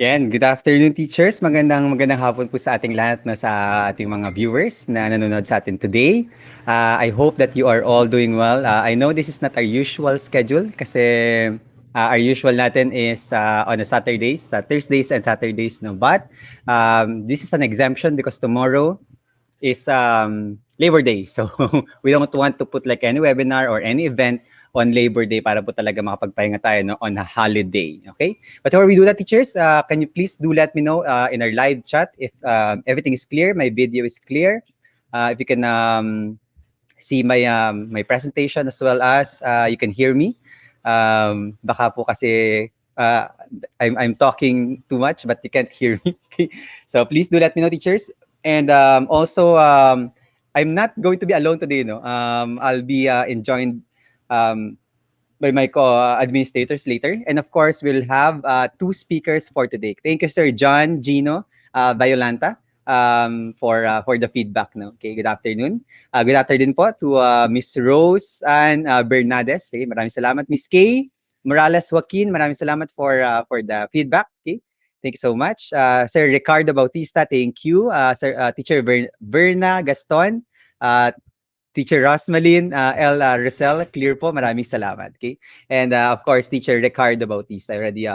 Yan, good afternoon teachers. Magandang hapon po sa ating lahat na sa ating mga viewers na nanonood sa atin today. I hope that you are all doing well. I know this is not our usual schedule kasi our usual natin is on a Saturdays, Thursdays and Saturdays, no. But this is an exemption because tomorrow is Labor Day. So we don't want to put like any webinar or any event on Labor Day para po talaga makapagpahinga tayo, no, on a holiday. Okay? But before we do that, teachers, can you please do let me know in our live chat if everything is clear, my video is clear, if you can see my presentation as well as you can hear me. Baka po kasi I'm talking too much but you can't hear me. Okay? So please do let me know, teachers. And also, I'm not going to be alone today. No, I'll be joined by my co-administrators later. And of course, we'll have two speakers for today. Thank you, Sir John Gino Violanta, for the feedback. No? Okay, good afternoon. Good afternoon po to Miss Rose and Bernades. Okay, maraming salamat. Miss Kay Morales Joaquin, maraming salamat for the feedback. Okay. Thank you so much. Sir Ricardo Bautista, thank you. Sir Teacher Verna Gaston, Teacher Rosmalin L. Rosel, clear po, maraming salamat. Okay? And of course, Teacher Ricardo Bautista, I already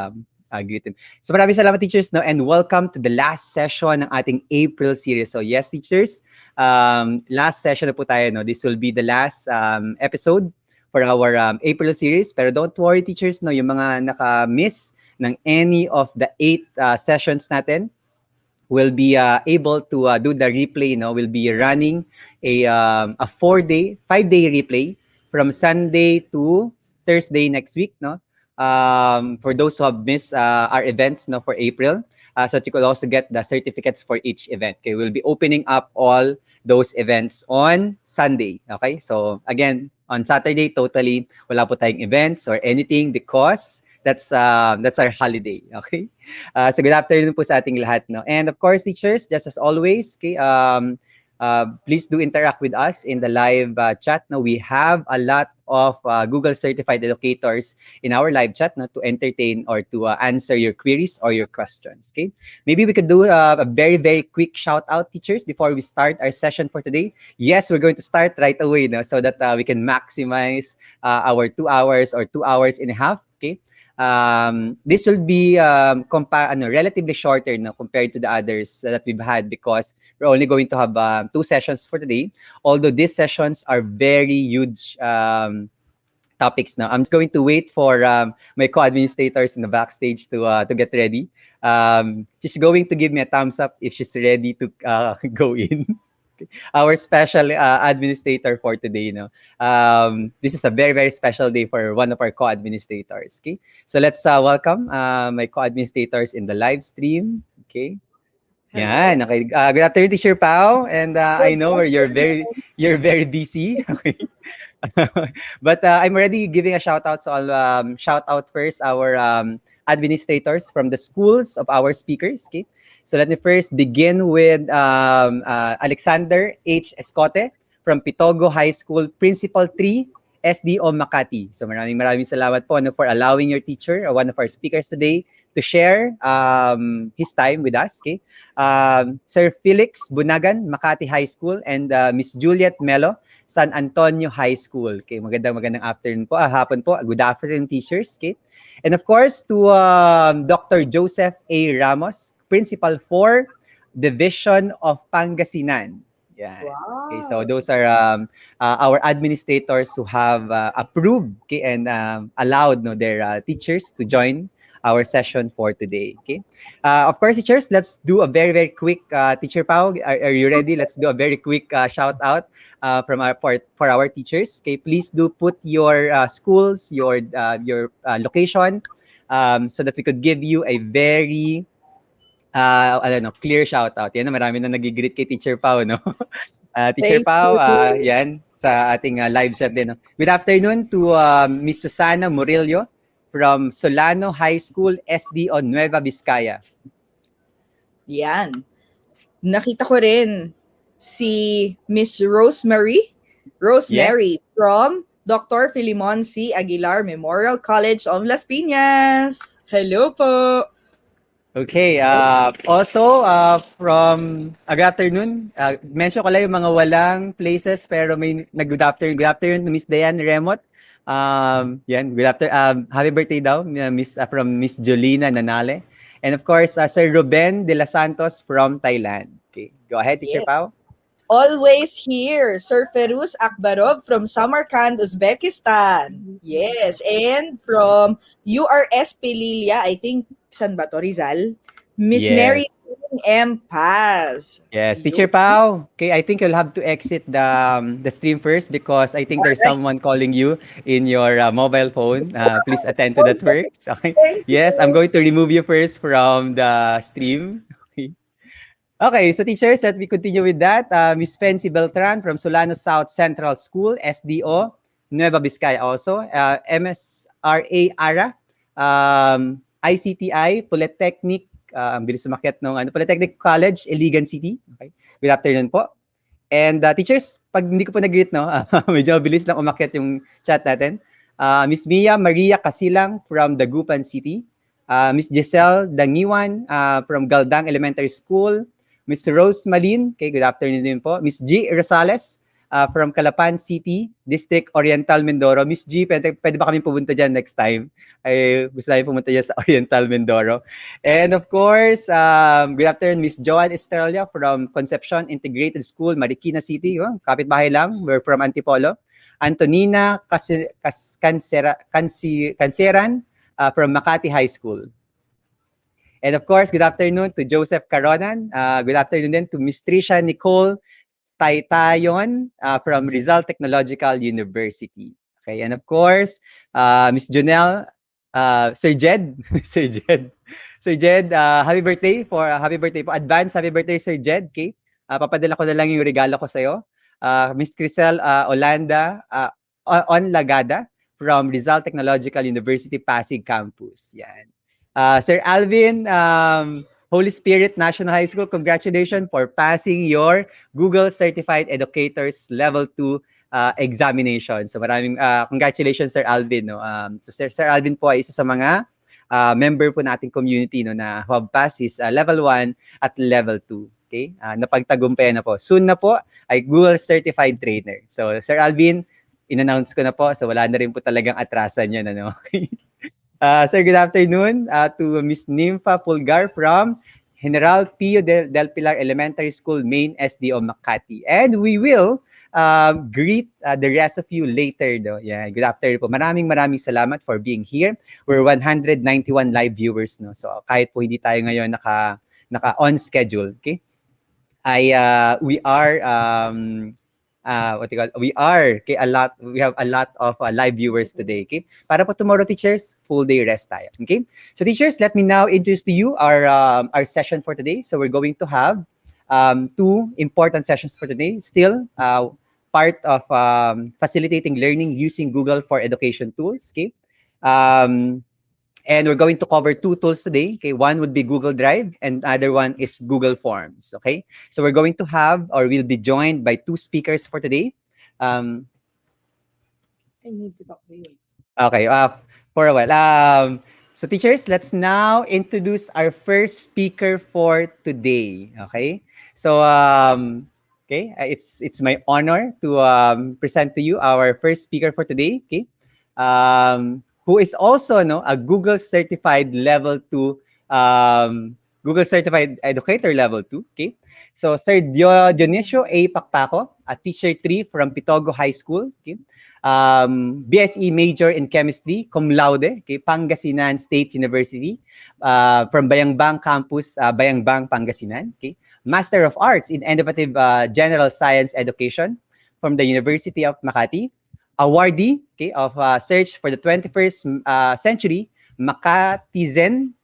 greeted. So maraming salamat, teachers, no? And welcome to the last session ng ating April series. So yes, teachers, last session na po tayo. No? This will be the last episode for our April series. Pero don't worry, teachers, no? Yung mga naka-miss ng any of the 8 sessions natin will be able to do the replay. No, will be running a 5-day replay from Sunday to Thursday next week. No, for those who have missed our events, no, for April, so that you could also get the certificates for each event. Okay, we'll be opening up all those events on Sunday. Okay, so again, on Saturday, totally wala po tayong events or anything because that's our holiday. Okay. So good afternoon po sa ating lahat, no. And of course, teachers, just as always, okay, please do interact with us in the live chat. No, we have a lot of Google certified educators in our live chat, no, to entertain or to answer your queries or your questions. Okay. Maybe we could do a very quick shout out, teachers, before we start our session for today. Yes, we're going to start right away, no, so that we can maximize our 2 hours or 2 hours and a half. Okay. This will be relatively shorter, no, compared to the others that we've had because we're only going to have 2 sessions for today. Although these sessions are very huge topics now. I'm just going to wait for my co-administrators in the backstage to get ready. She's going to give me a thumbs up if she's ready to go in. Our special administrator for today. No, this is a very special day for one of our co-administrators. Okay, so let's welcome my co-administrators in the live stream. Okay. Hello. Yan, okay. Good afternoon, Teacher Pao, and I know you're very busy. Okay. But I'm already giving a shout out. So I'll shout out first our administrators from the schools of our speakers. Okay. So let me first begin with Alexander H. Escote from Pitogo High School, Principal 3, SDO Makati. So maraming salamat po, no, for allowing your teacher, one of our speakers today, to share his time with us. Okay. Sir Felix Bunagan, Makati High School, and Miss Juliet Melo, San Antonio High School. Okay, magandang afternoon po, hapon po. Good afternoon, teachers. Okay. And of course, to Dr. Joseph A. Ramos, Principal 4, Division of Pangasinan. Yeah. Wow. Okay, so those are our administrators who have approved, okay, and allowed, no, their teachers to join our session for today. Okay. Of course, teachers, let's do a very quick Teacher Pao. Are you ready? Let's do a very quick shout out from for our teachers. Okay, please do put your schools, your location, so that we could give you a very clear shout out. Yan, marami na nagigreet kay Teacher Pao, no? Teacher Thank Pao, you. yan, sa ating live chat din. No? Good afternoon to Miss Susana Murillo from Solano High School, SDO Nueva Vizcaya. Yan. Nakita ko rin si Miss Rosemary from Dr. Filimon C. Aguilar Memorial College of Las Piñas. Hello po. Okay, also good afternoon. Mention ko lang yung mga walang places pero may good afternoon. Good afternoon to Miss Diane Remot. Yan, good afternoon. Happy birthday daw, Miss from Miss Jolina Nanale. And of course, Sir Ruben de los Santos from Thailand. Okay, go ahead, Teacher Yes. Pao. Always here, Sir Feruz Akbarov from Samarkand, Uzbekistan. Yes, and from URS Pelilia, I think, San ba to, Rizal? Miss Mary Yes. M. Paz. Yes, Yun. Teacher Pau. Okay, I think you'll have to exit the stream first because I think there's Alright. someone calling you in your mobile phone. Please attend to that Okay. first. Okay. Thank Yes, I'm you. going to remove you first from the stream. Okay. Okay, so teachers, let me continue with that. Miss Fancy Beltran from Solano South Central School, SDO, Nueva Vizcaya also. MSRA ARA, ICTI, Polytechnic, ang bilis sumakyat ng Polytechnic College, Iligan City. Okay. Good afternoon po. And teachers, pag hindi ko po nag-greet, no, medyo bilis lang umakyat yung chat natin. Miss Mia Maria Casilang from Dagupan City. Miss Giselle Dangiwan from Galdang Elementary School. Miss Rose Malin, okay, good afternoon din po. Miss G. Rosales from Calapan City, District Oriental, Mindoro. Miss G, pwede ba kami pumunta dyan next time? Ay, gusto namin pumunta dyan sa Oriental, Mindoro. And of course, good afternoon, Miss Joanne Estrella from Concepcion Integrated School, Marikina City. Oh, kapitbahay lang. We're from Antipolo. Antonina Canseran from Makati High School. And of course, good afternoon to Joseph Caronan. Good afternoon din to Miss Tricia Nicole Taytayon from Rizal Technological University. Okay, and of course, Miss Jonelle, Sir Jed, Sir Jed, Sir Jed, happy birthday po, advance happy birthday Sir Jed, okay? Papadala ko na lang yung regalo ko sa iyo. Miss Crisel Olanda Onlagada from Rizal Technological University Pasig Campus. Yan. Sir Alvin, Holy Spirit National High School, congratulations for passing your Google Certified Educators Level 2 examination. So maraming congratulations Sir Alvin. No? So Sir Alvin po ay isa sa mga member po nating community no, na who have passed his Level 1 at Level 2. Okay? Napagtagumpayan na po. Soon na po ay Google Certified Trainer. So Sir Alvin, in-announce ko na po. So wala na rin po talagang atrasan yan. Ano? Okay? Sir, good afternoon to Miss Nympha Pulgar from General Pio del Pilar Elementary School, Main SDO Makati. And we will greet the rest of you later. No? Yeah, good afternoon po. Maraming salamat for being here. We're 191 live viewers. No? So kahit po hindi tayo ngayon naka on schedule. Okay? We are we have a lot of live viewers today, okay? Para po tomorrow, teachers, full day rest tayo, okay? So teachers, let me now introduce to you our session for today. So we're going to have two important sessions for today. Still, part of facilitating learning using Google for education tools, okay? And we're going to cover two tools today. Okay, one would be Google Drive and other one is Google Forms. Okay, so we're going to have or we'll be joined by two speakers for today. I need to talk to you. Okay, for a while. So teachers, let's now introduce our first speaker for today. Okay, so okay, it's my honor to present to you our first speaker for today. Okay, who is also a Google certified level 2 Google certified educator level 2. Okay, so Sir Dionisio A. Pakpako, a teacher 3 from Pitogo High School. Okay. BSE major in chemistry, cum laude, okay, Pangasinan State University, from Bayambang Campus, Bayambang, Pangasinan. Okay, Master of Arts in Innovative General Science Education from the University of Makati, awardee, okay, of Search for the 21st Century Makatizen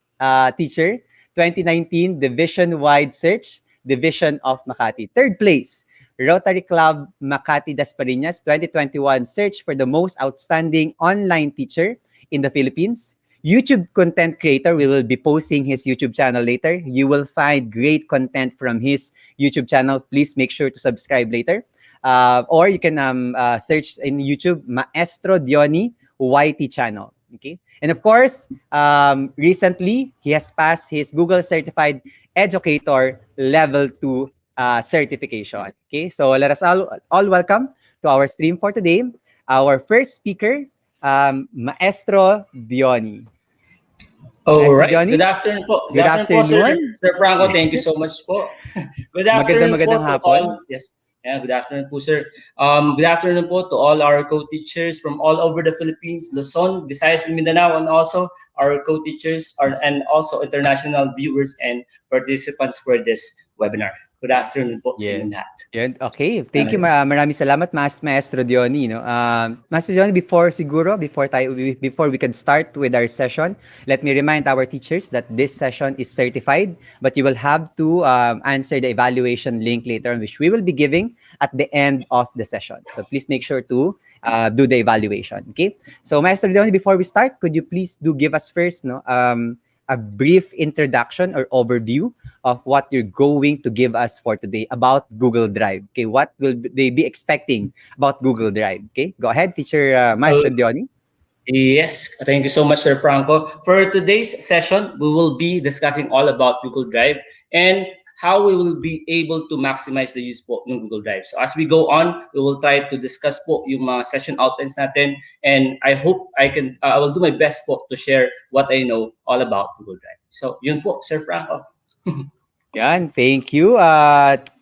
Teacher 2019 Division-Wide Search, Division of Makati. Third place, Rotary Club Makati Dasmariñas 2021 Search for the Most Outstanding Online Teacher in the Philippines. YouTube content creator, we will be posting his YouTube channel later. You will find great content from his YouTube channel. Please make sure to subscribe later. Or you can search in YouTube Maestro Diony YT channel. Okay. And of course, recently, he has passed his Google Certified Educator Level 2 certification. Okay, so let us all welcome to our stream for today, our first speaker, Maestro Diony. All Maestro right. Good Diony, afternoon po. Good good afternoon po, afternoon. Sir Franco. Thank you so much po. Good afternoon po Magandang to hapon. all. Yes. Yeah, good afternoon po, sir. Good afternoon po to all our co-teachers from all over the Philippines, Luzon, Visayas, and Mindanao, and also our co-teachers and also international viewers and participants for this webinar. Good afternoon po sa Yeah. inyong lahat. Yan. Okay. Thank you. Maraming salamat, Maestro Diony. No? Maestro Diony, before we can start with our session, let me remind our teachers that this session is certified, but you will have to answer the evaluation link later on, which we will be giving at the end of the session. So please make sure to do the evaluation. Okay. So Maestro Diony, before we start, could you please do give us first, a brief introduction or overview of what you're going to give us for today about Google Drive. Okay, what will they be expecting about Google Drive? Okay, go ahead, teacher Maestro Diony. Yes, thank you so much, Sir Franco. For today's session, we will be discussing all about Google Drive and how we will be able to maximize the use po ng Google Drive. So as we go on, we will try to discuss po yung mga session outlines natin, and I hope I will do my best po to share what I know all about Google Drive. So yun po, Sir Franco. Yan, thank you.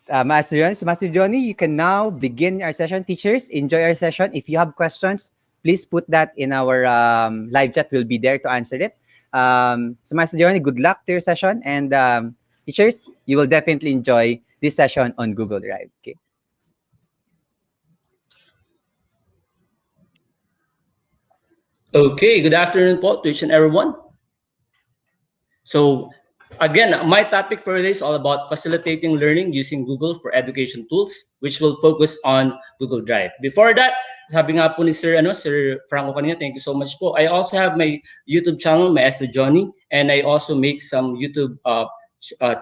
Master Johnny. So Master Johnny, you can now begin our session. Teachers, enjoy our session. If you have questions, please put that in our live chat. We'll be there to answer it. So Master Johnny, good luck to your session. And teachers, you will definitely enjoy this session on Google Drive. Okay. Okay, good afternoon po to each and everyone. So again, my topic for today is all about facilitating learning using Google for education tools, which will focus on Google Drive. Before that, sabi nga po ni Sir Franco kanina, thank you so much po. I also have my YouTube channel, Maestro Johnny, and I also make some YouTube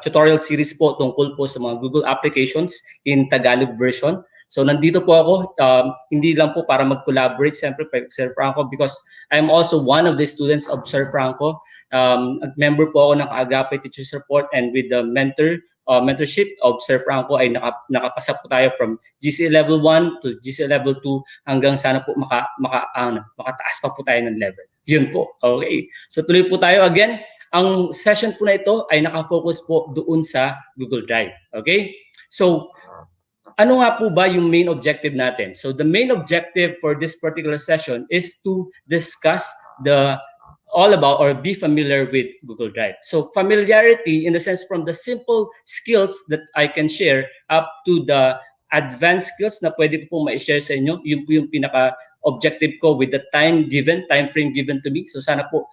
tutorial series po tungkol po sa mga Google applications in Tagalog version. So nandito po ako, hindi lang po para mag-collaborate siyempre Sir Franco, because I'm also one of the students of Sir Franco. Member po ako ng kaagapay teacher support, and with the mentorship of Sir Franco ay nakapasa po tayo from GCE level 1 to GCE level 2 hanggang sana po makataas pa po tayo ng level. Yun po. Okay. So tuloy po tayo again. Ang session po na ito ay nakafocus po doon sa Google Drive. Okay? So ano nga po ba yung main objective natin? So the main objective for this particular session is to discuss all about or be familiar with Google Drive. So familiarity in the sense from the simple skills that I can share up to the advanced skills na pwede ko po ma-share sa inyo. Yun po yung pinaka-objective ko with the time frame given to me. So sana po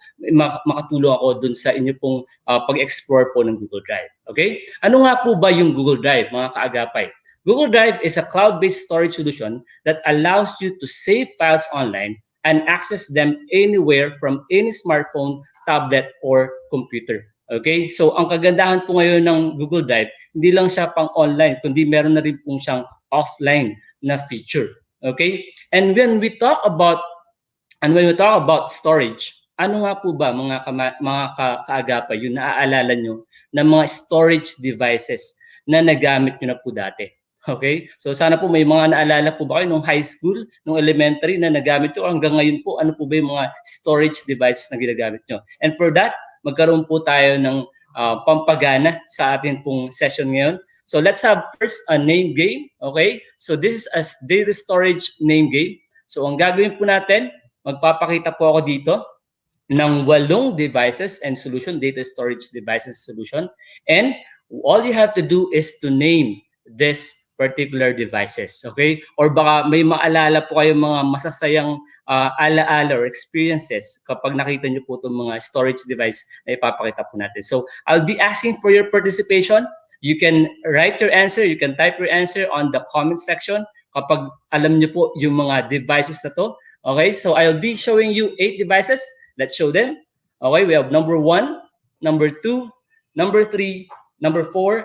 makatulong ako dun sa inyo pong pag-explore po ng Google Drive. Okay? Ano nga po ba yung Google Drive, mga kaagapay? Google Drive is a cloud-based storage solution that allows you to save files online and access them anywhere from any smartphone, tablet, or computer. Okay? So, ang kagandahan po ngayon ng Google Drive, hindi lang siya pang online, kundi meron na rin po siyang offline na feature. Okay? And when we talk about storage, ano nga po ba mga kaagapay yung naaalala nyo ng mga storage devices na nagamit nyo na po dati? Okay? So sana po may mga naalala po ba kayo nung high school, nung elementary na nagamit nyo, hanggang ngayon po, ano po ba yung mga storage devices na ginagamit nyo? And for that, magkaroon po tayo ng pampagana sa atin pong session ngayon. So let's have first a name game. Okay? So this is a data storage name game. So ang gagawin po natin, magpapakita po ako dito ng 8 devices and solution, data storage devices solution. And all you have to do is to name this particular devices, okay? Or baka may maalala po kayo mga masasayang alaala or experiences kapag nakita niyo po itong mga storage device na ipapakita po natin. So, I'll be asking for your participation. You can write your answer, you can type your answer on the comment section kapag alam niyo po yung mga devices na to. Okay, so I'll be showing you 8 devices. Let's show them. Okay, we have number 1, number 2, number 3, number 4,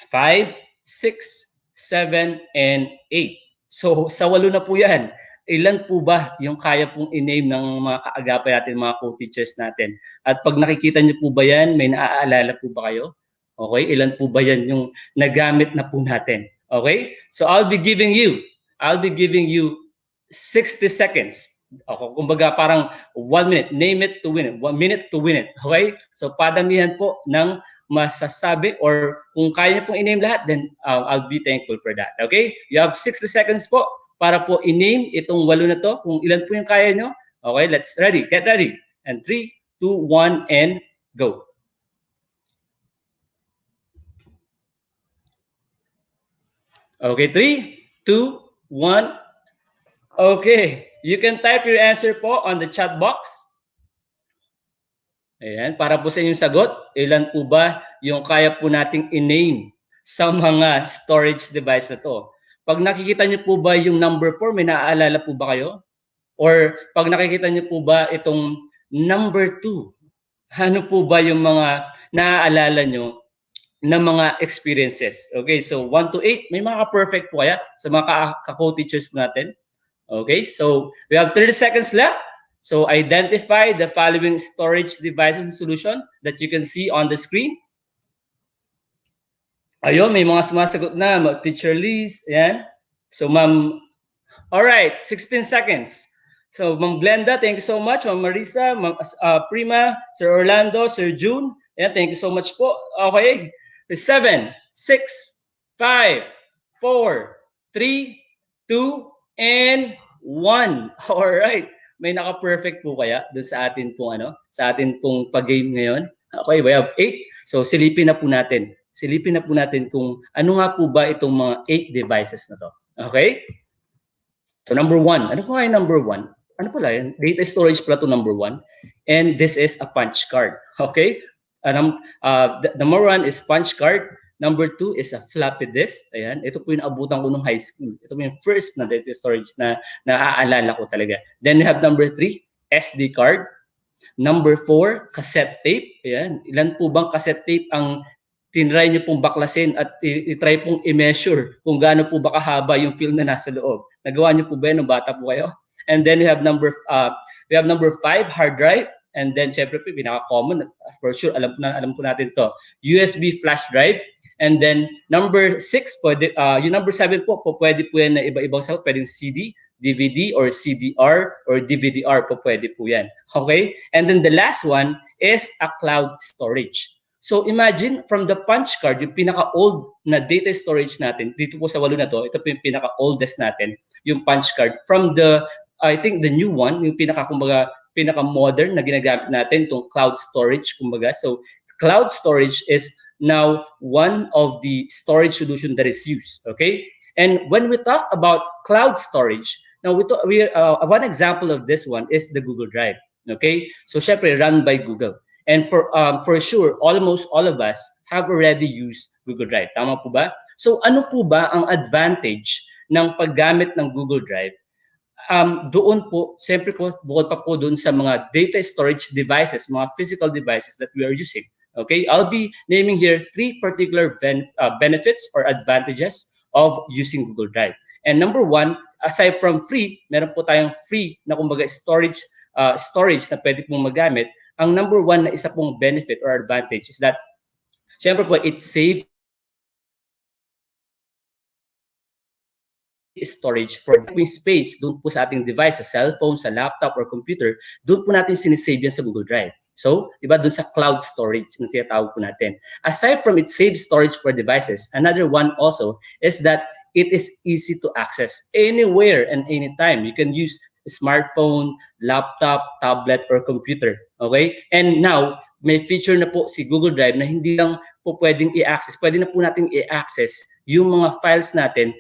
5, 6, 7, and 8. So, sa 8 na po yan. ilan po ba yung kaya pong i-name ng mga kaagapay natin, mga co-teachers natin? At pag nakikita niyo po ba yan, may naaalala po ba kayo? Okay, ilan po ba yan yung nagamit na po natin? Okay, so I'll be giving you 60 seconds. Okay, kumbaga parang 1 minute, name it to win it, 1 minute to win it. Okay, so padamihan po ng masasabi, or kung kaya niyo pong i-name lahat, then I'll be thankful for that. Okay, you have 60 seconds po para po i-name itong 8 na to, kung ilan po yung kaya nyo. Okay, let's get ready. And 3, 2, 1, and go. Okay, 3, 2, 1. Okay, you can type your answer po on the chat box. Ayan, para po sa inyong sagot, ilan po ba yung kaya po nating i-name sa mga storage device na to? Pag nakikita niyo po ba yung number 4, may naaalala po ba kayo? Or pag nakikita niyo po ba itong number 2, ano po ba yung mga naaalala nyo na mga experiences? Okay, so 1 to 8, may mga perfect po kaya sa mga ka-co-teachers po natin? Okay, so we have 30 seconds left. So identify the following storage devices and solution that you can see on the screen. Ayun, may mga sumasagot na, Teacher Liz, yan. So ma'am, all right, 16 seconds. So Ma'am Glenda, thank you so much. Ma'am Marisa, Ma'am Prima, Sir Orlando, Sir June, yan, thank you so much po. Okay, 7, 6, 5, 4, 3, 2, and 1. All right. May naka-perfect po kaya dun sa atin pong sa atin pong pag-game ngayon. Okay, we have 8. So silipin na po natin. Silipin na po natin kung ano nga po ba itong mga 8 devices na to. Okay? So number 1. Ano po kaya number 1? Ano pala yan? Data storage pala to number 1. And this is a punch card. Okay? Number 1 is punch card. Number 2 is a floppy disk. Ayan. Ito po yung abutan ko nung high school. Ito po yung first na data storage na naaalala ko talaga. Then we have number 3, SD card. Number 4, cassette tape. Ayan. Ilan po bang cassette tape ang tinry nyo pong baklasin at i-try pong i-measure kung gaano po ba kahaba yung film na nasa loob? Nagawa nyo po ba yun nung bata po kayo? And then we have number 5, hard drive. And then syempre po, pinaka-common, for sure, alam po natin to, USB flash drive. And then number 6, yung number 7 po, pwede po yan na iba-ibang sa pwedeng CD, DVD, or CDR, or DVD-R po pwede po yan. Okay? And then the last one is a cloud storage. So imagine from the punch card, yung pinaka-old na data storage natin, dito po sa 8 na to, ito po yung pinaka-oldest natin, yung punch card. From the, I think the new one, yung pinaka-modern na ginagamit natin, itong cloud storage, kumbaga. So cloud storage is now one of the storage solution that is used. Okay, and when we talk about cloud storage, now one example of this one is the Google Drive. Okay, so syempre run by Google, and for sure almost all of us have already used Google Drive. Tama po ba? So ano po ba ang advantage ng paggamit ng Google Drive? Doon po, siyempre po, bukod pa po doon sa mga data storage devices, mga physical devices that we are using. Okay, I'll be naming here 3 particular benefits or advantages of using Google Drive. And number 1, aside from free, meron po tayong free na kumbaga storage na pwede pong magamit. Ang number 1 na isa pong benefit or advantage is that, syempre po, it saves storage for space doon po sa ating device, sa cellphone, sa laptop, or computer. Doon po natin sinisave yan sa Google Drive. So, diba, dun sa cloud storage na tinatawag po natin. Aside from it saves storage for devices, another one also is that it is easy to access anywhere and anytime. You can use smartphone, laptop, tablet, or computer. Okay? And now, may feature na po si Google Drive na hindi lang po pwedeng i-access. Pwede na po natin i-access yung mga files natin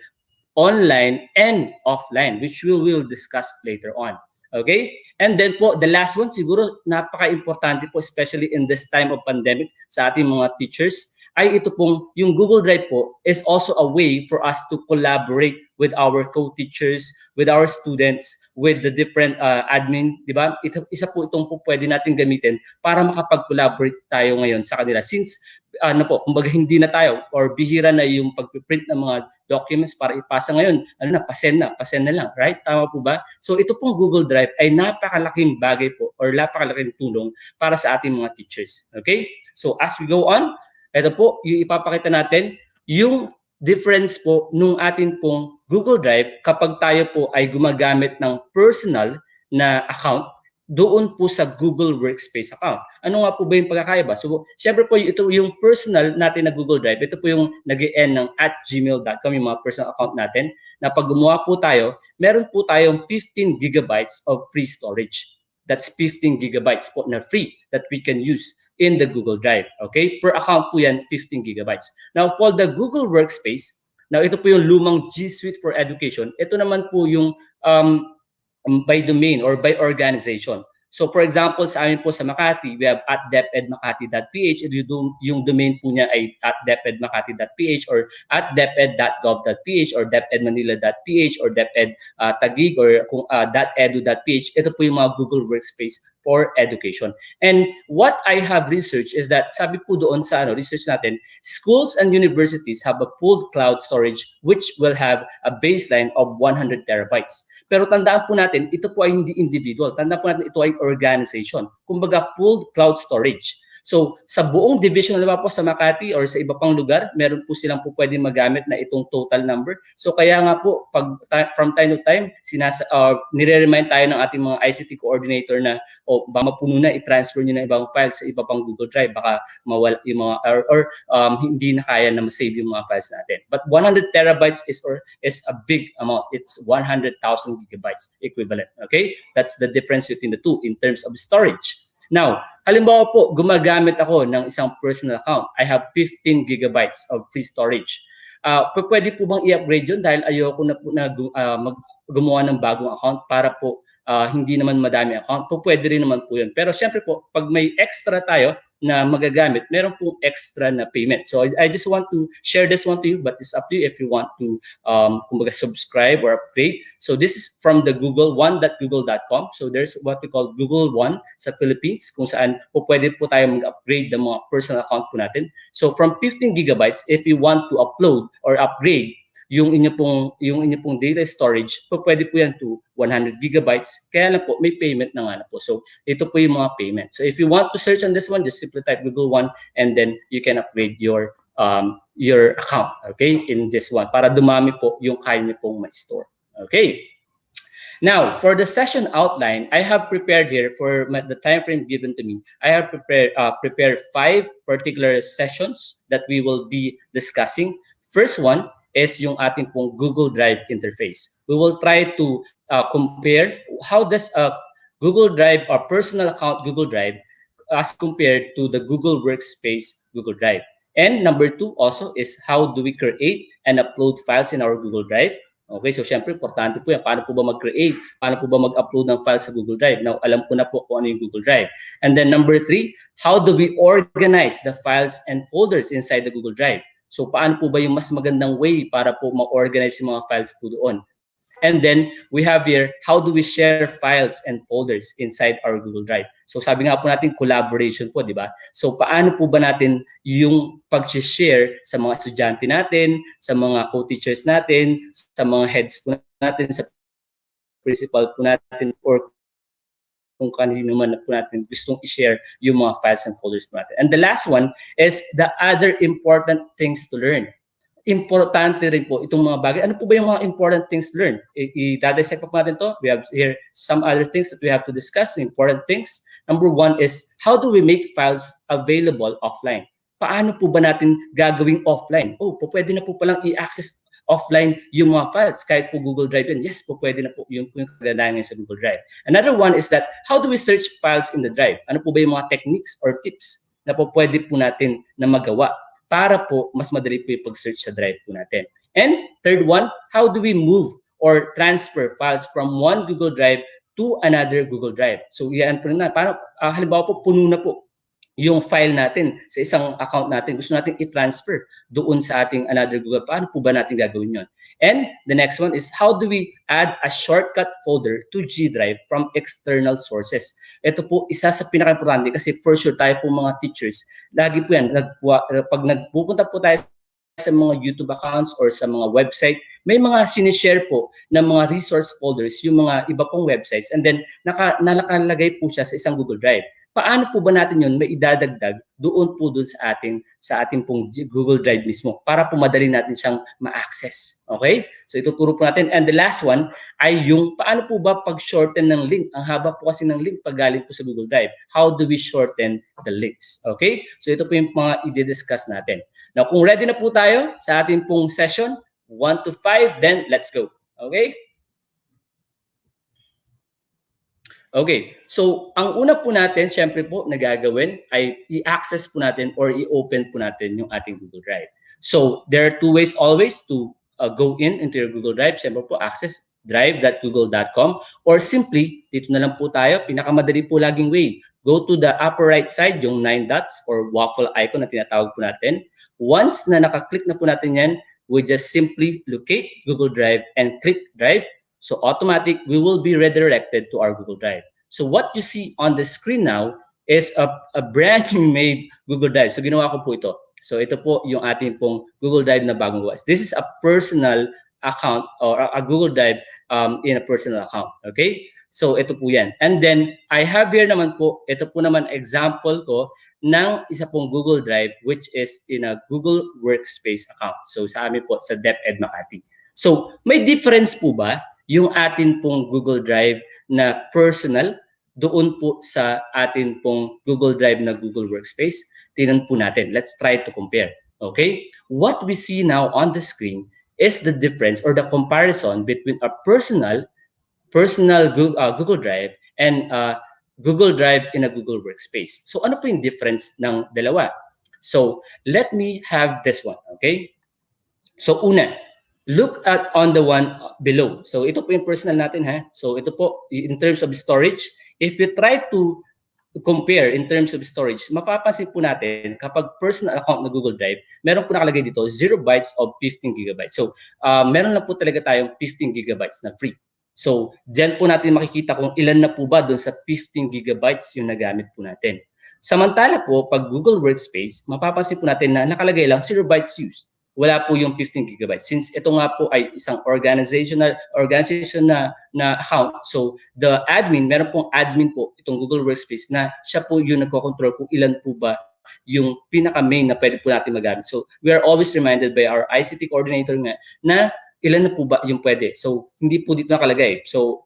online and offline, which we will discuss later on. Okay? And then po, the last one, siguro napaka-importante po, especially in this time of pandemic sa ating mga teachers, ay ito pong, yung Google Drive po is also a way for us to collaborate with our co-teachers, with our students, with the different admin, di ba? Isa po itong po pwede natin gamitin para makapag-collaborate tayo ngayon sa kanila. Since ano po, kumbaga hindi na tayo or bihira na yung pagpiprint ng mga documents para ipasa ngayon, ano na, pasend na lang, right? Tama po ba? So ito pong Google Drive ay napakalaking bagay po or napakalaking tulong para sa ating mga teachers. Okay? So as we go on, ito po, yung ipapakita natin, yung difference po nung atin pong Google Drive kapag tayo po ay gumagamit ng personal na account doon po sa Google Workspace account. Ano nga po ba yung pagkakaiba? So, syempre po, ito yung personal natin na Google Drive. Ito po yung nag-end ng @gmail.com, yung mga personal account natin, na pag gumawa po tayo, meron po tayong 15 gigabytes of free storage. That's 15 gigabytes po na free that we can use in the Google Drive. Okay? Per account po yan, 15 gigabytes. Now, for the Google Workspace, now ito po yung lumang G Suite for Education. Ito naman po yung by domain or by organization. So for example, sa amin po sa Makati, we have @depedmakati.ph. Yung domain po niya ay @depedmakati.ph or @deped.gov.ph or depedmanila.ph or deped Taguig or kung .edu.ph. Ito po yung mga Google Workspace for education. And what I have researched is that sabi po doon sa research natin, schools and universities have a pooled cloud storage which will have a baseline of 100 terabytes. Pero tandaan po natin, ito po ay hindi individual. Tandaan po natin, ito ay organization. Kumbaga, pooled cloud storage. So, sa buong division, po sa Makati or sa iba pang lugar, meron po silang po pwede magamit na itong total number. So, kaya nga po, from time to time, nire-remind tayo ng ating mga ICT coordinator na, baka mapuno na, i-transfer nyo na ibang files sa iba pang Google Drive. Baka mawala yung mga, hindi na kaya na ma-save yung mga files natin. But 100 terabytes is a big amount. It's 100,000 gigabytes equivalent. Okay? That's the difference between the two in terms of storage. Now, halimbawa po, gumagamit ako ng isang personal account. I have 15 gigabytes of free storage. Pwede po bang i-upgrade yun dahil ayoko na po na gumawa ng bagong account para po hindi naman madami account? Pwede rin naman po yun. Pero syempre po, pag may extra tayo na magagamit, meron pong extra na payment. So I just want to share this one to you, but it's up to you if you want to kumbaga subscribe or upgrade. So this is from the one.google.com. So there's what we call Google One sa Philippines, kung saan po pwede po tayo mag-upgrade ng mga personal account po natin. So from 15 gigabytes, if you want to upload or upgrade yung inyo pong data storage, pwede po yan to 100 gigabytes. Kaya lang po, may payment na nga na po. So, ito po yung mga payment. So, if you want to search on this one, just simply type Google One and then you can upgrade your account, okay, in this one para dumami po yung kaya niyo pong ma-store. Okay. Now, for the session outline, I have prepared here for the time frame given to me. I have prepared 5 particular sessions that we will be discussing. First one is yung ating pong Google Drive interface. We will try to compare how does a Google Drive or personal account Google Drive as compared to the Google Workspace Google Drive. And number 2 also is how do we create and upload files in our Google Drive. Okay, so syempre, importante po yan. Paano po ba mag-create? Paano po ba mag-upload ng files sa Google Drive? Now, alam ko na po kung ano yung Google Drive. And then number 3, how do we organize the files and folders inside the Google Drive? So paano po ba yung mas magandang way para po ma-organize yung mga files po doon? And then we have here, how do we share files and folders inside our Google Drive? So sabi nga po natin, collaboration po, di ba? So paano po ba natin yung pag-share sa mga estudyante natin, sa mga co-teachers natin, sa mga heads po natin, sa principal po natin, or kung kanino man po natin gustong i-share yung mga files and folders po natin. And the last one is the other important things to learn. Importante rin po itong mga bagay. Ano po ba yung mga important things to learn? I-dissect po natin to. We have here some other things that we have to discuss, important things. Number 1 is, how do we make files available offline? Paano po ba natin gagawing offline? Pwede na po palang i-access offline yung mga files, kahit po Google Drive yan. Yes po, pwede na po. Yun po yung kagandahan sa Google Drive. Another one is that, how do we search files in the Drive? Ano po ba yung mga techniques or tips na po pwede po natin na magawa para po mas madali po yung pag-search sa Drive po natin? And third one, how do we move or transfer files from one Google Drive to another Google Drive? So yan po na. Halimbawa po, puno na po yung file natin sa isang account natin, gusto natin i-transfer doon sa ating another Google. Paano po ba natin gagawin yon? And the next one is, how do we add a shortcut folder to G Drive from external sources? Ito po isa sa pinaka-importante kasi for sure tayo po mga teachers, lagi po yan, pag nagpupunta po tayo sa mga YouTube accounts or sa mga website, may mga sinishare po ng mga resource folders, yung mga iba pong websites, and then nakalagay po siya sa isang Google Drive. Paano po ba natin yun may idadagdag doon po doon sa ating pong Google Drive mismo para po madali natin siyang ma-access. Okay? So ituturo po natin. And the last one ay yung paano po ba pag-shorten ng link? Ang haba po kasi ng link pag galing po sa Google Drive. How do we shorten the links? Okay? So ito po yung mga i-discuss natin. Now, kung ready na po tayo sa ating pong session, 1 to 5, then let's go. Okay? Okay, so ang una po natin, syempre po, nagagawin ay i-access po natin or i-open po natin yung ating Google Drive. So, there are two ways always to go into your Google Drive. Syempre po, access drive.google.com or simply, dito na lang po tayo, pinakamadali po laging way. Go to the upper right side, yung 9 dots or waffle icon na tinatawag po natin. Once na nakaklik na po natin yan, we just simply locate Google Drive and click Drive. So automatic, we will be redirected to our Google Drive. So what you see on the screen now is a brand new made Google Drive. So ginawa ko po ito. So ito po yung ating pong Google Drive na bagong gawa. This is a personal account or a Google Drive in a personal account. Okay? So ito po yan. And then I have here naman po, ito po naman example ko ng isa pong Google Drive which is in a Google Workspace account. So sa amin po sa DepEd Makati. So may difference po ba yung atin pong Google Drive na personal doon po sa atin pong Google Drive na Google Workspace? Tingnan po natin. Let's try to compare. Okay? What we see now on the screen is the difference or the comparison between a personal Google Drive and Google Drive in a Google Workspace. So ano po yung difference ng dalawa? So let me have this one. Okay? So una, look at on the one below. So ito po yung personal natin ha. So ito po in terms of storage. If you try to compare in terms of storage, mapapansin po natin kapag personal account na Google Drive, meron po nakalagay dito 0 bytes of 15 gigabytes. So meron lang po talaga tayong 15 gigabytes na free. So diyan po natin makikita kung ilan na po ba doon sa 15 gigabytes yung nagamit po natin. Samantala po, pag Google Workspace, mapapansin po natin na nakalagay lang 0 bytes used. Wala po yung 15 gigabytes. Since ito nga po ay isang organization na account, so the admin, meron pong admin po itong Google Workspace na siya po yung nagko-control kung ilan po ba yung pinaka-main na pwede po natin magamit. So we are always reminded by our ICT coordinator nga na ilan na po ba yung pwede. So hindi po dito nakalagay. So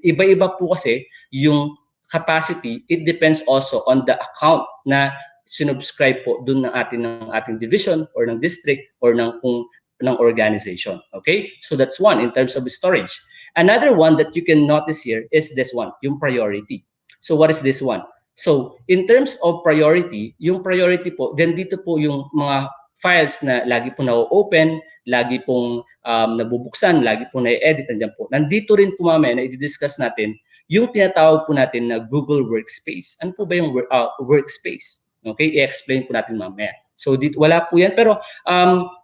iba-iba po kasi yung capacity. It depends also on the account na sinubscribe po dun ng ating division or ng district or ng organization. Okay? So that's one in terms of storage. Another one that you can notice here is this one, yung priority. So what is this one? So in terms of priority, yung priority po, then dito po yung mga files na lagi po na-open, lagi pong nabubuksan, lagi pong na-edit, nandiyan po. Nandito rin po mamaya na i-discuss natin yung tinatawag po natin na Google Workspace. Ano po ba yung workspace? Okay, i-explain po natin mamaya. So dito wala po yan, pero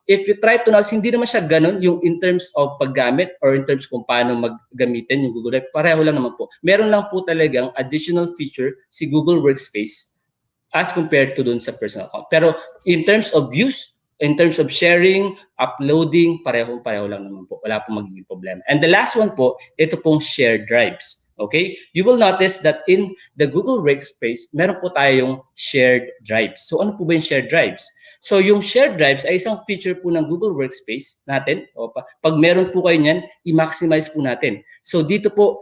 if you try to notice, hindi naman siya ganun yung in terms of paggamit or in terms kung paano maggamitin yung Google Drive. Pareho lang naman po. Meron lang po talagang additional feature si Google Workspace as compared to dun sa personal account. Pero in terms of use, in terms of sharing, uploading, pareho lang naman po. Wala pong magiging problema. And the last one po, ito pong shared drives. Okay? You will notice that in the Google Workspace, meron po tayong shared drives. So ano po ba yung shared drives? So yung shared drives ay isang feature po ng Google Workspace natin. O, pag meron po kayo niyan, i-maximize po natin. So dito po,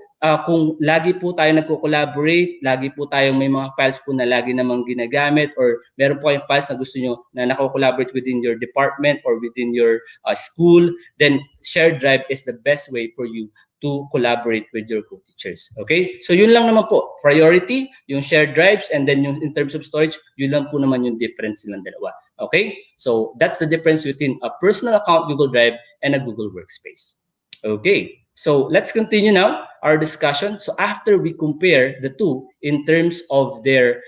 kung lagi po tayo nagko-collaborate, lagi po tayong may mga files po na lagi namang ginagamit or meron po kayong files na gusto nyo na nako-collaborate within your department or within your school, then shared drive is the best way for you to collaborate with your co-teachers. Okay? So yun lang naman po. Priority, yung shared drives, and then yung in terms of storage, yun lang po naman yung difference silang dalawa. Okay? So that's the difference between a personal account Google Drive and a Google Workspace. Okay. So let's continue now our discussion. So after we compare the two in terms of their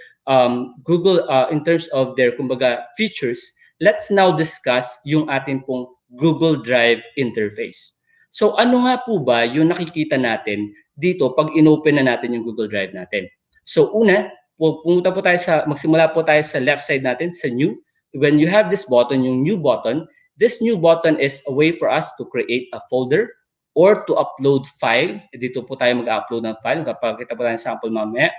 Google in terms of their kumbaga features, let's now discuss yung ating pong Google Drive interface. So ano nga po ba yung nakikita natin dito pag inopen na natin yung Google Drive natin? So una, pumunta po tayo magsimula po tayo sa left side natin, sa new. When you have this button, yung new button, this new button is a way for us to create a folder or to upload file. Dito po tayo mag-upload ng file. Kapag kita po tayo sample mamaya,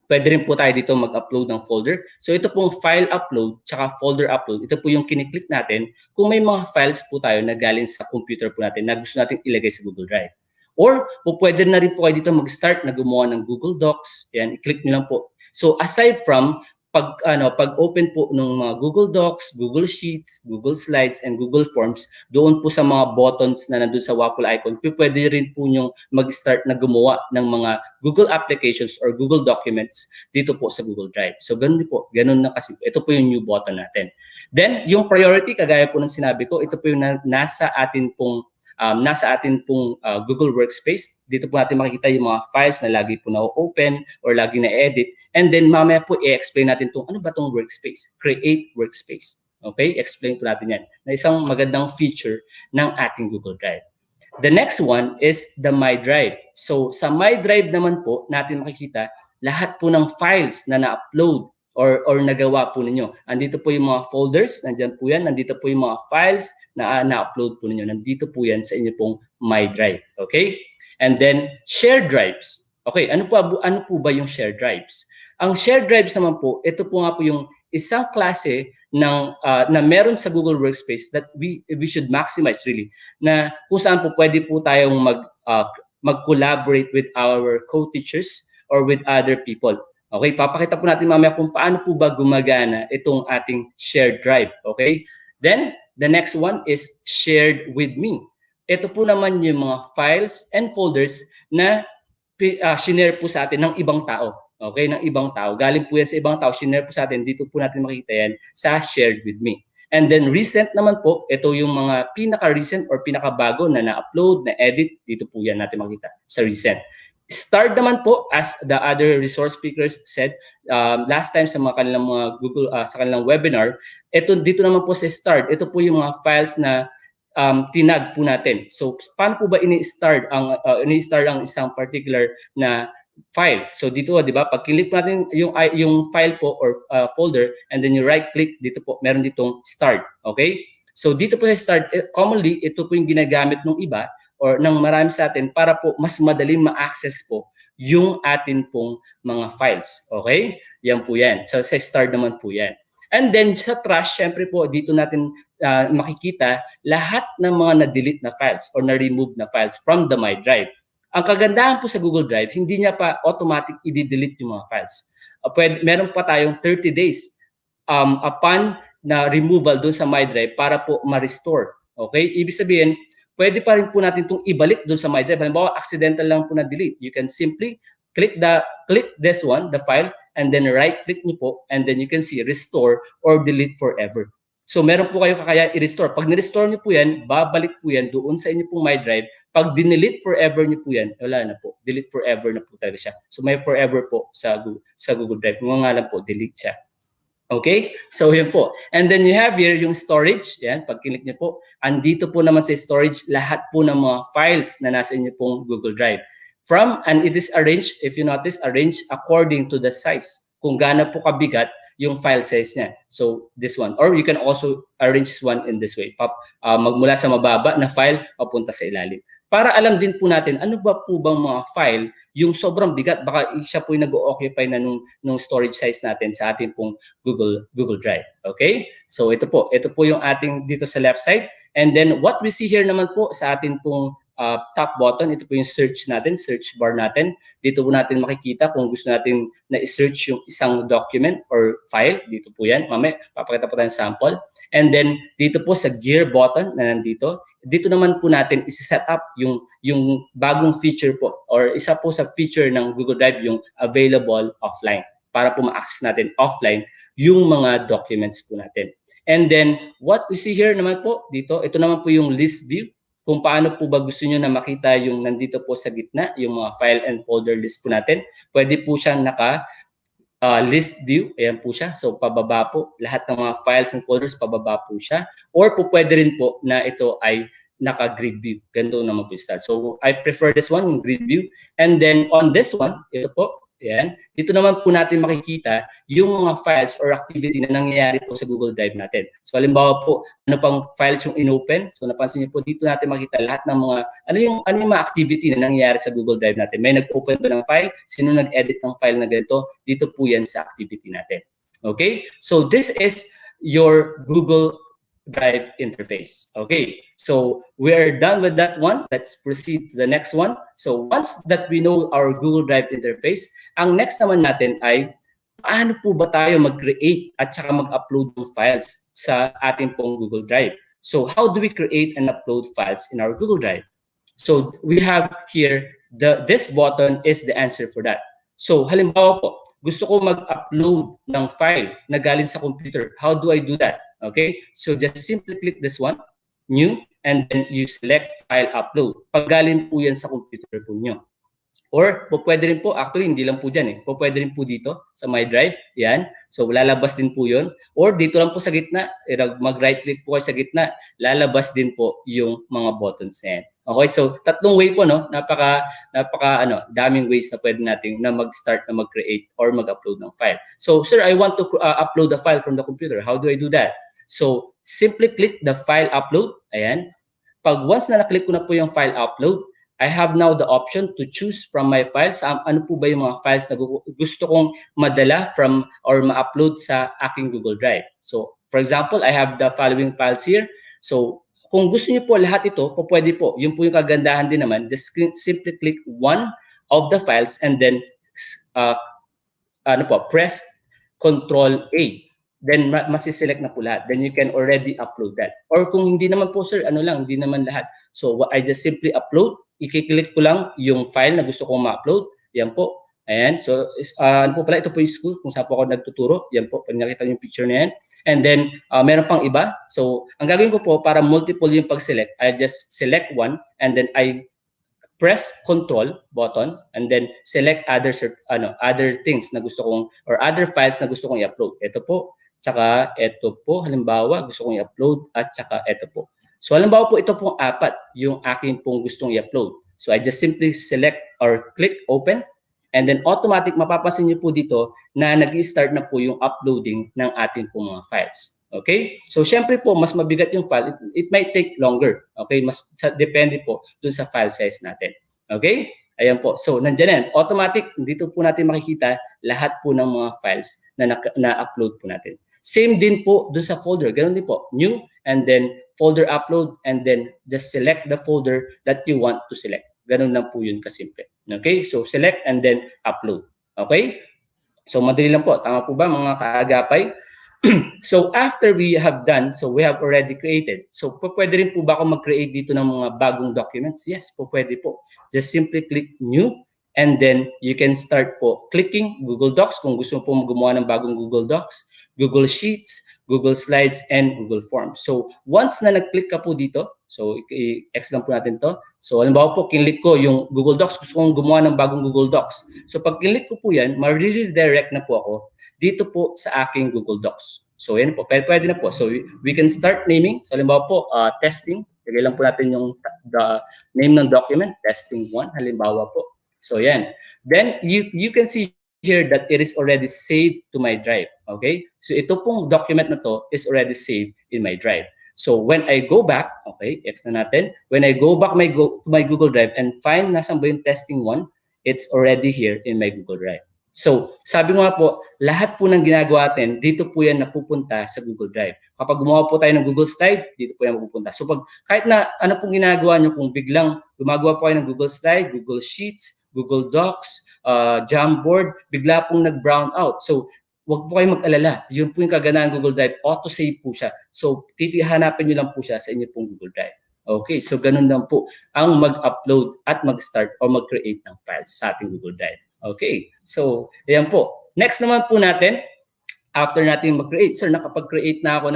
pwede rin po tayo dito mag-upload ng folder. So ito pong file upload tsaka folder upload. Ito po yung kiniklik natin kung may mga files po tayo na galing sa computer po natin na gusto natin ilagay sa Google Drive. Or pwede na rin po kayo dito mag-start na gumawa ng Google Docs. Yan, i-click nyo lang po. So aside from pag open po ng mga Google Docs, Google Sheets, Google Slides, and Google Forms, doon po sa mga buttons na nandun sa waffle icon, pwede rin po nyong mag-start na gumawa ng mga Google applications or Google documents dito po sa Google Drive. So ganun na kasi. Ito po yung new button natin. Then, yung priority, kagaya po ng sinabi ko, ito po yung nasa atin pong Google Workspace. Dito po natin makikita yung mga files na lagi po na-open or lagi na-edit. And then mamaya po i-explain natin ano ba itong workspace? Create workspace. Okay? Explain po natin yan. Na isang magandang feature ng ating Google Drive. The next one is the My Drive. So sa My Drive naman po natin makikita lahat po ng files na na-upload or nagawa po ninyo. Andito po yung mga folders, nandiyan po yan. Nandito po yung mga files na na-upload po ninyo. Nandito po yan sa inyo pong My Drive. Okay? And then, shared drives. Okay, ano po ba yung shared drives? Ang shared drives naman po, ito po nga po yung isang klase na meron sa Google Workspace that we should maximize really. Na kung saan po pwede po tayong mag-collaborate with our co-teachers or with other people. Okay, papakita po natin mamaya kung paano po ba gumagana itong ating shared drive. Okay, then the next one is shared with me. Ito po naman yung mga files and folders na shinare po sa atin ng ibang tao. Okay, ng ibang tao. Galing po yan sa ibang tao, shinare po sa atin. Dito po natin makikita yan sa shared with me. And then recent naman po, ito yung mga pinaka-recent or pinaka-bago na na-upload, na-edit. Dito po yan natin makita sa recent. Start naman po, as the other resource speakers said last time sa kanilang mga Google sa kanilang webinar, dito naman po sa start, ito po yung mga files na tinag po natin. So paano po ba ini-start ang isang particular na file? So dito, di ba, pag click natin yung file po or folder and then you right click, dito po meron ditong start. Okay? So dito po sa start, commonly ito po yung ginagamit ng iba or ng marami sa atin para po mas madaling ma-access po yung atin pong mga files. Okay? Yan po yan. So sa start naman po yan. And then sa trash, syempre po dito natin makikita lahat ng mga na-delete na files or na-remove na files from the My Drive. Ang kagandahan po sa Google Drive, hindi niya pa automatic i-delete yung mga files. Meron pa tayong 30 days upon na removal doon sa My Drive para po ma-restore. Okay? Ibig sabihin, pwede pa rin po natin itong ibalik doon sa My Drive. Halimbawa, accidental lang po na delete. You can simply click this one, the file, and then right-click niyo po, and then you can see restore or delete forever. So meron po kayo kakaya i-restore. Pag ni-restore niyo po yan, babalik po yan doon sa inyo pong My Drive. Pag dinelete forever niyo po yan, wala na po. Delete forever na po talaga siya. So may forever po sa Google Drive. Kung nga lang po, delete siya. Okay? So, yun po. And then you have here yung storage. Yan, pag click niyo po, andito po naman sa storage lahat po ng mga files na nasa inyo pong Google Drive. And it is arranged, if you notice, arranged according to the size. Kung gaano po kabigat yung file size niya. So, this one. Or you can also arrange this one in this way. Magmula sa mababa na file, papunta sa ilalim. Para alam din po natin, ano ba po bang mga file yung sobrang bigat, baka siya po yung nag-occupy na nung storage size natin sa ating pong Google Drive. Okay? So ito po yung ating dito sa left side. And then what we see here naman po sa ating pong top button, ito po yung search natin, search bar natin. Dito po natin makikita kung gusto natin na i-search yung isang document or file. Dito po yan. Mamaya, papakita po tayong sample. And then, dito po sa gear button na nandito, dito naman po natin isi-set up yung bagong feature po or isa po sa feature ng Google Drive yung available offline para po ma-access natin offline yung mga documents po natin. And then, what we see here naman po dito, ito naman po yung list view. Kung paano po ba gusto nyo na makita yung nandito po sa gitna, yung mga file and folder list po natin. Pwede po siyang list view, ayan po siya. So pababa po, lahat ng mga files and folders pababa po siya. Or po pwede rin po na ito ay naka-grid view. Ganito naman po siya. So I prefer this one, yung grid view. And then on this one, ito po, ayan. Dito naman po natin makikita yung mga files or activity na nangyayari po sa Google Drive natin. So halimbawa po, ano pang files yung inopen. So napansin niyo po dito natin makita lahat ng mga ano yung mga activity na nangyayari sa Google Drive natin. May nag-open ba ng file? Sino nag-edit ng file na ganito? Dito po yan sa activity natin. Okay? So this is your Google Drive interface. Okay, so we're done with that one. Let's proceed to the next one. So once that we know our Google Drive interface, ang next naman natin ay paano po ba tayo mag-create at saka mag-upload ng files sa ating pong Google Drive. So how do we create and upload files in our Google Drive? So we have here, this button is the answer for that. So halimbawa po, gusto ko mag-upload ng file na galing sa computer. How do I do that? Okay, so just simply click this one, new, and then you select file upload. Pag galing po yan sa computer po nyo. Or pwede rin po, actually hindi lang po dyan pwede rin po dito sa My Drive, yan. So lalabas din po yun. Or dito lang po sa gitna, mag-right click po kayo sa gitna, lalabas din po yung mga buttons na yan. Okay, so tatlong way po, no? Napaka daming ways na pwede natin na mag-start na mag-create or mag-upload ng file. So, sir, I want to upload the file from the computer. How do I do that? So, simply click the file upload. Ayan. Pag once na naklik ko na po yung file upload, I have now the option to choose from my files. Ano po ba yung mga files na gusto kong madala from or ma-upload sa aking Google Drive. So, for example, I have the following files here. So, kung gusto niyo po lahat ito, pwede po. Yun po yung kagandahan din naman. Just simply click one of the files and then press Control A. Then masiselect na po lahat. Then you can already upload that. Or kung hindi naman po, sir, hindi naman lahat. So I just simply upload. I-click ko lang yung file na gusto kong ma-upload. Yan po. Ayan. So ito po yung school kung saan po ako nagtuturo. Yan po. Pag nakita niyo yung picture na yan. And then meron pang iba. So ang gagawin ko po para multiple yung pag-select, I just select one and then I press control button and then select other things na gusto kong or other files na gusto kong i-upload. Ito po, tsaka ito po, halimbawa gusto kong i-upload at tsaka ito po. So halimbawa po ito pong apat yung akin pong gustong i-upload. So I just simply select or click open and then automatic mapapansin niyo po dito na nag-i-start na po yung uploading ng ating pong mga files. Okay? So, syempre po, mas mabigat yung file. It might take longer. Okay? Depende po dun sa file size natin. Okay? Ayan po. So, nandiyan yan. Automatic, dito po natin makikita lahat po ng mga files na-upload po natin. Same din po dun sa folder. Ganun din po. New, and then folder upload, and then just select the folder that you want to select. Ganun lang po yun kasimple. Okay? So, select and then upload. Okay? So, madali lang po. Tama po ba mga kaagapay? So after we have done, so we have already created. So pwede rin po ba ako mag-create dito ng mga bagong documents? Yes, pwede po. Just simply click new and then you can start po clicking Google Docs kung gusto mo po gumawa ng bagong Google Docs, Google Sheets, Google Slides, and Google Forms. So once na nag-click ka po dito, so i-X lang po natin to. So halimbawa po, kinlik ko yung Google Docs, gusto kong gumawa ng bagong Google Docs. So pag kinlik ko po yan, ma-redirect na po ako dito po sa aking Google Docs. So yan po, pwede na po. So we can start naming. So halimbawa po, testing. Lagay lang po natin yung the name ng document, testing 1, halimbawa po. So yan. Then you can see here that it is already saved to my drive. Okay? So ito pong document na to is already saved in my drive. So when I go back, okay, X na natin. When I go back to my Google Drive and find nasan ba yung testing 1, it's already here in my Google Drive. So, sabi ko nga po, lahat po ng ginagawa natin, dito po yan napupunta sa Google Drive. Kapag gumawa po tayo ng Google Slide, dito po yan mapupunta. So, kahit na ano pong ginagawa nyo, kung biglang gumagawa po kayo ng Google Slide, Google Sheets, Google Docs, Jamboard, bigla pong nag-brown out. So, wag po kayong mag-alala. Yun po yung kagandahan ng Google Drive. Auto-save po siya. So, hanapin nyo lang po siya sa inyo pong Google Drive. Okay, so ganun lang po ang mag-upload at mag-start o mag-create ng files sa ating Google Drive. Okay, so ayan po. Next naman po natin, after natin mag-create, sir, nakapag-create na ako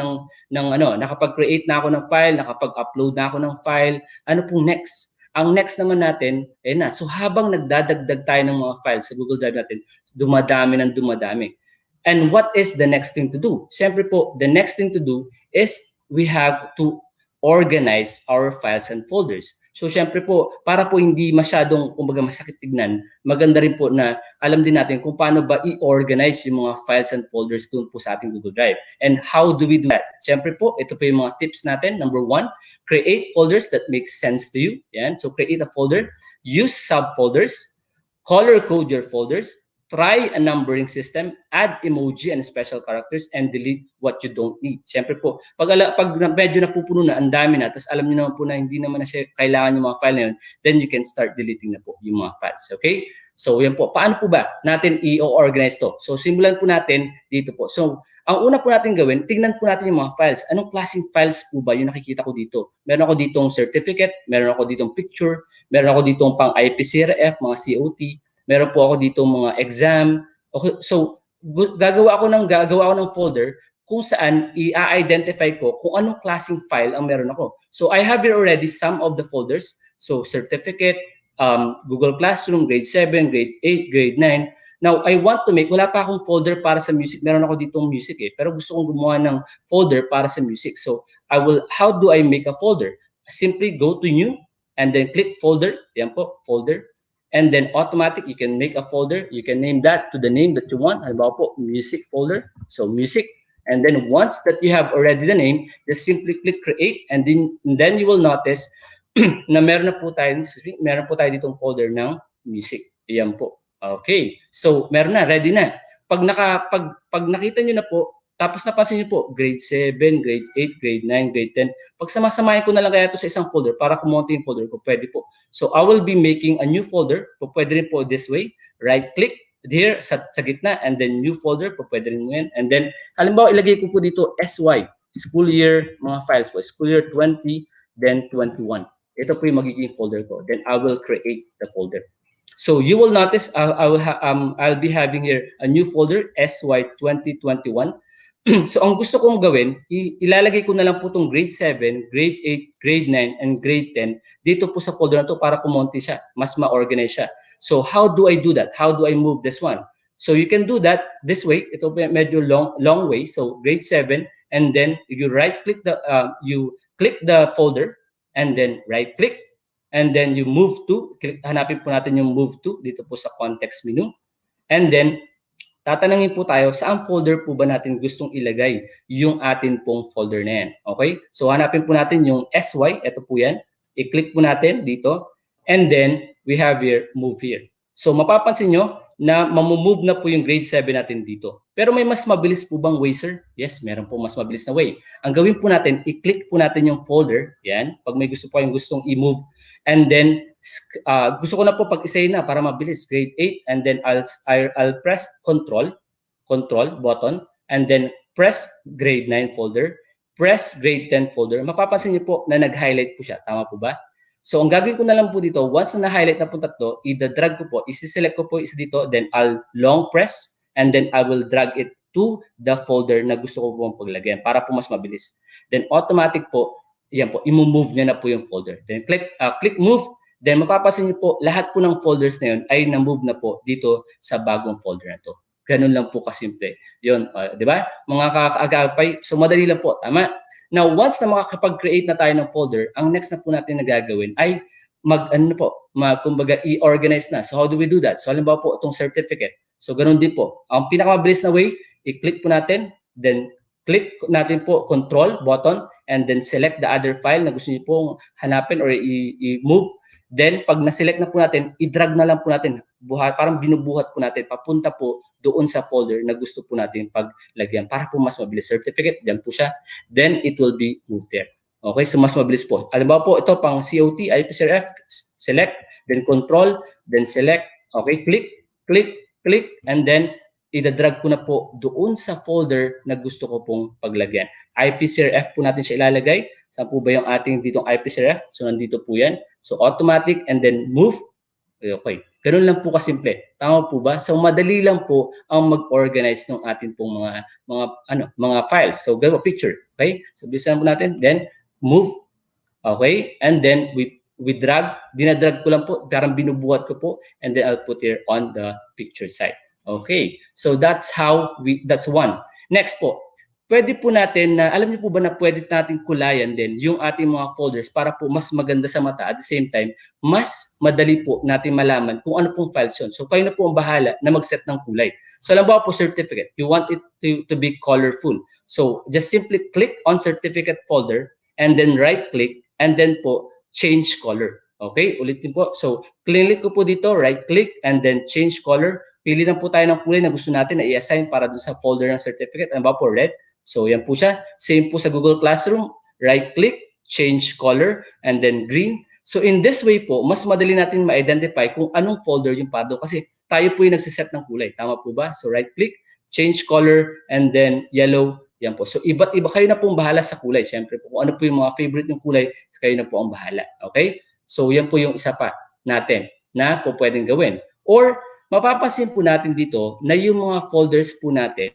nakapag-create na ako ng file, nakapag-upload na ako ng file, ano pong next? Ang next naman natin, ayun na. So habang nagdadagdag tayo ng mga files sa Google Drive natin, dumadami ng dumadami. And what is the next thing to do? Siyempre po, the next thing to do is we have to organize our files and folders. So syempre po, para po hindi masyadong kumbaga masakit tignan, maganda rin po na alam din natin kung paano ba i-organize yung mga files and folders doon po sa ating Google Drive. And how do we do that? Syempre po, ito po yung mga tips natin. Number 1, create folders that make sense to you. Yan. So create a folder, use subfolders, color code your folders, try a numbering system, add emoji and special characters, and delete what you don't need. Siyempre po, pag medyo napupuno na, ang dami na, tapos alam niyo naman po na hindi naman na siya kailangan yung mga file na yun, then you can start deleting na po yung mga files. Okay? So, yan po. Paano po ba natin i-organize to? So, simulan po natin dito po. So, ang una po natin gawin, tignan po natin yung mga files. Anong klaseng files po ba yung nakikita ko dito? Meron ako ditong certificate, meron ako ditong picture, meron ako ditong pang IPCRF, mga COT, meron po ako dito mga exam. Okay, so gagawa ako ng folder kung saan i-identify ko kung anong klaseng file ang meron ako. So I have here already some of the folders. So certificate, Google Classroom, grade 7, grade 8, grade 9. Now, I want to make, wala pa akong folder para sa music. Meron ako ditong music pero gusto kong gumawa ng folder para sa music. So how do I make a folder? Simply go to new and then click folder. Yan po, folder. And then automatic, you can make a folder. You can name that to the name that you want. Halimbawa po, music folder. So music. And then once that you have already the name, just simply click create. And then you will notice na meron po tayo ditong folder ng music. Ayan po. Okay. So meron na, ready na. Pag nakita nyo na po, tapos napansin niyo po, grade 7, grade 8, grade 9, grade 10. Pag samasamahin ko na lang kaya ito sa isang folder para kumonti yung folder ko, pwede po. So I will be making a new folder. Pwede rin po this way. Right-click here sa gitna and then new folder. Pwede rin mo yan. And then, halimbawa, ilagay ko po dito SY, school year, mga files po. School year 20, then 21. Ito po yung magiging folder ko. Then I will create the folder. So you will notice I'll be having here a new folder, SY 2021. So ang gusto kong gawin, ilalagay ko na lang po itong grade 7, grade 8, grade 9, and grade 10 dito po sa folder na to para kumonti siya, mas ma-organize siya. So how do I do that? How do I move this one? So you can do that this way. Ito medyo long way. So grade 7, and then you right-click you click the folder, and then right-click, and then you move to, hanapin po natin yung move to dito po sa context menu, and then tatanungin po tayo, saan folder po ba natin gustong ilagay yung atin pong folder na yan. Okay? So hanapin po natin yung SY, ito po yan. I-click po natin dito. And then, we have here, move here. So mapapansin nyo na mamumove na po yung grade 7 natin dito. Pero may mas mabilis po bang way, sir? Yes, meron po mas mabilis na way. Ang gawin po natin, i-click po natin yung folder. Yan. Pag may gusto po kayong gustong i-move. And then, gusto ko na po pag-isayin na para mabilis. Grade 8, and then I'll press control button, and then press grade 9 folder, press grade 10 folder. Mapapansin niyo po na nag-highlight po siya. Tama po ba? So, ang gagawin ko na lang po dito, once na na-highlight na po tatlo, i-drag ko po, isi-select ko po isa dito, then I'll long press, and then I will drag it to the folder na gusto ko pong paglagyan para po mas mabilis. Then, automatic po, yan po, i-move niya na po yung folder. Then, click move. Then mapapansin niyo po, lahat po ng folders na yun ay na-move na po dito sa bagong folder na to. Ganun lang po kasimple. Yun, di ba? Mga kaagapay, so madali lang po, tama? Now, once na makakapag-create na tayo ng folder, ang next na po natin na gagawin ay kumbaga i-organize na. So how do we do that? So halimbawa po itong certificate. So ganun din po. Ang pinakamabilis na way, i-click po natin, then click natin po control button, and then select the other file na gusto niyo pong hanapin or i-move. Then, pag na-select na po natin, i-drag na lang po natin. Parang binubuhat po natin. Papunta po doon sa folder na gusto po natin paglagyan. Para po mas mabilis. Certificate, dyan po siya. Then, it will be moved there. Okay, so mas mabilis po. Alam po, ito pang COT, IPCRF, select, then control, then select. Okay, click, and then, i-drag ko na po doon sa folder na gusto ko pong paglagyan. IPCRF po natin siya ilalagay. Saan po ba yung ating ditong IPCRF? So, nandito po yan. So, automatic and then move. Okay. Ganun lang po kasimple. Tama po ba? So, madali lang po ang mag-organize ng ating pong mga files. So, gawin picture. Okay? So, bisan po natin. Then, move. Okay? And then, we dinadrag ko lang po, parang binubuhat ko po, and then I'll put here on the picture side. Okay, so that's that's one. Next po, pwede po natin na, alam niyo po ba na pwede natin kulayan din yung ating mga folders para po mas maganda sa mata, at the same time, mas madali po natin malaman kung ano pong files yun. So kayo na po ang bahala na mag-set ng kulay. So alam po certificate, you want it to be colorful. So just simply click on certificate folder and then right click and then po change color. Okay, ulitin po. So click ko po dito, right click and then change color. Pili lang po tayo ng kulay na gusto natin na i-assign para dun sa folder ng certificate. Ano ba po? Red. So yan po siya. Same po sa Google Classroom. Right click, change color, and then green. So in this way po, mas madali natin ma-identify kung anong folder yung pado kasi tayo po yung nagsiset ng kulay. Tama po ba? So right click, change color, and then yellow. Yan po. So iba't iba, kayo na po ang bahala sa kulay. Siyempre po, kung ano po yung mga favorite yung kulay, kayo na po ang bahala. Okay? So yan po yung isa pa natin na po pwedeng gawin. Or mapapansin po natin dito na yung mga folders po natin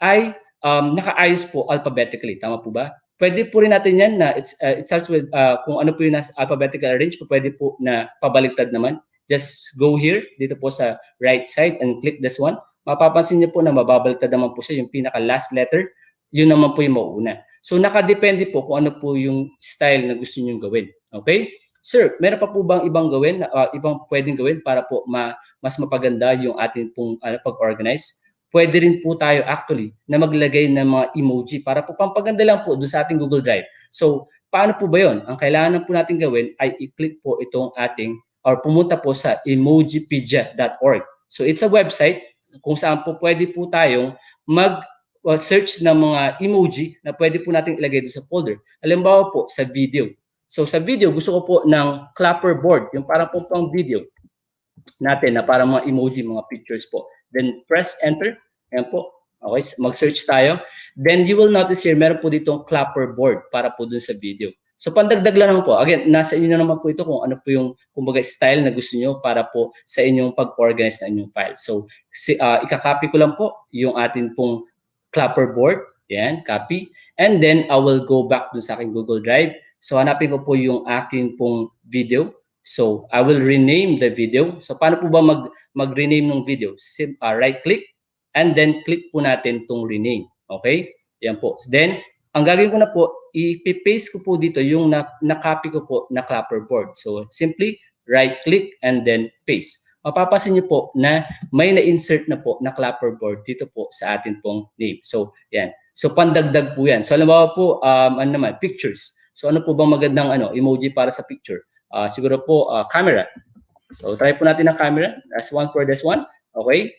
ay nakaayos po alphabetically. Tama po ba? Pwede po rin natin yan na it starts with kung ano po yung alphabetical arrange, pwede po na pabaliktad naman. Just go here, dito po sa right side and click this one. Mapapansin niyo po na mababaliktad naman po siya yung pinaka last letter. Yun naman po yung mauuna. So nakadepende po kung ano po yung style na gusto niyo gawin. Okay? Sir, meron pa po bang ibang gawin, ibang pwedeng gawin para po mas mapaganda yung ating pong pag-organize? Pwede rin po tayo actually na maglagay ng mga emoji para po pampaganda lang po dun sa ating Google Drive. So, paano po ba yun? Ang kailangan po natin gawin ay i-click po itong ating or pumunta po sa emojipedia.org. So, it's a website kung saan po pwede po tayong mag-search ng mga emoji na pwede po natin ilagay doon sa folder. Halimbawa po sa video. So sa video, gusto ko po ng clapper board, yung parang pang video natin na parang mga emoji, mga pictures po. Then press enter. Ayan po. Okay, mag-search tayo. Then you will notice here, meron po ditong clapper board para po dun sa video. So pandagdag lang naman po. Again, nasa inyo naman po ito kung ano po yung kumbaga style na gusto nyo para po sa inyong pag-organize na inyong file. So ikakopy ko lang po yung atin pong clapper board. Yan, copy. And then I will go back dun sa aking Google Drive. So hanapin ko po yung akin pong video. So I will rename the video. So paano po ba mag-rename ng video? Right click and then click po natin tong rename. Okay? Yan po. Then ang gagawin ko na po, i-paste ko po dito yung na-copy ko po na clapper board. So simply right click and then paste. Mapapansin niyo po na may na-insert na po na clapper board dito po sa atin pong name. So yan. So pandagdag po yan. So halimbawa po pictures. So ano po bang magandang emoji para sa picture? Siguro po camera. So try po natin ang camera. That's one for this one. Okay?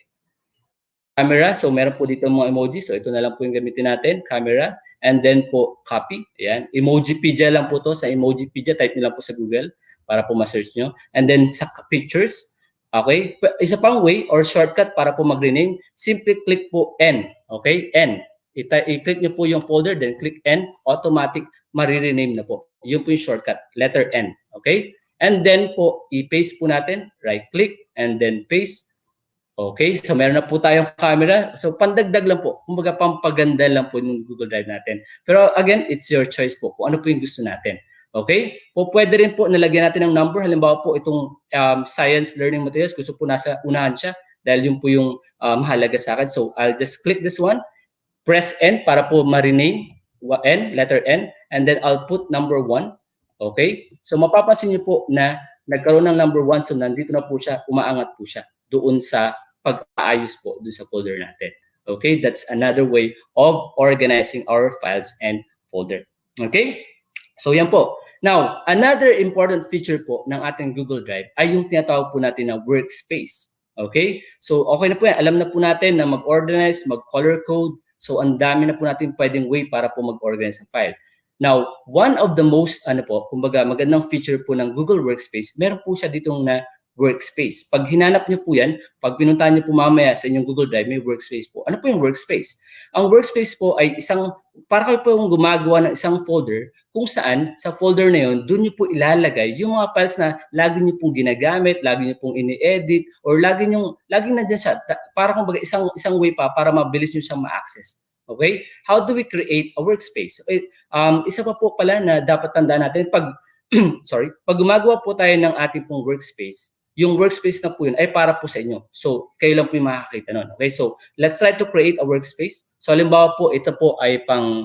Camera. So meron po dito mga emoji. So ito na lang po yung gamitin natin. Camera. And then po copy. Ayan. Emojipedia lang po to. Sa Emojipedia, type nyo lang po sa Google para po ma-search nyo. And then sa pictures. Okay? Isa pang way or shortcut para po mag-rename. Simply click po N. Okay? N. I-click nyo po yung folder, then click N, automatic, marirename na po. Yun po yung shortcut, letter N. Okay? And then po, i-paste po natin, right-click, and then paste. Okay? So, meron na po tayong camera. So, pandagdag lang po. Kumbaga, pampaganda lang po yung Google Drive natin. Pero again, it's your choice po kung ano po yung gusto natin. Okay? Po, pwede rin po nalagyan natin ng number. Halimbawa po, itong science learning materials, gusto po nasa unahan siya dahil yun po yung mahalaga sa akin. So, I'll just click this one. Press N para po ma-rename, N, letter N, and then I'll put number 1. Okay? So mapapansin niyo po na nagkaroon ng number 1, so nandito na po siya, umaangat po siya doon sa pag-aayos po doon sa folder natin. Okay? That's another way of organizing our files and folder. Okay? So yan po. Now, another important feature po ng ating Google Drive ay yung tinatawag po natin na workspace. Okay? So okay na po yan. Alam na po natin na mag-organize, mag-color code. So ang dami na po natin pwedeng way para po mag-organize ang file. Now, one of the most kumbaga magandang feature po ng Google Workspace, meron po siya ditong na workspace. Pag hinanap niyo po yan, pag pinuntahan niyo po mamaya sa inyong Google Drive, may workspace po. Ano po yung workspace? Ang workspace po ay para kayo po yung gumagawa ng isang folder kung saan sa folder na yun, doon niyo po ilalagay yung mga files na lagi niyo pong ginagamit, lagi niyo pong ini-edit, or laging nandiyan siya. Para kumbaga isang way pa para mabilis niyo siyang ma-access. Okay? How do we create a workspace? Okay, isa pa po pala na dapat tandaan natin, pag sorry, pag gumagawa po tayo ng ating pong workspace, yung workspace na po yun ay para po sa inyo. So, kayo lang po yung makakita nun. Okay, so let's try to create a workspace. So, halimbawa po, ito po ay pang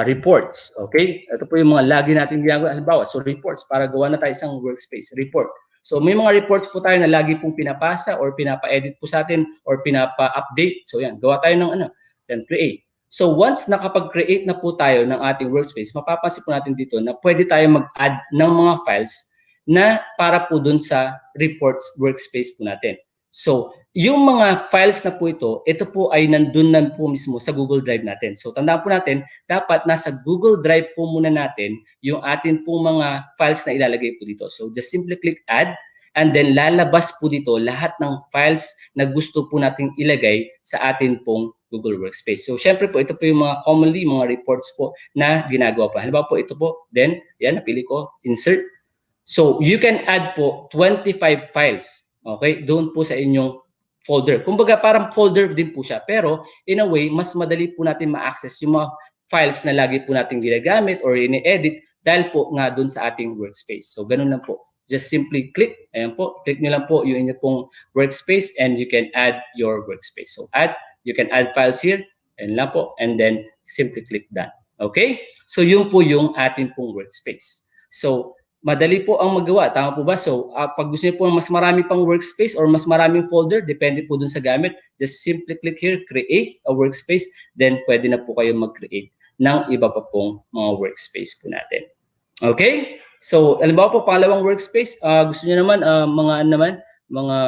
reports. Okay, ito po yung mga lagi natin ginagawa. Halimbawa, so reports, para gawa na tayo isang workspace, report. So, may mga reports po tayo na lagi pong pinapasa or pinapa-edit po sa atin or pinapa-update. So, yan, gawa tayo ng then create. So once nakapag-create na po tayo ng ating workspace, mapapansin po natin dito na pwede tayo mag-add ng mga files na para po dun sa reports workspace po natin. So yung mga files na po ito po ay nandun na po mismo sa Google Drive natin. So tandaan po natin, dapat nasa Google Drive po muna natin yung atin pong mga files na ilalagay po dito. So just simply click add. And then lalabas po dito lahat ng files na gusto po nating ilagay sa atin pong Google Workspace. So syempre po, ito po yung mga commonly, mga reports po na ginagawa po. Halimbawa po, ito po, then, yan, napili ko, insert. So you can add po 25 files, okay, doon po sa inyong folder. Kumbaga parang folder din po siya. Pero in a way, mas madali po natin ma-access yung mga files na lagi po natin ginagamit or ini-edit dahil po nga doon sa ating workspace. So ganun lang po. Just simply click, ayan po, click nyo lang po yung inyo pong workspace and you can add your workspace. So add, you can add files here, ayan lang po, and then simply click done. Okay? So yun po yung ating pong workspace. So madali po ang magawa, tama po ba? So pag gusto niyo po mas marami pang workspace or mas maraming folder, depende po dun sa gamit, just simply click here, create a workspace, then pwede na po kayo mag-create ng iba pa pong mga workspace po natin. Okay? So, halimbawa po, pangalawang workspace, gusto niyo naman, mga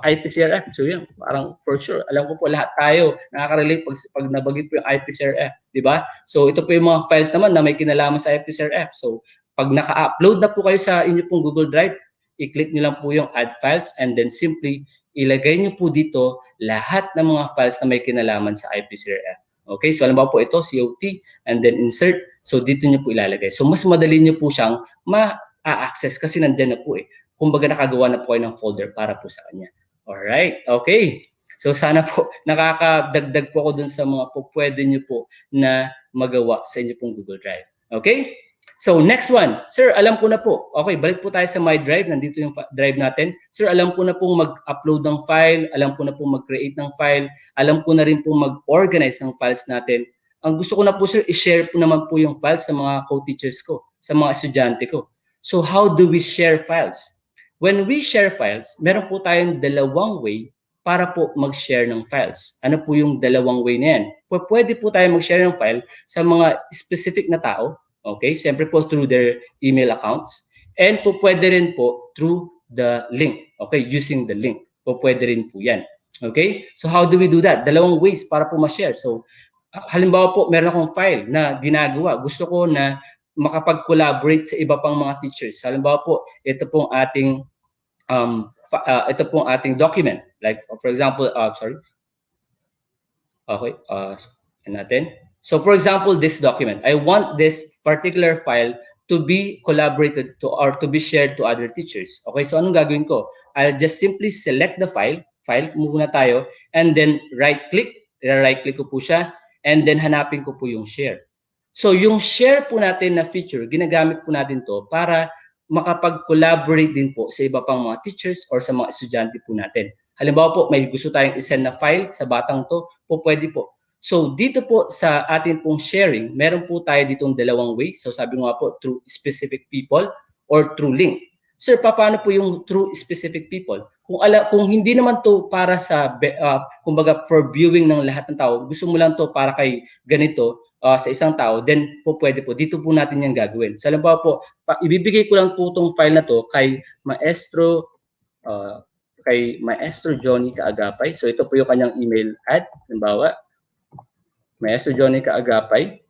IPCRF. So, yan, parang for sure, alam ko po lahat tayo nakaka-relate pag nabagit po yung IPCRF, di ba? So, ito po yung mga files naman na may kinalaman sa IPCRF. So, pag naka-upload na po kayo sa inyo pong Google Drive, i-click niyo lang po yung add files and then simply ilagay niyo po dito lahat ng mga files na may kinalaman sa IPCRF. Okay, so halimbawa po ito, COT, and then insert. So dito niyo po ilalagay. So mas madali niyo po siyang ma-access kasi nandiyan na po eh. Kumbaga nakagawa na po kayo ng folder para po sa kanya. Alright, okay. So sana po nakakadagdag po ako dun sa mga po pwede niyo po na magawa sa inyo pong Google Drive. Okay? So next one, sir, alam ko na po. Okay, balik po tayo sa My Drive. Nandito yung drive natin. Sir, alam ko na pong mag-upload ng file. Alam ko na pong mag-create ng file. Alam ko na rin pong mag-organize ng files natin. Ang gusto ko na po, sir, i-share po naman po yung files sa mga co-teachers ko, sa mga estudyante ko. So how do we share files? When we share files, meron po tayong dalawang way para po mag-share ng files. Ano po yung dalawang way na yan? Pwede po tayo mag-share ng file sa mga specific na tao. Okay, siyempre po through their email accounts. And po pwede rin po through the link. Okay, using the link. Po pwede rin po yan. Okay, so how do we do that? Dalawang ways para po ma-share. So, halimbawa po, meron akong file na ginagawa. Gusto ko na makapag-collaborate sa iba pang mga teachers. Halimbawa po, ito pong ating document. Like, for example, sorry. Okay, natin. So for example, this document, I want this particular file to be collaborated to or to be shared to other teachers. Okay, so anong gagawin ko? I'll just simply select the file muna tayo, and then right-click ko po siya, and then hanapin ko po yung share. So yung share po natin na feature, ginagamit po natin to para makapag-collaborate din po sa iba pang mga teachers or sa mga estudyante po natin. Halimbawa po, may gusto tayong isend na file sa batang to, po pwede po. So dito po sa atin pong sharing, meron po tayo ditong dalawang ways. So sabi nga po, through specific people or through link. Sir, paano po yung through specific people? Kung hindi naman to para sa, kumbaga for viewing ng lahat ng tao, gusto mo lang to para kay ganito sa isang tao, then po pwede po. Dito po natin yung gagawin. So halimbawa po, ibibigay ko lang po itong file na to kay Maestro Johnny Kaagapay. So ito po yung kanyang email ad. Halimbawa, Maestro Johnny Kaagapay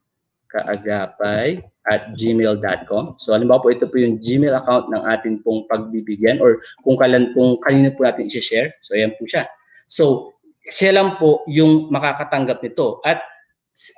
@gmail.com. So halimbawa po, ito po yung Gmail account ng atin pong pagbibigyan or kung kanino po natin i-share. So ayan po siya. So siya lang po yung makakatanggap nito. At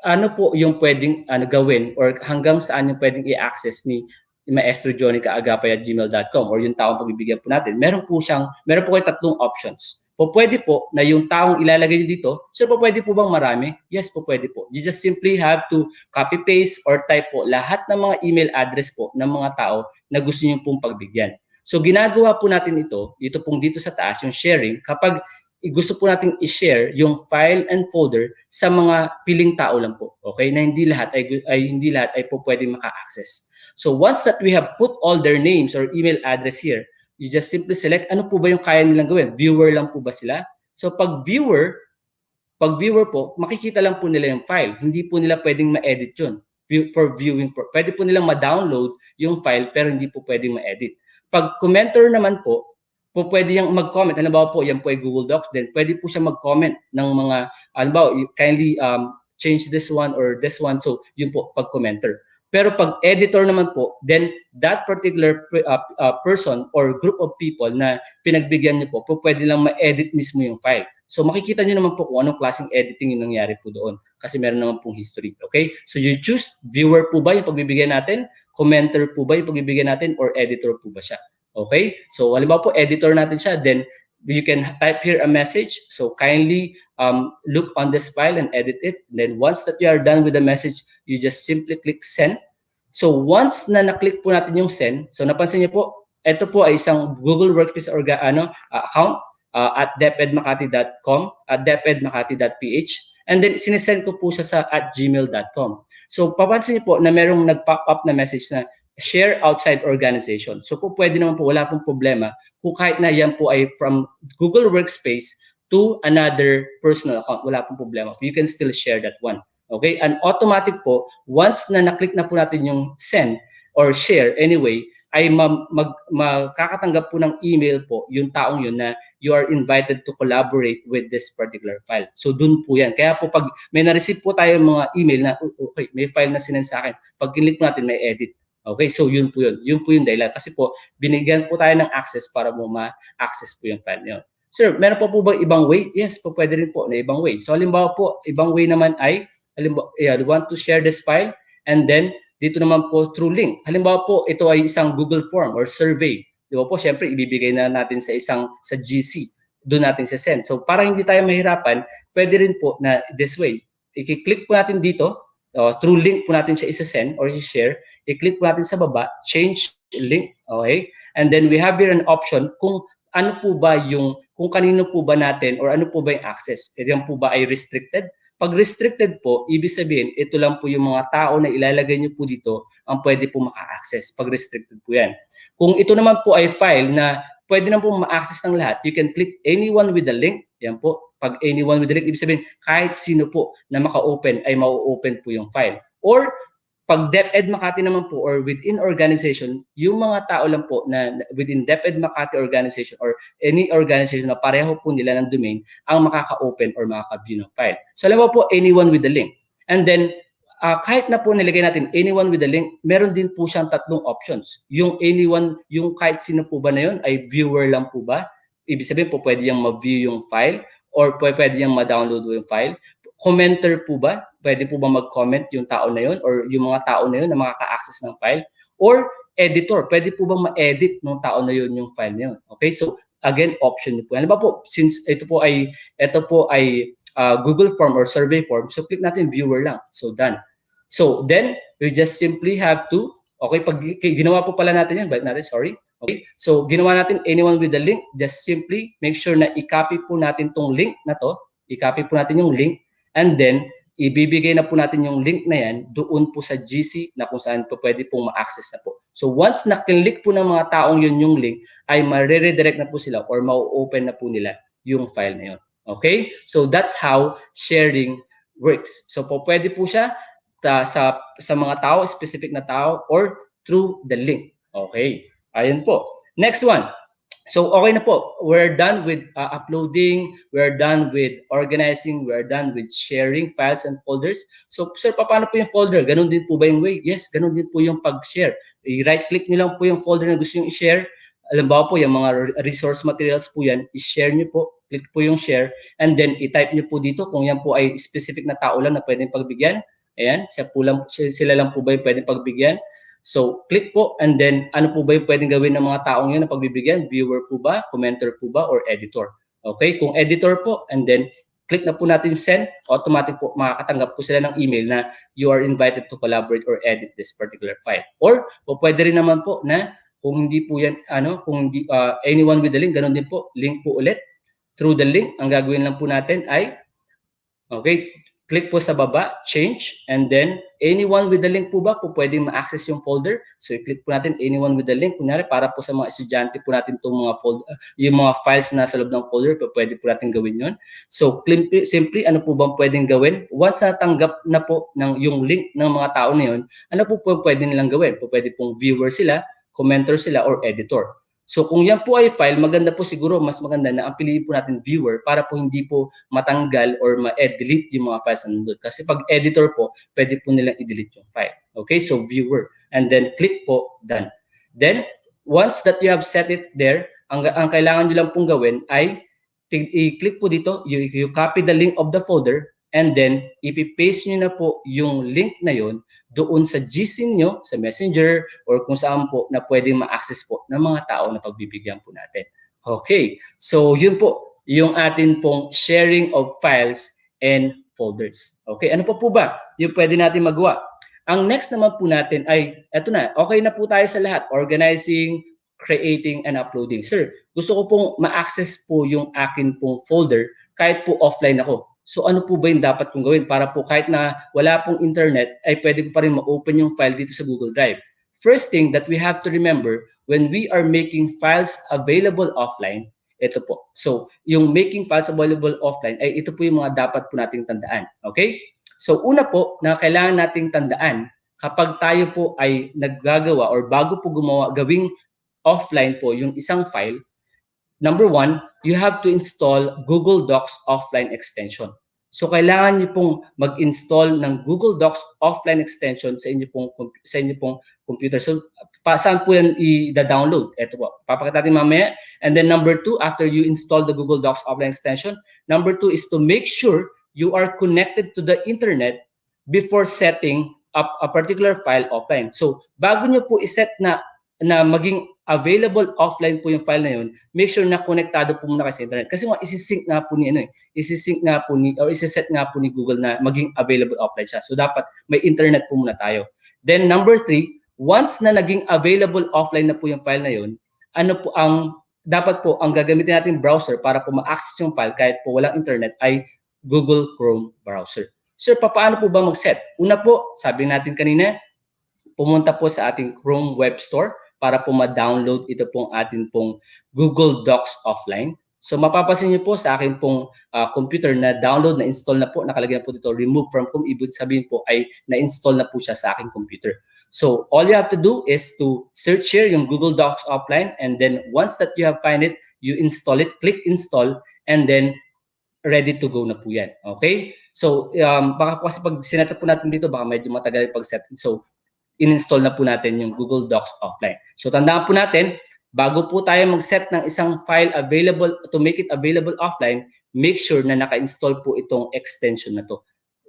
ano po yung pwedeng gawin or hanggang saan yung pwedeng i-access ni Maestro Johnny Kaagapay @gmail.com or yung taong pagbibigyan po natin. Meron po kayo tatlong options. pwede po na yung taong ilalagay nyo dito, sir, pwede po bang marami? Yes po, pwede po. You just simply have to copy-paste or type po lahat ng mga email address po ng mga tao na gusto nyo pong pagbigyan. So ginagawa po natin ito pong dito sa taas, yung sharing, kapag gusto po nating i-share yung file and folder sa mga piling tao lang po. Okay? Na hindi lahat ay po pwedeng maka-access. So once that we have put all their names or email address here, you just simply select ano po ba yung kaya nilang gawin. Viewer lang po ba sila? So pag viewer po, makikita lang po nila yung file. Hindi po nila pwedeng ma-edit yun for viewing. Pwede po nilang ma-download yung file pero hindi po pwedeng ma-edit. Pag commenter naman po pwede yung mag-comment. Halimbawa po, yan po ay Google Docs. Then pwede po siya mag-comment ng mga, halimbawa, kindly change this one or this one. So yun po, pag-commenter. Pero pag editor naman po, then that particular person or group of people na pinagbigyan niyo po pwede lang ma-edit mismo yung file. So makikita niyo naman po kung anong klaseng editing yung nangyari po doon kasi meron naman pong history. Okay? So you choose, viewer po ba yung pagbibigyan natin? Commenter po ba yung pagbibigyan natin? Or editor po ba siya? Okay? So halimbawa po, editor natin siya, then you can type here a message. So kindly look on this file and edit it. Then once that you are done with the message, you just simply click send. So once na na-click po natin yung send, so napansin niyo po, ito po ay isang Google Workspace account at depedmakati.com at depedmakati.ph, and then sinesend ko po siya sa @gmail.com. So papansin niyo po na merong nag-pop up na message na share outside organization. So po pwede naman po, wala pong problema kung kahit na yan po ay from Google Workspace to another personal account, wala pong problema. You can still share that one. Okay? And automatic po, once na na-click na po natin yung send or share anyway, ay makakatanggap po ng email po yung taong yun na you are invited to collaborate with this particular file. So dun po yan. Kaya po pag may na-receive po tayo mga email na, okay, may file na sinend sa akin, pag click po natin, may edit. Okay, so yun po yun. Yun po yung dahilan. Kasi po, binigyan po tayo ng access para mo ma-access po yung file nyo. Sir, meron pa po ba ibang way? Yes, po pwede rin po na ibang way. So halimbawa po, ibang way naman ay, halimbawa, you want to share this file and then dito naman po through link. Halimbawa po, ito ay isang Google form or survey. Di ba po, syempre, ibibigay na natin sa GC. Doon natin send. So para hindi tayo mahirapan, pwede rin po na this way. I-click po natin dito, through link po natin siya isa-send or i-share, i-click po natin sa baba, change link, okay? And then we have here an option kung ano po ba yung, kung kanino po ba natin or ano po ba yung access. Yan po ba ay restricted? Pag restricted po, ibig sabihin, ito lang po yung mga tao na ilalagay nyo po dito ang pwede po maka-access. Pag restricted po yan. Kung ito naman po ay file na pwede na po ma-access ng lahat, you can click anyone with the link. Yan po. Pag anyone with the link, ibig sabihin, kahit sino po na maka-open ay ma-open po yung file. Or, pag DepEd Makati naman po or within organization, yung mga tao lang po na within DepEd Makati organization or any organization na pareho po nila ng domain ang makaka-open or makaka-view ng file. So, alam mo po, anyone with the link. And then, kahit na po nilagay natin anyone with the link, meron din po siyang tatlong options. Yung anyone, yung kahit sino po ba na yun, ay viewer lang po ba? Ibig sabihin po, pwede yung ma-view yung file or pwede yung ma-download yung file. Commenter po ba? Pwede po ba mag-comment yung tao na yun or yung mga tao na yun na makaka-access ng file? Or editor, pwede po bang ma-edit ng tao na yun yung file na yun? Okay, so again, option nyo po. Ano ba po, since ito po ay Google form or survey form, so click natin viewer lang. So done. So then, we just simply have to, okay, pag ginawa po pala natin yan, balik natin, sorry. Okay, so ginawa natin anyone with the link, just simply make sure na i-copy po natin tong link na to, i-copy po natin yung link, and then ibibigay na po natin yung link na yan doon po sa GC na kung saan po pwede pong ma-access na po. So once na-click po ng mga taong yun yung link, ay ma-redirect na po sila or ma-open na po nila yung file na yun. Okay? So that's how sharing works. So po pwede po siya sa mga tao, specific na tao, or through the link. Okay? Ayun po. Next one. So okay na po. We're done with uploading, we're done with organizing, we're done with sharing files and folders. So sir, paano po yung folder? Ganun din po ba yung way? Yes, ganun din po yung pag-share. I-right-click nyo lang po yung folder na gusto nyo i-share. Alam po, yung mga resource materials po yan, i-share nyo po. Click po yung share. And then, i-type nyo po dito kung yan po ay specific na tao lang na pwedeng pagbigyan. Ayan, sila lang po ba yung pwedeng pagbigyan? So, click po and then ano po ba yung pwedeng gawin ng mga taong yun na pagbibigyan? Viewer po ba? Commenter po ba? Or editor? Okay, kung editor po, and then click na po natin send, automatic po makakatanggap po sila ng email na you are invited to collaborate or edit this particular file. Or po pwede rin naman po na kung hindi po yan, kung hindi, anyone with the link, ganun din po, link po ulit. Through the link, ang gagawin lang po natin ay, okay, click po sa baba, change, and then anyone with the link po ba po pwedeng ma-access yung folder. So i-click po natin anyone with the link. Kunyari para po sa mga estudyante po natin itong mga folder, yung mga files na nasa loob ng folder, pwede po natin gawin yun. So simply, ano po bang pwedeng gawin? Once natanggap na po yung link ng mga tao na yun, ano po pwede nilang gawin? Pwede pong viewer sila, commenter sila, or editor. So kung yan po ay file, maganda po siguro, mas maganda na ang piliin po natin viewer para po hindi po matanggal or ma-delete yung mga files na nandun. Kasi pag editor po, pwede po nilang i-delete yung file. Okay, so viewer. And then click po, done. Then, once that you have set it there, ang kailangan nyo lang pong gawin ay i-click po dito, you copy the link of the folder, and then ipipaste nyo na po yung link na yon doon sa GC nyo, sa Messenger, or kung saan po na pwedeng ma-access po ng mga tao na pagbibigyan po natin. Okay, so yun po, yung atin pong sharing of files and folders. Okay, ano pa po ba yung pwede natin magawa? Ang next naman po natin ay, eto na, okay na po tayo sa lahat, organizing, creating, and uploading. Sir, gusto ko pong ma-access po yung akin pong folder kahit po offline ako. So ano po ba yung dapat kong gawin para po kahit na wala pong internet ay pwede ko pa rin ma-open yung file dito sa Google Drive? First thing that we have to remember when we are making files available offline, ito po. So yung making files available offline ay ito po yung mga dapat po nating tandaan. Okay? So una po na kailangan nating tandaan kapag tayo po ay naggagawa or bago po gawing offline po yung isang file, number one, you have to install Google Docs offline extension. So kailangan niyo pong mag-install ng Google Docs offline extension sa inyo pong computer. So saan po yan i-download? Ito po. Papakita natin mamaya. And then number two, after you install the Google Docs offline extension, number two is to make sure you are connected to the internet before setting up a particular file offline. So bago niyo po iset na maging available offline po yung file na yun, make sure na konektado po muna kayo sa internet. Kasi isi-sync nga po isis-set nga po ni Google na maging available offline siya. So dapat may internet po muna tayo. Then number three, once na naging available offline na po yung file na yun, dapat po ang gagamitin natin browser para po ma-access yung file kahit po walang internet ay Google Chrome browser. Sir, paano po ba mag-set? Una po, sabi natin kanina, pumunta po sa ating Chrome Web Store para po ma-download ito pong ating pong Google Docs offline. So mapapansin niyo po sa akin pong computer na download, na install na po, nakalagay na po dito, remove from Chrome, ibig sabihin po ay na-install na po siya sa aking computer. So all you have to do is to search here yung Google Docs offline, and then once that you have find it, you install it, click install, and then ready to go na po yan. Okay? So baka kasi pag sinet po natin dito, baka medyo matagal yung pag-set. So in-install na po natin yung Google Docs offline. So tandaan po natin, bago po tayo mag-set ng isang file available, to make it available offline, make sure na naka-install po itong extension na to.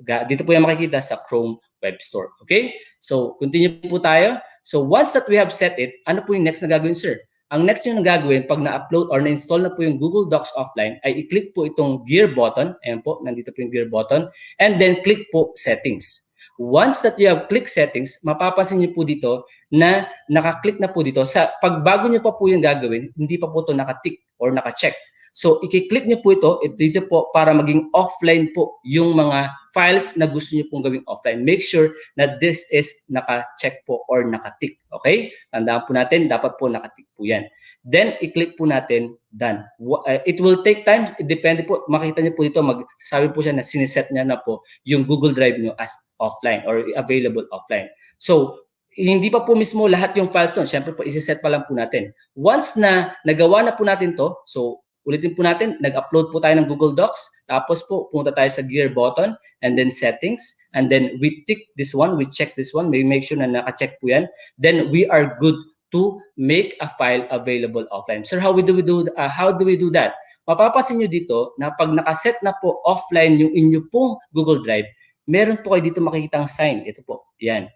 Dito po yung makikita sa Chrome Web Store. Okay? So continue po tayo. So once that we have set it, ano po yung next na gagawin, sir? Ang next yung gagawin, pag na-upload or na-install na po yung Google Docs offline, ay i-click po itong gear button. Ayan po, nandito po yung gear button. And then click po settings. Once that you have click settings, mapapansin niyo po dito na naka-click na po dito. Pag bago niyo pa po yung gagawin, hindi pa po ito naka-tick or naka-check. So, i-click niyo po ito dito po para maging offline po yung mga files na gusto niyo pong gawing offline. Make sure na this is naka-check po or naka-tick. Okay? Tandaan po natin, dapat po naka-tick po yan. Then, i-click po natin, done. It will take time. Depende po. Makita niyo po dito, magsasabi po siya na siniset niya na po yung Google Drive niyo as offline or available offline. So, hindi pa po mismo lahat yung files doon. Siyempre po, isi-set pa lang po natin. Once na nagawa na po natin to, so, ulitin po natin, nag-upload po tayo ng Google Docs, tapos po pumunta tayo sa gear button, and then settings, and then we tick this one, we check this one, we make sure na naka-check po yan, then we are good to make a file available offline. Sir, how do we do that? Mapapansin nyo dito na pag nakaset na po offline yung inyo pong Google Drive, meron po kayo dito makikitang sign. Ito po, yan.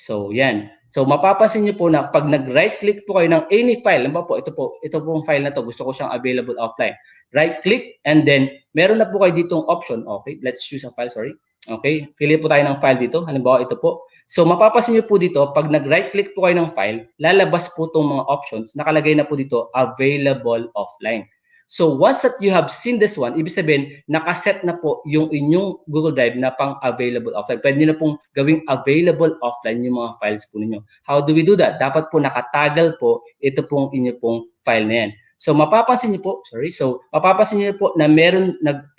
So, yan. So, mapapansin niyo po na pag nag-right click po kayo ng any file, halimbawa po, ito pong file na to, gusto ko siyang available offline. Right click and then meron na po kayo ditong option. Okay, let's choose a file, sorry. Okay, pili po tayo ng file dito. Halimbawa, ito po. So, mapapansin niyo po dito, pag nag-right click po kayo ng file, lalabas po itong mga options. Nakalagay na po dito, available offline. So, once that you have seen this one, ibig sabihin, nakaset na po yung inyong Google Drive na pang available offline. Pwede nyo na pong gawing available offline yung mga files po ninyo. How do we do that? Dapat po nakatagal po ito pong inyo pong file na yan. So, mapapansin niyo po na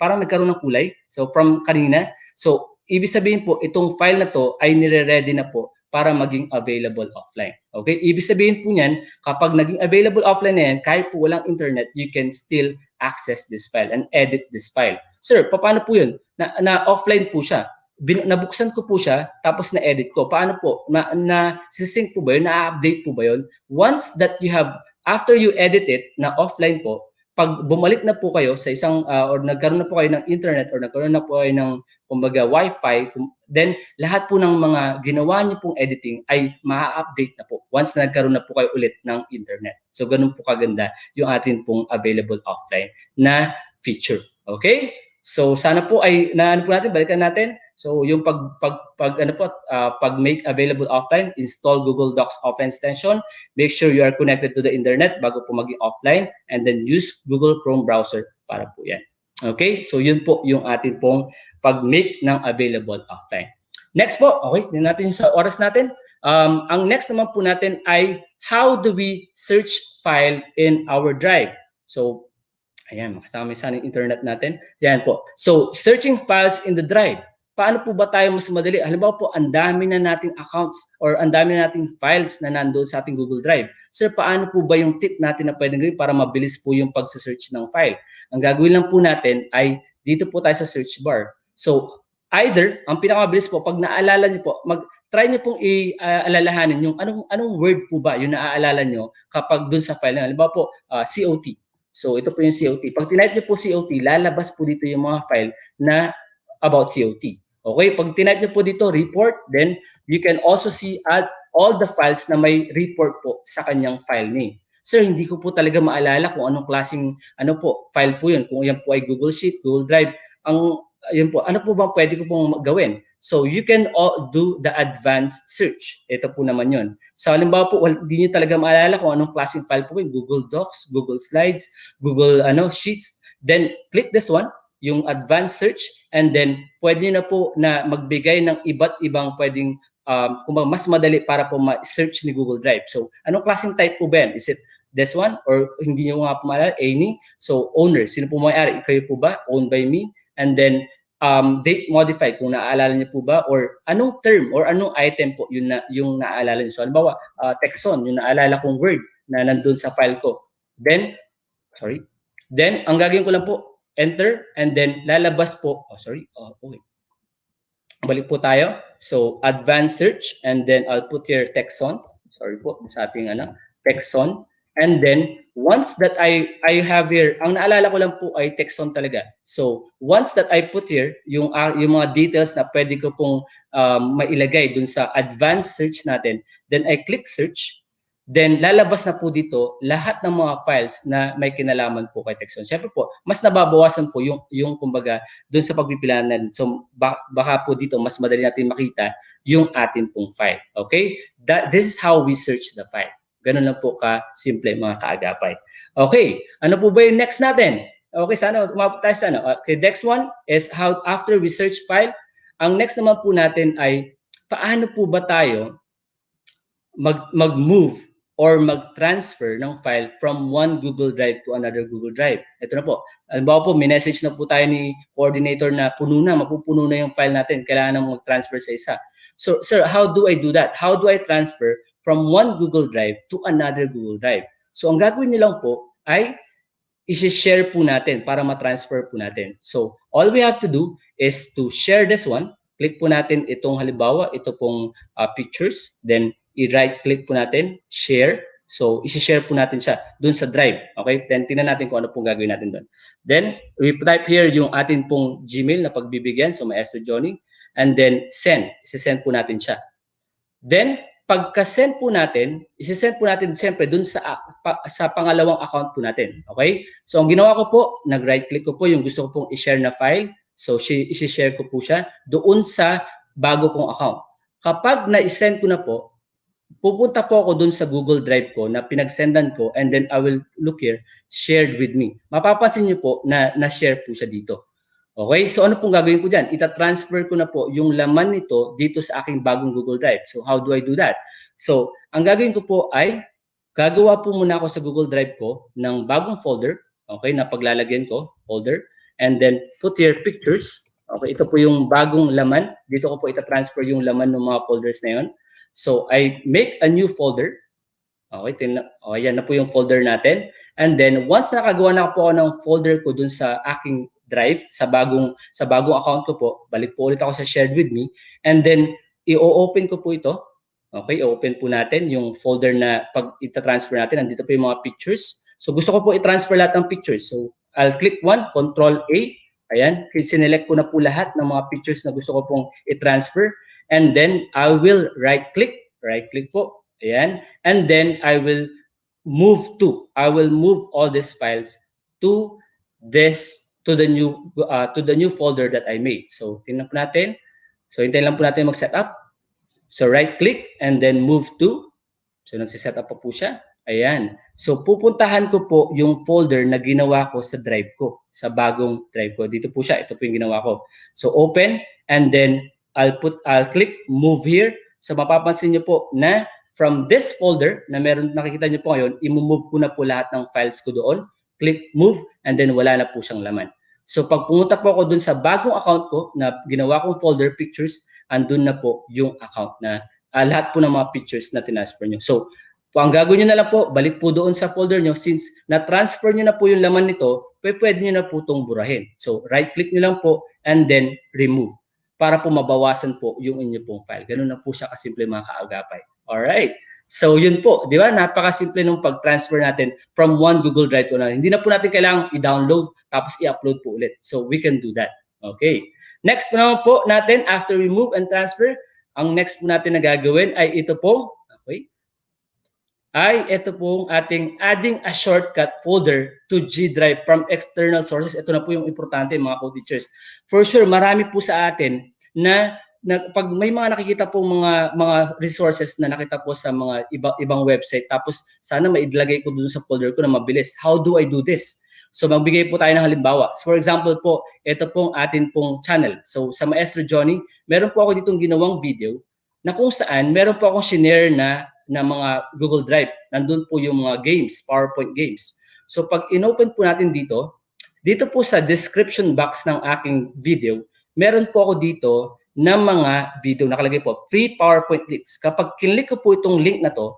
parang nagkaroon ng kulay. So, from kanina. So, ibig sabihin po, itong file na to ay nire-ready na po para maging available offline. Okay? Ibig sabihin po niyan, kapag naging available offline na yan, kahit po walang internet, you can still access this file and edit this file. Sir, paano po yun? Na-offline po siya. Nabuksan ko po siya, tapos na-edit ko. Paano po? Na-sync po ba yun? Na-update po ba yun? Once that you have, after you edit it, na offline po, pag bumalik na po kayo sa isang or nagkaroon na po kayo ng internet or nagkaroon na po kayo ng kumbaga wifi, then lahat po ng mga ginawa niyo pong editing ay ma-update na po once na nagkaroon na po kayo ulit ng internet. So ganun po kaganda yung atin pong available offline na feature. Okay? So sana po ay naano po natin, balikan natin. So yung pag make available offline, install Google Docs offline extension. Make sure you are connected to the internet bago po maging offline, and then use Google Chrome browser para po yan. Okay? So yun po yung atin pong pag-make ng available offline. Next po, okay, tingnan natin sa oras natin. Ang next naman po natin ay how do we search file in our drive? So ayan, makasama sana yung internet natin. Ayan po. So, searching files in the drive. Paano po ba tayo mas madali? Halimbawa po, ang dami na nating accounts or ang dami na nating files na nandoon sa ating Google Drive. Sir, paano po ba yung tip natin na pwedeng gawin para mabilis po yung pag-search ng file? Ang gagawin lang po natin ay dito po tayo sa search bar. So, either, ang pinakamabilis po, pag naalala niyo po, try niyo pong i-alalahanin yung anong word po ba yung naaalala niyo kapag dun sa file na. Halimbawa po, COT. So, ito po yung COT. Pag tinype niyo po COT, lalabas po dito yung mga file na about COT. Okay? Pag tinype niyo po dito, report, then you can also see all the files na may report po sa kanyang file name. Sir, hindi ko po talaga maalala kung anong klaseng file po yun. Kung yan po ay Google Sheet, Google Drive. Yun po, ano po bang pwede ko pong gawin? So, you can do the advanced search. Ito po naman yun. So, halimbawa po, hindi nyo talaga maalala kung anong klaseng file po yun. Google Docs, Google Slides, Google Sheets. Then, click this one, yung advanced search, and then, pwede nyo na po na magbigay ng iba't ibang pwedeng mas madali para po ma-search ni Google Drive. So, anong klaseng type po ba yan? Is it this one? Or hindi nyo nga po maalala? Any? So, owner. Sino po may-ari? Kayo po ba? Owned by me? And then, date modify kung naaalala niyo po ba, or anong term or anong item po yung naaalala niyo. So halimbawa, Texon, yung naalala kong word na nandun sa file ko. Then ang gagawin ko lang po, enter, and then lalabas po, okay. Balik po tayo. So advanced search, and then I'll put here Texon. Sorry po, sa ating Texon. And then, once that I have here, ang naalala ko lang po ay Texon talaga. So, once that I put here, yung mga details na pwede ko pong mailagay dun sa advanced search natin, then I click search, then lalabas na po dito lahat ng mga files na may kinalaman po kay Texon. Siyempre po, mas nababawasan po yung kumbaga dun sa pagpipilian natin. So, baka po dito mas madali natin makita yung atin pong file. Okay? This is how we search the file. Ganun lang po ka-simple mga kaagapay. Okay, ano po ba yung next natin? Okay, sana umabot tayo sa Okay, next one is how after we search file, ang next naman po natin ay paano po ba tayo mag-move or mag-transfer ng file from one Google Drive to another Google Drive. Ito na po. Halimbawa po, minessage na po tayo ni coordinator na mapupuno na yung file natin. Kailangan na mag-transfer sa isa. So, sir, how do I do that? How do I transfer from one Google Drive to another Google Drive? So, ang gagawin niyo lang po ay i-share po natin para ma-transfer po natin. So, all we have to do is to share this one. Click po natin itong halimbawa, ito pong pictures. Then, i-right click po natin, share. So, i-share po natin siya dun sa drive. Okay? Then, tingnan natin kung ano pong gagawin natin dun. Then, we type here yung atin pong Gmail na pagbibigyan. So, may Esther Johnny. And then, send. Isi-send po natin siya. Then, pagka-send po natin, isi-send po natin siyempre dun sa pangalawang account po natin. Okay? So, ang ginawa ko po, nag-right click ko po yung gusto ko pong i-share na file. So, isi-share ko po siya doon sa bago kong account. Kapag na-send ko na po, pupunta po ako dun sa Google Drive ko na pinag-sendan ko, and then I will look here, shared with me. Mapapansin niyo po na na-share po siya dito. Okay, so ano pong gagawin ko dyan? Ita-transfer ko na po yung laman nito dito sa aking bagong Google Drive. So how do I do that? So ang gagawin ko po ay gagawa po muna ako sa Google Drive ko ng bagong folder, okay, na paglalagyan ko, folder, and then put here pictures. Okay, ito po yung bagong laman. Dito ko po ita-transfer yung laman ng mga folders na yun. So I make a new folder. Okay, yan na po yung folder natin. And then once nakagawa na po ako ng folder ko dun sa aking drive, sa bagong account ko po, balik po ulit ako sa shared with me, and then i-open ko po ito. Okay, i-open po natin yung folder na pag ita-transfer natin. Nandito po yung mga pictures. So gusto ko po i-transfer lahat ng pictures. So I'll click one, Control A. Ayan, sinelect ko na po lahat ng mga pictures na gusto ko pong i-transfer. And then I will right click po. Ayan. And then I will move all these files to the new folder that I made. So tingnan po natin. So hintayin lang po natin mag-set up. So right click and then move to. So nagsi-set up pa po siya. Ayan. So pupuntahan ko po yung folder na ginawa ko sa drive ko, sa bagong drive ko. Dito po siya. Ito po yung ginawa ko. So open, and then I'll click move here. So mapapansin niyo po na from this folder na nakikita niyo po ngayon, i-move ko na po lahat ng files ko doon. Click move, and then wala na po siyang laman. So pag pumunta po ako dun sa bagong account ko na ginawa kong folder pictures, andun na po yung account na lahat po ng mga pictures na tinransfer nyo. So ang gagawin nyo na lang po, balik po doon sa folder nyo. Since na-transfer nyo na po yung laman nito, pwede nyo na po itong burahin. So right-click nyo lang po and then remove para po mabawasan po yung inyo pong file. Ganun na po siya kasimple mga kaagapay. Alright. So yun po, di ba? Napakasimple nung pag-transfer natin from one Google Drive to another. Hindi na po natin kailangang i-download tapos i-upload po ulit. So we can do that. Okay. Next po naman po natin, after we move and transfer, ang next po natin na gagawin ay ito po. Okay. Ito pong ating adding a shortcut folder to G Drive from external sources. Ito na po yung importante mga co-teachers. For sure, marami po sa atin na pag may mga nakikita po mga resources na nakita po sa mga ibang website, tapos sana maidlagay ko dun sa folder ko na mabilis. How do I do this? So magbigay po tayo ng halimbawa. So, for example po, ito pong atin pong channel. So sa Maestro Johnny, meron po ako ditong ginawang video na kung saan meron po akong shinare na mga Google Drive. Nandun po yung mga games, PowerPoint games. So pag inopen po natin dito po sa description box ng aking video, meron po ako dito na mga video, nakalagay po, free PowerPoint links. Kapag kinlik ko po itong link na to,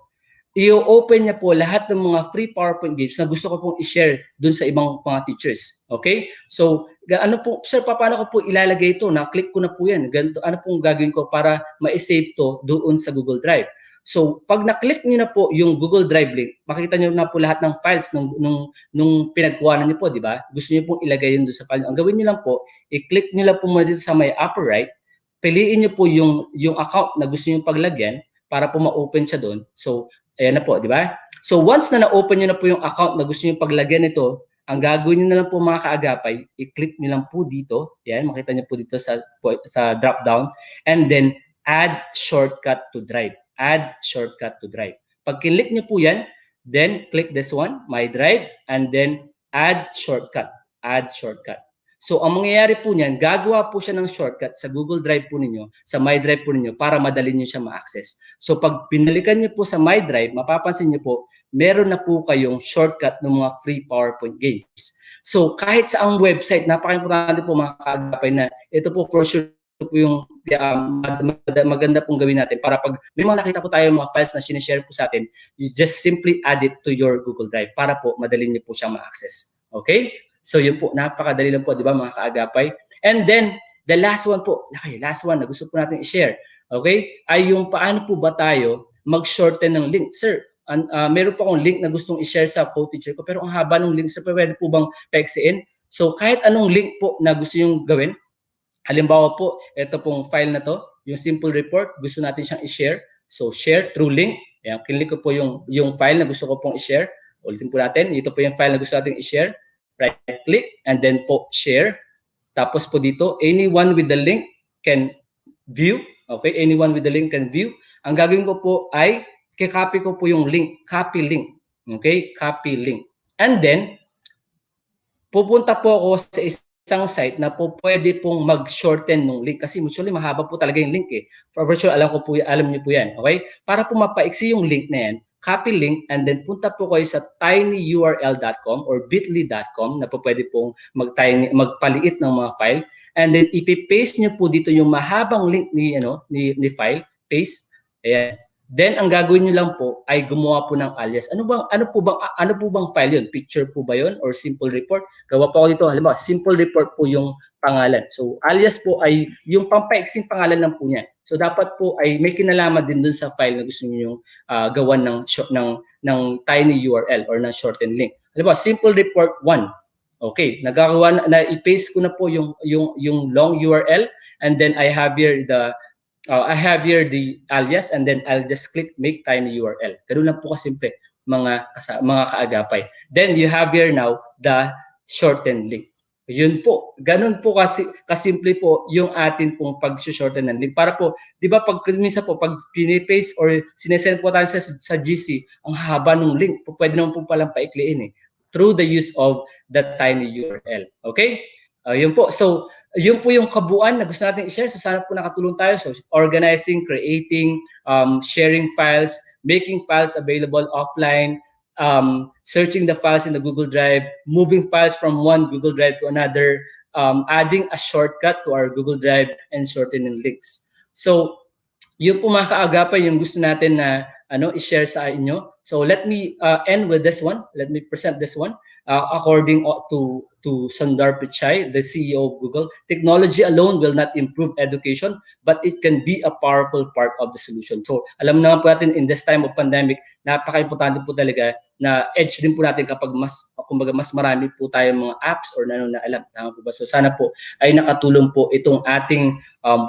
i-open niya po lahat ng mga free PowerPoint games na gusto ko pong i-share dun sa ibang mga teachers. Okay? So, ano po, sir, paano ko po ilalagay ito? Na-click ko na po yan. Ganito, ano pong gagawin ko para ma-save to doon sa Google Drive? So, pag na-click niyo na po yung Google Drive link, makikita niyo na po lahat ng files nung pinagkuhanan niyo po, di ba? Gusto niyo pong ilagay yun doon sa file. Ang gawin niyo lang po, i-click niyo lang po muna dito sa may upper right, piliin niyo po yung account na gusto niyo paglagyan para po ma-open siya doon. So, ayan na po, di ba? So, once na na-open niyo na po yung account na gusto niyo paglagyan nito, ang gagawin niyo na lang po mga kaagapay, i-click niyo lang po dito. Ayan, makita niyo po dito sa drop down, and then add shortcut to drive. Add shortcut to drive. Pag kinlik niyo po yan, then click this one, my drive, and then add shortcut. Add shortcut. So, ang mangyayari po niyan, gagawa po siya ng shortcut sa Google Drive po ninyo, sa My Drive po ninyo, para madali niyo siya ma-access. So, pag pinalikan niyo po sa My Drive, mapapansin niyo po, meron na po kayong shortcut ng mga free PowerPoint games. So, kahit sa ang website, napaka-importante po mga kaagapay na ito po for sure po yung maganda pong gawin natin para pag may mga nakita po tayo mga files na sinishare po sa atin, you just simply add it to your Google Drive para po madali niyo po siyang ma-access. Okay? So yun po, napakadali lang po, di ba mga kaagapay? And then, the last one po, last one na gusto po natin i-share, okay? Ay yung paano po ba tayo mag-shorten ng link. Sir, meron po akong link na gustong i-share sa co-teacher ko, pero ang haba ng link, sir, pwede po bang paiksiin? So kahit anong link po na gusto yung gawin, halimbawa po, ito pong file na to, yung simple report, gusto natin siyang i-share. So share through link. Ayan, click ko po yung file na gusto ko pong i-share. Ulitin po natin, ito po yung file na gusto natin i-share. Right click and then po share. Tapos po dito, anyone with the link can view. Okay, anyone with the link can view. Ang gagawin ko po ay kikopy ko po yung link, copy link. Okay, copy link. And then pupunta po ako sa isang site na po pwede pong mag-shorten ng link kasi usually mahaba po talaga yung link eh. For sure, alam niyo po yan. Okay? Para po mapaiksi yung link na yan, copy link and then punta po kayo sa tinyurl.com or bit.ly.com na po pwede pong magpaliit ng mga file and then ipi-paste niyo po dito yung mahabang link ni file, paste. Ayan. Then ang gagawin niyo lang po ay gumawa po ng alias. Ano po bang file 'yon? Picture po ba 'yon or simple report? Gawa po ako dito, halimbawa, simple report po yung pangalan. So alias po ay yung pampaiksing pangalan lang po niya. So dapat po ay may kinalaman din dun sa file na gusto niyo gawan ng tiny URL or ng shortened link. Halimbawa, simple report 1. Okay, nagagawa na i-paste ko na po yung long URL and then I have here the alias and then I'll just click make tiny URL. Ganun lang po kasimple mga kaagapay. Then you have here now the shortened link. Yun po. Ganun po kasimple po yung atin pong pag-shorten ng link. Para po, di ba minsan po pag pinipaste or sinesend po tayo sa GC, ang haba ng link, pwede naman po palang paikliin through the use of the tiny URL. Okay? Yun po. So, yun po yung kabuuan na gusto natin i-share. So sana po nakatulong tayo. So organizing, creating, sharing files, making files available offline, searching the files in the Google Drive, moving files from one Google Drive to another, adding a shortcut to our Google Drive, and shortening links. So yun po mga kaagapay yung gusto natin na i-share sa inyo. So let me end with this one. Let me present this one. According to Sundar Pichai, the CEO of Google, technology alone will not improve education, but it can be a powerful part of the solution. So alam naman po natin in this time of pandemic, napaka-importante po talaga na edge din po natin kapag mas marami po tayong mga apps or na alam. Tama po ba? So sana po ay nakatulong po itong ating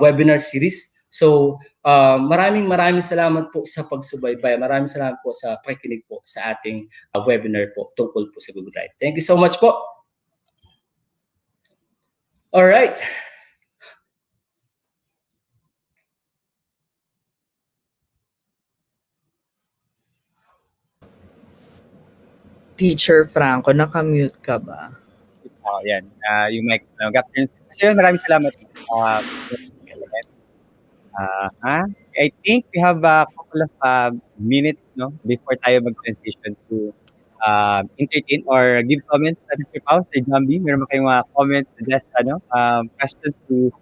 webinar series. So maraming salamat po sa pagsubaybay. Maraming salamat po sa pakikinig po sa ating webinar po tungkol po sa Google Drive. Thank you so much po. All right. Teacher Franco, nakamute ka ba? Yan. Yung mic. So yun, maraming salamat. I think we have a couple of minutes before tayo mag-transition to entertain or give comments sa Dr. Pao, sa Jambi. Meron ba kayong mga comments, suggest, questions to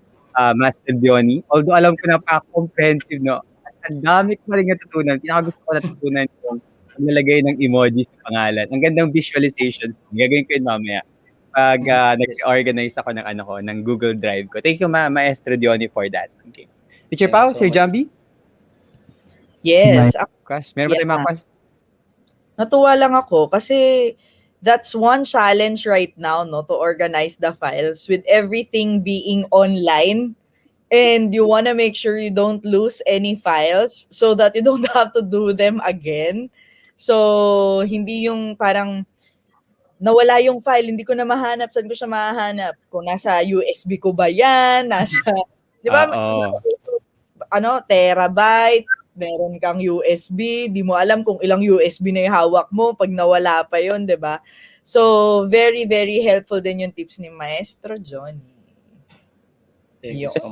Master Diony? Although alam ko napaka-comprehensive, ang dami ko rin natutunan. Pinaka-gusto ko natutunan yung nalagay ng emoji sa pangalan. Ang gandang visualizations. Gagawin ko yun mamaya pag nag-organize ako ng Google Drive ko. Thank you, Maestro Diony, for that. Okay. Teacher Pao, Sir Jambi? Yes. Meron ba tayong mga questions? Natuwa lang ako kasi that's one challenge right now, to organize the files with everything being online. And you want to make sure you don't lose any files so that you don't have to do them again. So, hindi yung parang nawala yung file, hindi ko na mahanap. Saan ko siya mahanap? Kung nasa USB ko ba yan? Di ba? Terabyte, meron kang USB, di mo alam kung ilang USB na yung hawak mo pag nawala pa yun, di ba? So, very, very helpful din yung tips ni Maestro Johnny.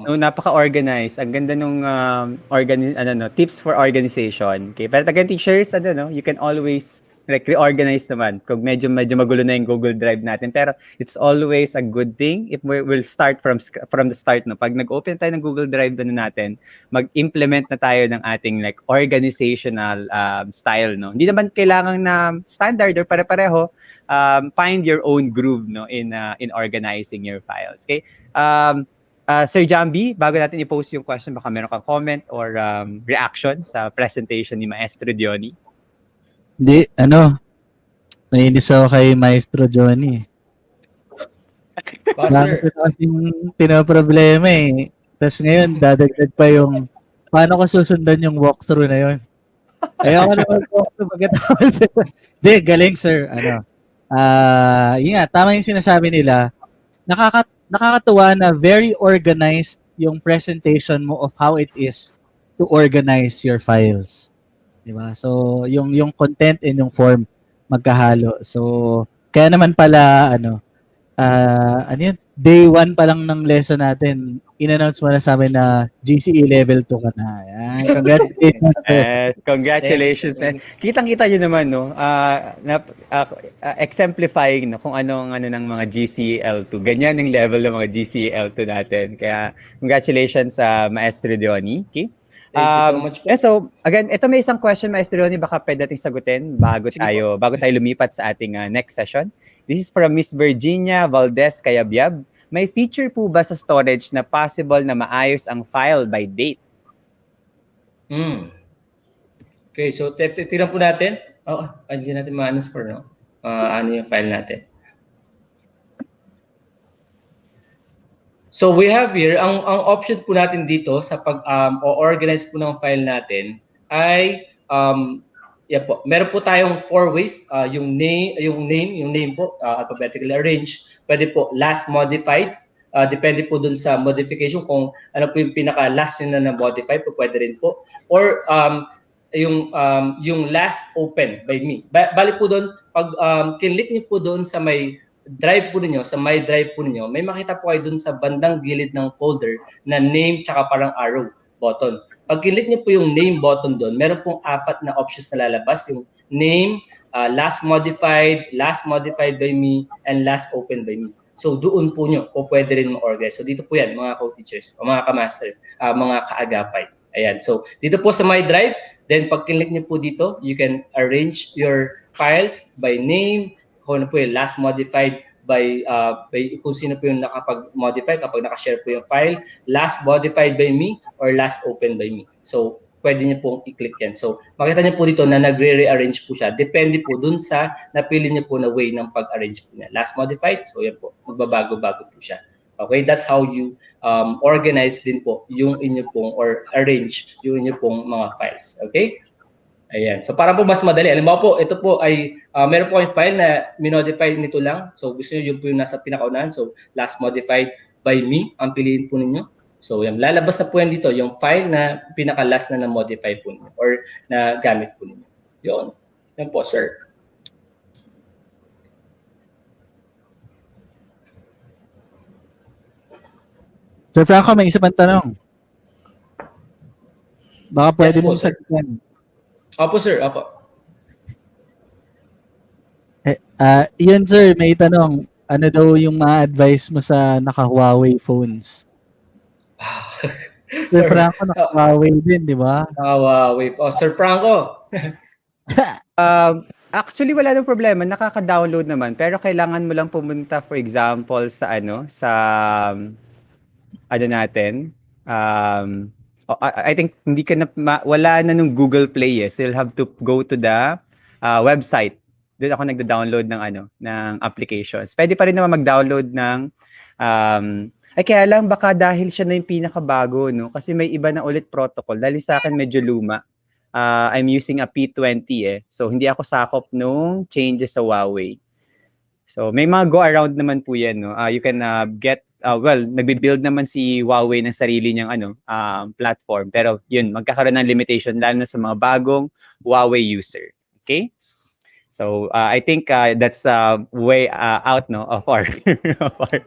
Napaka-organized. Ang ganda nung tips for organization. Okay, pero again, teachers, you can always reorganize naman kung medyo magulo na yung Google Drive natin. Pero it's always a good thing if we'll start from the start. Pag nag-open tayo ng Google Drive natin, mag-implement na tayo ng ating organizational style. Hindi naman kailangan na standard or pare-pareho. Find your own groove in organizing your files. Okay? Sir Jambi, bago natin i-post yung question, baka meron kang comment or reaction sa presentation ni Maestro Diony. Hindi, nainis ako kay Maestro Johnny. Bakit kasing pinaproblema eh. Tapos ngayon, dadagdag pa yung paano ko susundan yung walkthrough na yun? Ayoko na mag-walkthrough pagkatapos. Hindi, galing sir. Yun nga, tama yung sinasabi nila. Nakakatuwa na very organized yung presentation mo of how it is to organize your files. Diba? So, yung content and yung form magkahalo. So, kaya naman pala, yun, day 1 pa lang ng lesson natin, in-announce mo na sa amin na GCE level 2 ka na. Yan, congratulations. Yes, congratulations, man. Kitang-kita nyo naman, no? Exemplifying no, kung ano ng mga GCL2. Ganyan yung level ng mga GCL2 natin. Kaya, congratulations sa Maestro Diony. Okay? Thank you so much po. So, again, ito may isang question, Maestro Diony, baka pwede natin sagutin bago Sige tayo lumipat sa ating next session. This is from Miss Virginia Valdez Kayabyab. May feature po ba sa storage na possible na maayos ang file by date? Okay, so tignan po natin. Hindi natin ma-announce for no. Ano yung file natin. So we have here, ang option po natin dito sa pag-organize po ng file natin ay yan po. Meron po tayong 4 ways. Yung name po alphabetically arranged. Pwede po last modified. Depende po dun sa modification kung ano po yung pinaka last yun na modify po pwede rin po. Or yung last open by me. Bali po doon pag kinlik niyo po doon sa may drive po ninyo, sa my drive po ninyo, may makita po kayo doon sa bandang gilid ng folder na name tsaka parang arrow button. Pag click niyo po yung name button doon, meron pong 4 na options na lalabas. Yung name, last modified by me, and last open by me. So doon po nyo po pwede rin ma-organize. So dito po yan, mga co-teachers, o mga ka-master, mga kaagapay. Ayan. So dito po sa my drive, then pag click niyo po dito, you can arrange your files by name, kung ano po yung last modified by kung sino po yung nakapag-modify kapag nakashare po yung file, last modified by me or last open by me. So, pwede niyo pong i-click yan. So, makita niyo po dito na nagre-rearrange po siya. Depende po dun sa napili niyo po na way ng pag-arrange po niya. Last modified, so yan po, magbabago-bago po siya. Okay, that's how you organize din po yung inyo pong or arrange yung inyo pong mga files. Okay? Ayan. So parang po mas madali. Alam mo po, ito po ay meron po kayong file na minodify nito lang. So gusto niyo yung po yung nasa pinakaunahan. So last modified by me ang piliin po ninyo. So yan, lalabas na po yan dito yung file na pinaka-last na na-modify po ninyo or na gamit po ninyo. Yun. Yan po, sir. Sir Franco, may isa pang tanong. Baka pwede Yes po, mong sir. sagutin. Opo, sir. Opo. Yun sir, may tanong. Ano daw yung ma-advise mo sa naka-Huawei phones? Sir Franco, naka-Huawei din, di ba? Huawei. Sir Franco. Actually, wala nang problema. Nakaka-download naman. Pero kailangan mo lang pumunta, for example, sa natin. I think hindi ka na wala na nung Google Play so you'll have to go to the website. Doon ako nagda-download ng applications. Pwede pa rin naman mag-download ng kaya lang baka dahil siya na yung pinakabago no kasi may iba na ulit protocol. Dahil sa akin medyo luma. I'm using a P20 So hindi ako sakop nung changes sa Huawei. So may mga go around naman po 'yan no. You can get nagbi-build naman si Huawei ng sarili niyang platform. Pero yun, magkakaroon ng limitation lalo na sa mga bagong Huawei user. Okay? So I think that's way out no of our of our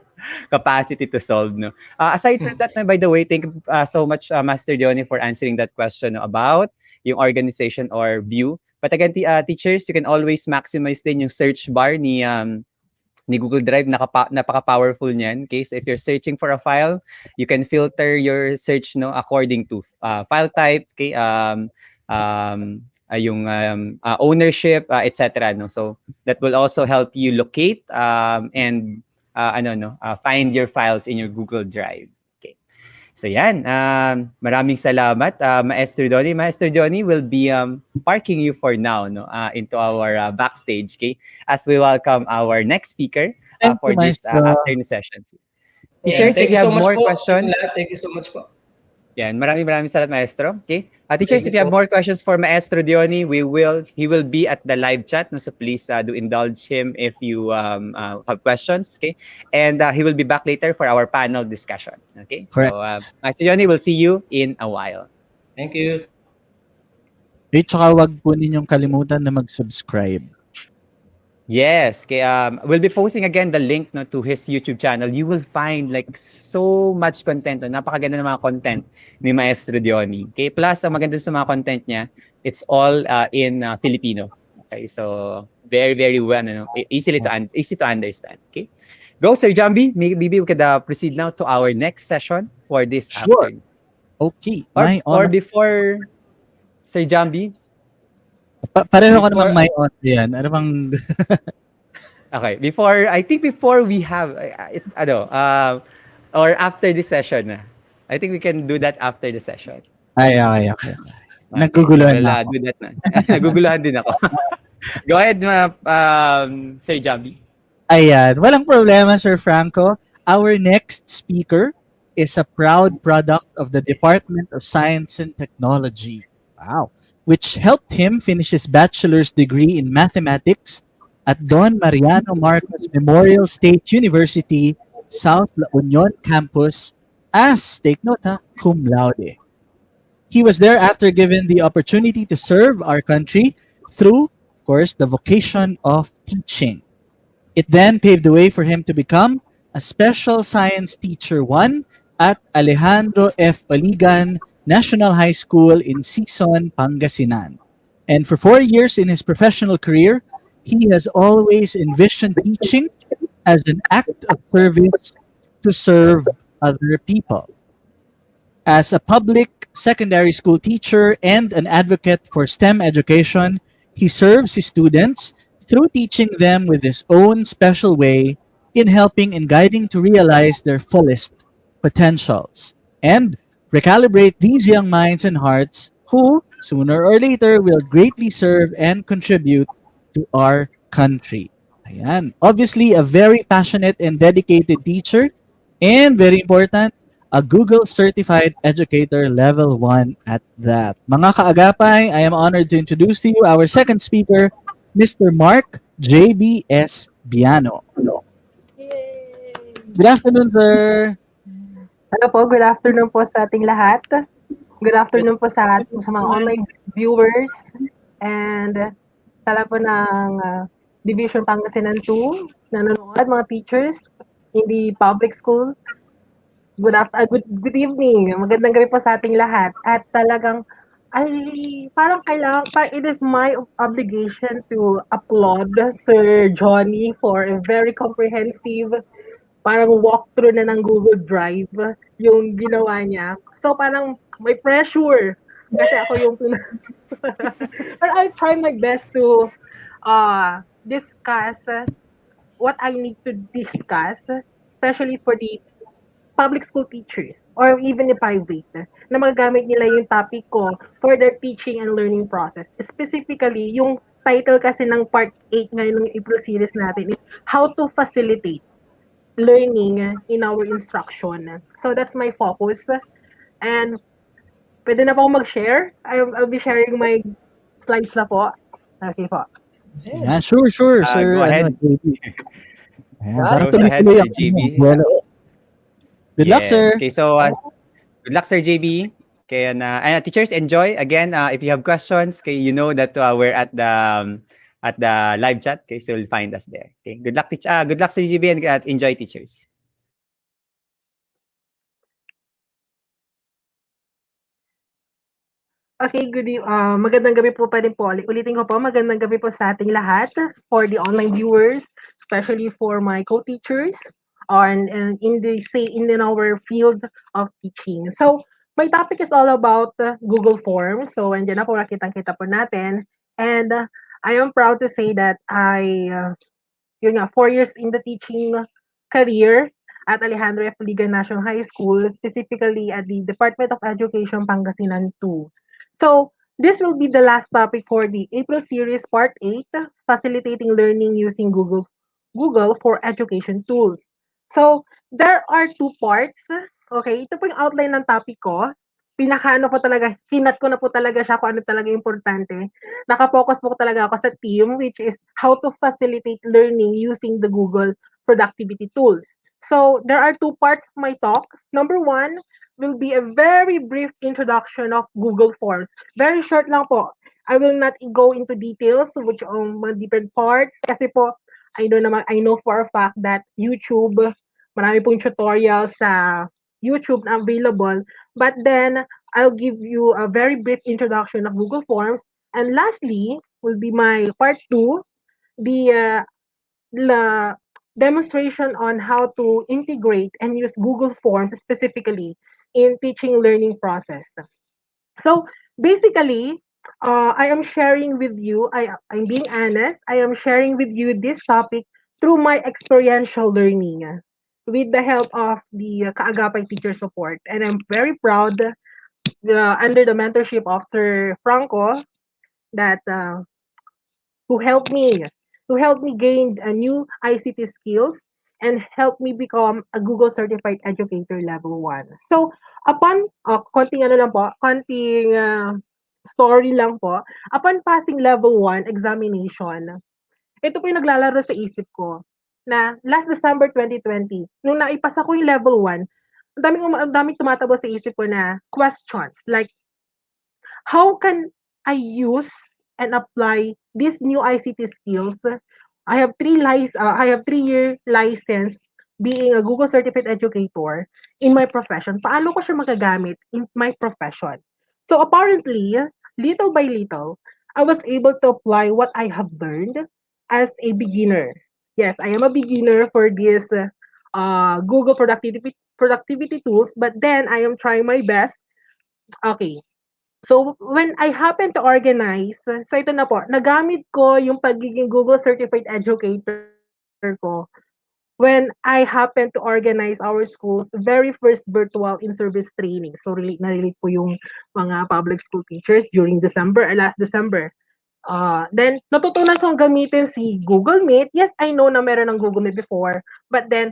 capacity to solve no. Aside from that, by the way, thank you so much Master Diony for answering that question about yung organization or view. But again, teachers, you can always maximize din yung search bar ni Google Drive. Napaka-powerful niyan. Okay? So if you're searching for a file, you can filter your search no according to file type, okay? Yung ownership, etc. No? So that will also help you locate and find your files in your Google Drive. Okay. So yan, maraming salamat Maestro Donnie. Maestro Donnie will be parking you for now no into our backstage, okay? As we welcome our next speaker for this afternoon session. Teachers, if you have more questions. Thank you so much po. Yan, maraming salamat maestro. Okay? Teachers, Thank if you you have po. more questions for Maestro Diony, he will be at the live chat, no? So please do indulge him if you have questions, okay? And he will be back later for our panel discussion, okay? So Correct. Maestro Diony, we'll see you in a while. Thank you. Tsaka wag po ninyong kalimutan na mag-subscribe. Yes, kaya we'll be posting again the link, no, to his YouTube channel. You will find like so much content. No? Napakaganda ng mga content ni Maestro Diony. Okay, plus ang maganda sa mga content niya, it's all in Filipino. Okay, so very well, no? Easy to understand. Okay, go Sir Jambi. Maybe we could proceed now to our next session for this Sure. afternoon. Okay, Or my or honor. before Sir Jambi, Pareho ka before namang my honor yan. Ano bang... Okay, before we have it's or after this session na. I think we can do that after the session. Ay, okay. Okay, so Naguguluhan we'll na ako. do that na. Naguguluhan din ako. Go ahead, Sir Jambi. Ayan, walang problema, Sir Franco. Our next speaker is a proud product of the Department of Science and Technology. Wow. Which helped him finish his bachelor's degree in mathematics at Don Mariano Marcos Memorial State University, South La Union Campus as, take note ha, cum laude. He was thereafter given the opportunity to serve our country through, of course, the vocation of teaching. It then paved the way for him to become a special science teacher 1 at Alejandro F. Oligan National High School in Sison, Pangasinan. And for 4 years in his professional career, he has always envisioned teaching as an act of service to serve other people. As a public secondary school teacher and an advocate for STEM education, he serves his students through teaching them with his own special way in helping and guiding to realize their fullest potentials and recalibrate these young minds and hearts who, sooner or later, will greatly serve and contribute to our country. Ayan. Obviously, a very passionate and dedicated teacher, and very important, a Google Certified Educator Level 1 at that. Mga kaagapay, I am honored to introduce to you our second speaker, Mr. Mark JBS Biano. Good afternoon, sir. Hello po, good afternoon po sa ating lahat. Good afternoon po sa mga online viewers and sa lahat po ng Division Pangasinan 2 na nanonood, mga teachers in the public school. Good evening. Magandang gabi po sa ating lahat. At talagang it is my obligation to applaud Sir Johnny for a very comprehensive parang walkthrough na ng Google Drive yung ginawa niya. So parang may pressure kasi ako yung but I'll try my best to discuss what I need to discuss, especially for the public school teachers or even the private na magagamit nila yung topic ko for their teaching and learning process. Specifically, yung title kasi ng part 8 ngayon ng April series natin is How to Facilitate Learning in Our Instruction. So that's my focus. And pwede na po mag-share. I'll be sharing my slides na po. Okay po. Yeah, sure, sir. Go ahead. JB. Go ahead, Sir JB. Good luck, Yes. sir. Okay, so good luck, Sir JB. Kaya teachers, enjoy. Again, if you have questions, you know that we're at the live chat. Okay, so you'll find us there. Okay, good luck, good luck, Sir JB, and enjoy, teachers. Okay, magandang gabi po pa rin po. Ulitin ko po, magandang gabi po sa ating lahat for the online viewers, especially for my co-teachers and in our field of teaching. So, my topic is all about Google Forms. So, andyan na po, nakitang-kita po natin. And I am proud to say that 4 years in the teaching career at Alejandro F. Ligan National High School, specifically at the Department of Education Pangasinan 2. So, this will be the last topic for the April series part 8, facilitating learning using Google for education tools. So, there are 2 parts. Okay, ito po yung outline ng topic ko. pinakaano ko talaga, hinat ko na po talaga siya kung ano talaga importante. Naka-focus po talaga ako sa team, which is how to facilitate learning using the Google productivity tools. So there are two parts of my talk. Number one will be a very brief introduction of Google Forms. Very short lang po. I will not go into details which mga different parts kasi po I know for a fact that YouTube, marami pong tutorials sa YouTube na available. But then I'll give you a very brief introduction of Google Forms. And lastly will be my part two, the la demonstration on how to integrate and use Google Forms specifically in teaching learning process. So basically, I am sharing with you, I'm being honest, I am sharing with you this topic through my experiential learning with the help of the Kaagapay Teacher Support. And I'm very proud under the mentorship of Sir Franco that who helped me gain a new ICT skills and helped me become a Google Certified Educator Level 1. So, upon, konting ano lang po, konting story lang po, upon passing Level 1 examination, ito po yung naglalaro sa isip ko na last December 2020, nung naipasa ko yung Level 1, ang daming tumatabo sa isip ko na questions like, how can I use and apply these new ICT skills? I have 3-year license being a Google Certified Educator in my profession. Paano ko siya magagamit in my profession? So apparently, little by little, I was able to apply what I have learned as a beginner. Yes, I am a beginner for this Google productivity tools, but then I am trying my best. Okay, so, when I happen to organize, so ito na po, nagamit ko yung pagiging Google Certified Educator ko when I happen to organize our school's very first virtual in-service training. So, relate po yung mga public school teachers during last December. Then, natutunan kong gamitin si Google Meet. Yes, I know na meron ng Google Meet before, but then,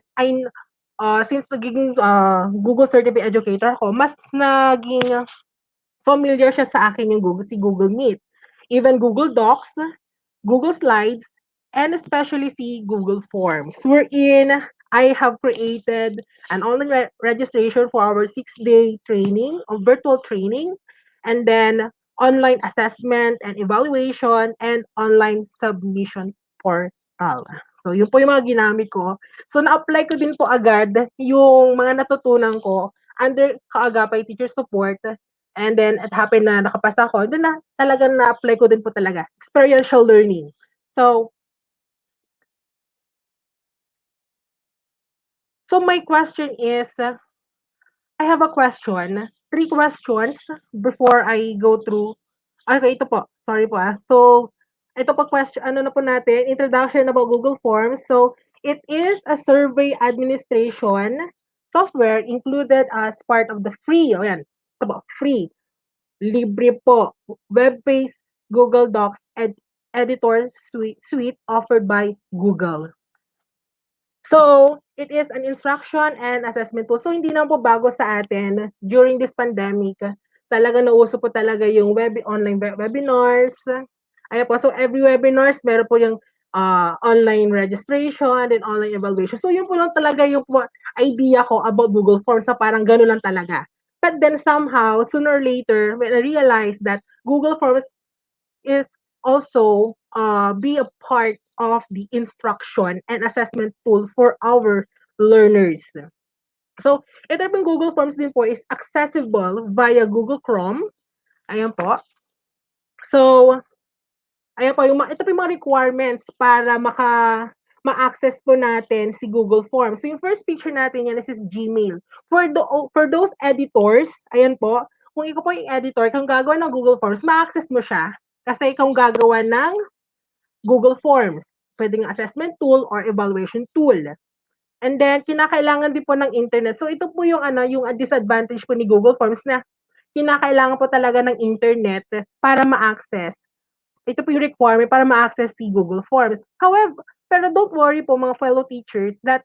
since nagiging Google Certified Educator ako, mas naging familiar siya sa akin yung Google Meet. Even Google Docs, Google Slides, and especially si Google Forms. Wherein I have created an online registration for our 6-day training, or virtual training, and then online assessment and evaluation, and online submission portal. So, yun po yung mga ginamit ko. So, na-apply ko din po agad yung mga natutunan ko under Kaagapay Teacher Support. And then, it happened na nakapasa ako. Then, talagang na-apply ko din po talaga. Experiential learning. So my question is, I have a question. 3 questions before I go through. Okay, ito po. Sorry po. So, ito po question, ano na po natin, introduction about Google Forms. So, it is a survey administration software included as part of the free, ayan, ito po, free, libre po, web-based Google Docs editor suite offered by Google. So, it is an instruction and assessment tool. So, hindi naman po bago sa atin during this pandemic. Talaga nauso po talaga yung online webinars. Ayan po. So, every webinars, meron po yung online registration and online evaluation. So, yun po lang talaga yung idea ko about Google Forms na parang gano'n lang talaga. But then somehow, sooner or later, when I realized that Google Forms is also be a part of the instruction and assessment tool for our learners. So, ito pong Google Forms din po is accessible via Google Chrome. Ayan po. So, ayan po, ito po yung mga requirements para ma-access po natin si Google Forms. So, yung first picture natin yan is Gmail. For those editors, ayan po, kung ikaw po yung editor, kung gagawa ng Google Forms, ma-access mo siya kasi ikaw gagawa ng Google Forms. Pwedeng assessment tool or evaluation tool. And then, kinakailangan din po ng internet. So, ito po yung, yung disadvantage po ni Google Forms na kinakailangan po talaga ng internet para ma-access. Ito po yung requirement para ma-access si Google Forms. However, pero don't worry po mga fellow teachers that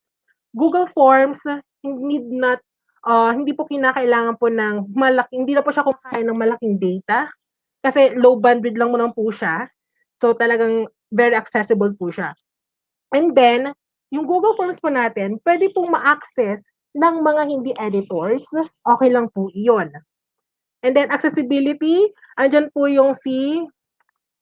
Google Forms need not hindi po kinakailangan po ng hindi na po siya kumakain ng malaking data kasi low bandwidth lang mo naman po siya. So, talagang very accessible po siya. And then, yung Google Forms po natin, pwede pong ma-access ng mga hindi editors. Okay lang po iyon. And then, accessibility, andyan po yung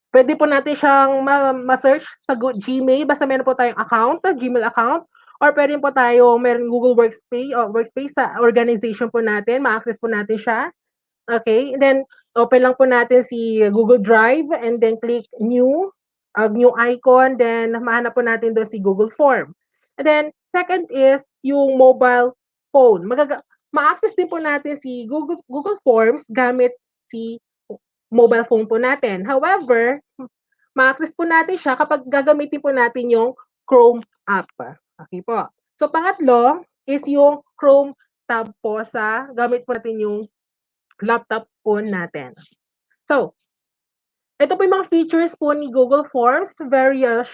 pwede po natin siyang ma-search sa Gmail, basta meron po tayong account, Gmail account, or pwede po meron Google Workspace sa organization po natin, ma-access po natin siya. Okay, and then open lang po natin si Google Drive and then click new icon, then mahanap po natin doon si Google Form. And then second is yung mobile phone. Ma-access din po natin si Google Forms gamit si mobile phone po natin. However, ma-access po natin siya kapag gagamitin po natin yung Chrome app. Okay po. So pangatlo is yung Chrome tab po gamit po natin yung laptop po natin. So, ito po yung mga features po ni Google Forms. Tatlo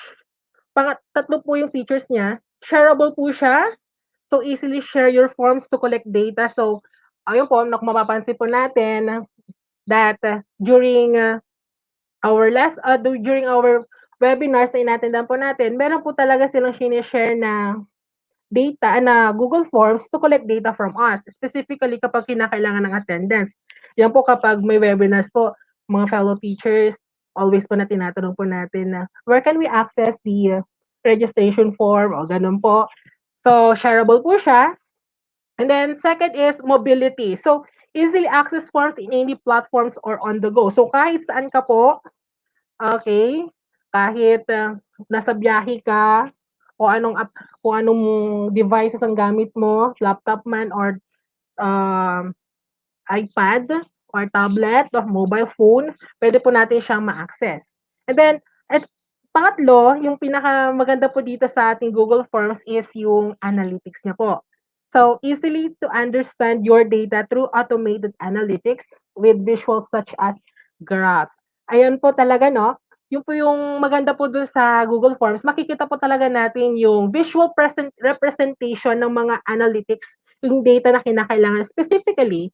po yung features niya. Shareable po siya. So, easily share your forms to collect data. So, ayun po, mapapansin po natin that during our webinars na inatendan po natin, meron po talaga silang sinishare na data na Google Forms to collect data from us, specifically kapag kinakailangan ng attendance. Yan po kapag may webinars po, mga fellow teachers, always po na tinatanong po natin na where can we access the registration form o ganun po. So, shareable po siya. And then, second is mobility. So, easily access forms in any platforms or on the go. So, kahit saan ka po, okay, kahit nasa biyahe ka, kung anong devices ang gamit mo, laptop man or iPad or tablet or mobile phone, pwede po natin siyang ma-access. And then, pangatlo, yung pinakamaganda po dito sa ating Google Forms is yung analytics niya po. So, easily to understand your data through automated analytics with visuals such as graphs. Ayan po talaga, no? Yung po yung maganda po doon sa Google Forms, makikita po talaga natin yung visual representation ng mga analytics, yung data na kinakailangan. Specifically,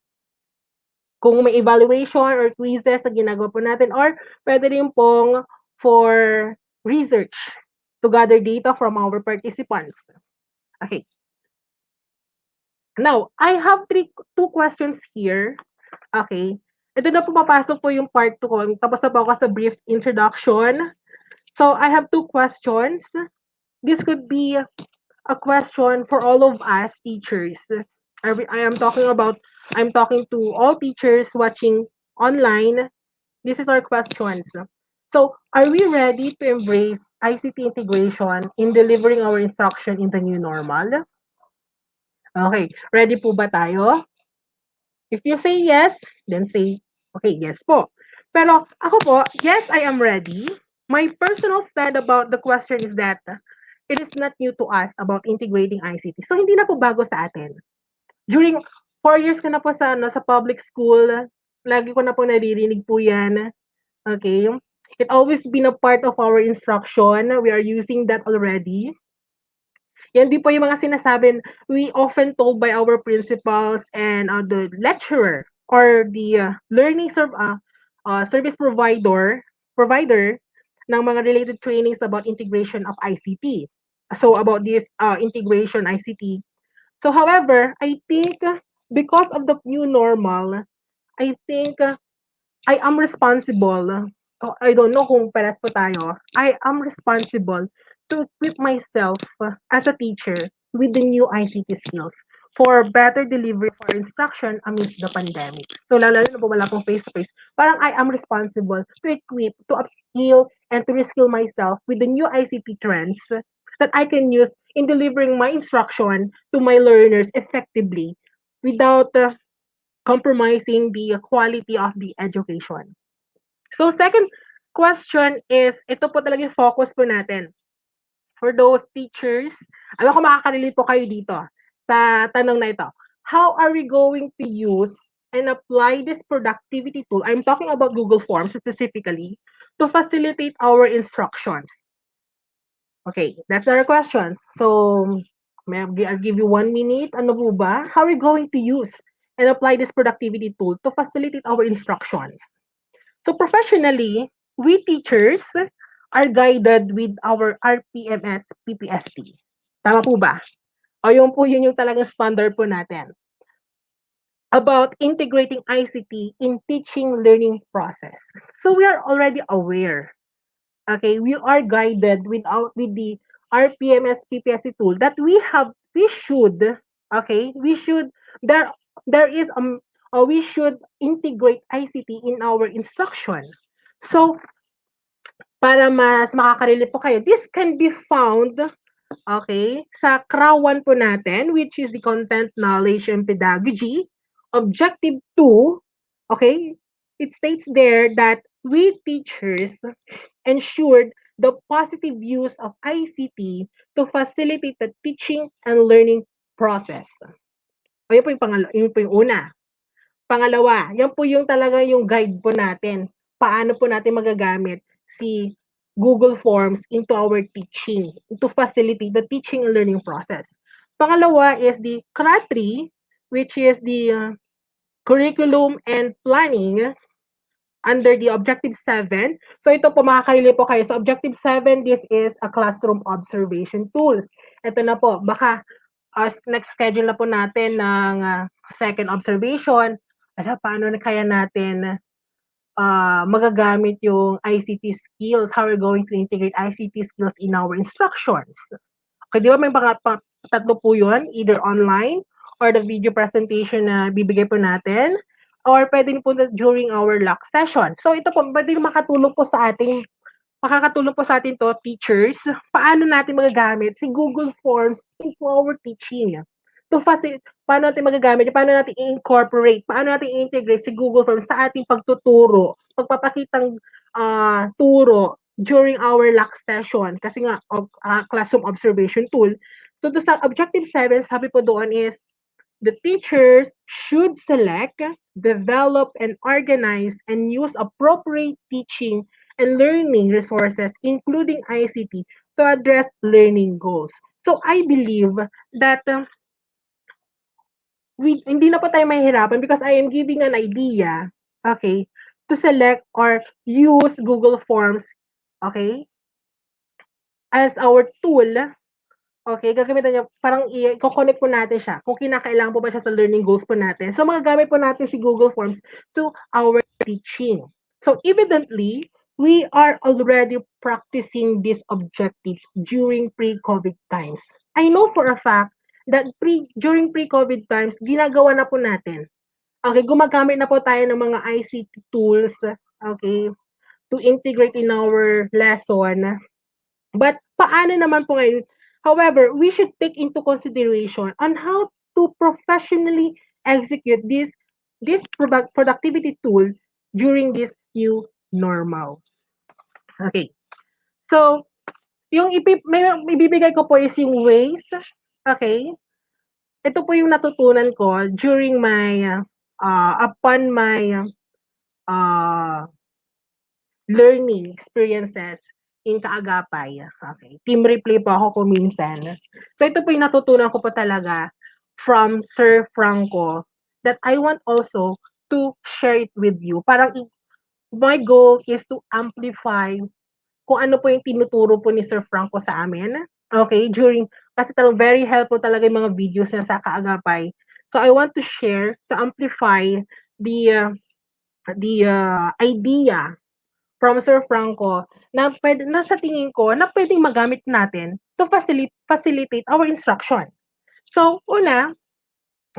kung may evaluation or quizzes na ginagawa po natin, or pwede rin pong for research to gather data from our participants. Okay. Now, I have two questions here. Okay. Ito na po papasok po yung part 2 ko. Tapos na po ako sa brief introduction. So, I have two questions. This could be a question for all of us teachers. I'm talking to all teachers watching online. This is our questions. So, are we ready to embrace ICT integration in delivering our instruction in the new normal? Okay, ready po ba tayo? If you say yes, then say, okay, yes po. Pero ako po, yes, I am ready. My personal stand about the question is that it is not new to us about integrating ICT. So, hindi na po bago sa atin. During 4 years ko na po sa public school, lagi ko na po naririnig po yan. Okay? It always been a part of our instruction. We are using that already. Yan din po yung mga sinasabi we often told by our principals and the lecturer or the service provider ng mga related trainings about integration of ICT. So about this integration ICT. So however, I think because of the new normal, I think I am responsible. I don't know kung pares po tayo. I am responsible to equip myself as a teacher with the new ICT skills for better delivery for instruction amidst the pandemic. So, lalo na po wala pong face-to-face. Parang I am responsible to equip, to upskill, and to reskill myself with the new ICT trends that I can use in delivering my instruction to my learners effectively without compromising the quality of the education. So, second question is, ito po talaga yung focus po natin. For those teachers, alam ko makaka-relate po kayo dito sa tanong na ito. How are we going to use and apply this productivity tool? I'm talking about Google Forms specifically to facilitate our instructions. Okay, that's our questions. So, I'll give you 1 minute. Ano po ba? How are we going to use and apply this productivity tool to facilitate our instructions? So professionally, we teachers are guided with our RPMS PPST. Tama po ba? O yun yung talagang standard po natin about integrating ICT in teaching learning process. So we are already aware. Okay, we are guided with the RPMS PPSC tool that we should there there is we should integrate ICT in our instruction. So para mas makakarelate po kayo, this can be found sa CRA1 po natin, which is the Content, Knowledge, and Pedagogy. Objective 2, okay, it states there that we teachers ensured the positive use of ICT to facilitate the teaching and learning process. O yun po yun po yung una. Pangalawa, yan po yung talaga yung guide po natin. Paano po natin magagamit si Google Forms into our teaching, to facilitate the teaching and learning process. Pangalawa is the CRA3, which is the curriculum and planning under the Objective 7. So ito po, makakarelate po kayo. So Objective 7, this is a classroom observation tools. Ito na po, baka next schedule na po natin ng second observation. Paano na kaya natin magagamit yung ICT skills? How we're going to integrate ICT skills in our instructions? Okay, di ba may tatlo po yun, either online or the video presentation na bibigay po natin, or pwede po during our lock session. So ito po, pwede makakatulong po sa ating to, teachers, paano natin magagamit si Google Forms into our teaching. Paano natin magagamit, paano natin i-incorporate, paano natin i-integrate si Google Forms sa ating pagtuturo, pagpapakitang turo during our lock session. Kasi nga, classroom observation tool. So, sa Objective 7, sabi po doon is, the teachers should select, develop, and organize and use appropriate teaching and learning resources, including ICT, to address learning goals. So I believe that hindi na po tayo mahihirapan because I am giving an idea, okay, to select or use Google Forms, okay, as our tool. Okay, gagamitan niya, parang i-connect po natin siya kung kinakailangan po ba siya sa learning goals po natin. So magagamit po natin si Google Forms to our teaching. So evidently, we are already practicing these objectives during pre-COVID times. I know for a fact that during pre-COVID times, ginagawa na po natin. Okay, gumagamit na po tayo ng mga ICT tools, okay, to integrate in our lesson. But paano naman po ngayon? However, we should take into consideration on how to professionally execute this productivity tool during this new normal. Okay. So, yung ibibigay ko po is yung ways. Okay. Ito po yung natutunan ko during my upon my learning experiences in kaagapay. Okay. Team replay po ako kung minsan. So ito po yung natutunan ko po talaga from Sir Franco that I want also to share it with you. Parang my goal is to amplify kung ano po yung tinuturo po ni Sir Franco sa amin. Okay, kasi talagang very helpful talaga yung mga videos na sa kaagapay. So I want to share, to amplify the idea from Sir Franco na sa tingin ko na pwedeng magamit natin to facilitate our instruction. So, una,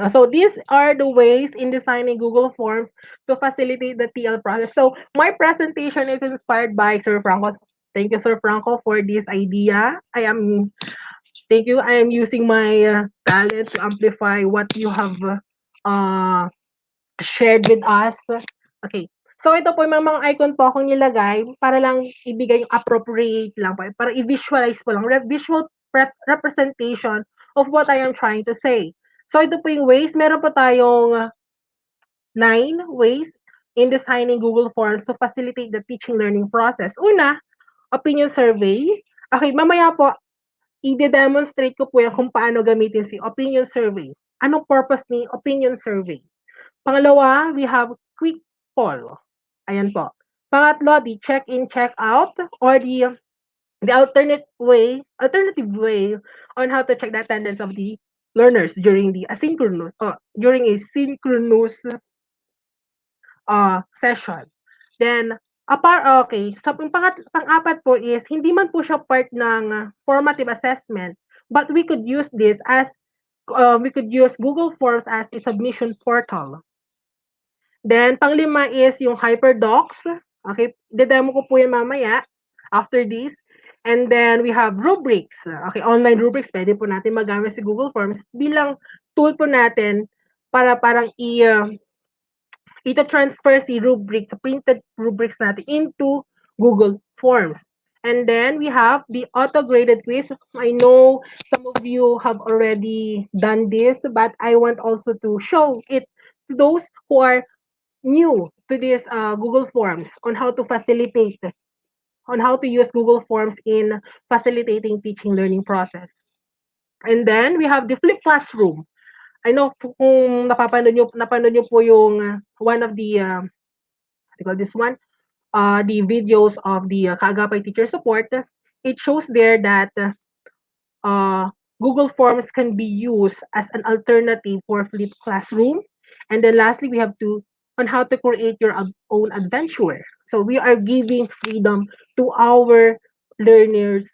so these are the ways in designing Google Forms to facilitate the TL process. So, my presentation is inspired by Sir Franco. Thank you, Sir Franco, for this idea. Thank you. I am using my talent to amplify what you have shared with us. Okay. So ito po, yung mga icon po akong nilagay para lang ibigay yung appropriate lang po, para i-visualize po lang, visual representation of what I am trying to say. So ito po yung ways, meron po tayong 9 ways in designing Google Forms to facilitate the teaching learning process. Una, opinion survey. Okay, mamaya po, i-demonstrate ko po yan kung paano gamitin si opinion survey. Anong purpose ni opinion survey? Pangalawa, we have quick poll. Ayan po. Pangatlo, the check-in, check-out or the alternative way on how to check the attendance of the learners during the asynchronous during a synchronous session. Then okay, so pang-apat po is hindi man po siya part ng formative assessment, but we could use this as we could use Google Forms as a submission portal. Then panglima is yung HyperDocs. Okay, de-demo ko po yan mamaya after this. And then we have rubrics. Okay, online rubrics, pwede po natin magamit si Google Forms bilang tool po natin para parang ita-transfer si rubrics, printed rubrics natin into Google Forms. And then we have the auto-graded quiz. I know some of you have already done this, but I want also to show it to those who are new to this Google Forms on how to use Google Forms in facilitating teaching learning process. And then we have the flipped classroom. I know kung napanood nyo po yung one of the the videos of the kaagapay teacher support. It shows there that Google Forms can be used as an alternative for flipped classroom. And then lastly, we have on how to create your own adventure. So we are giving freedom to our learners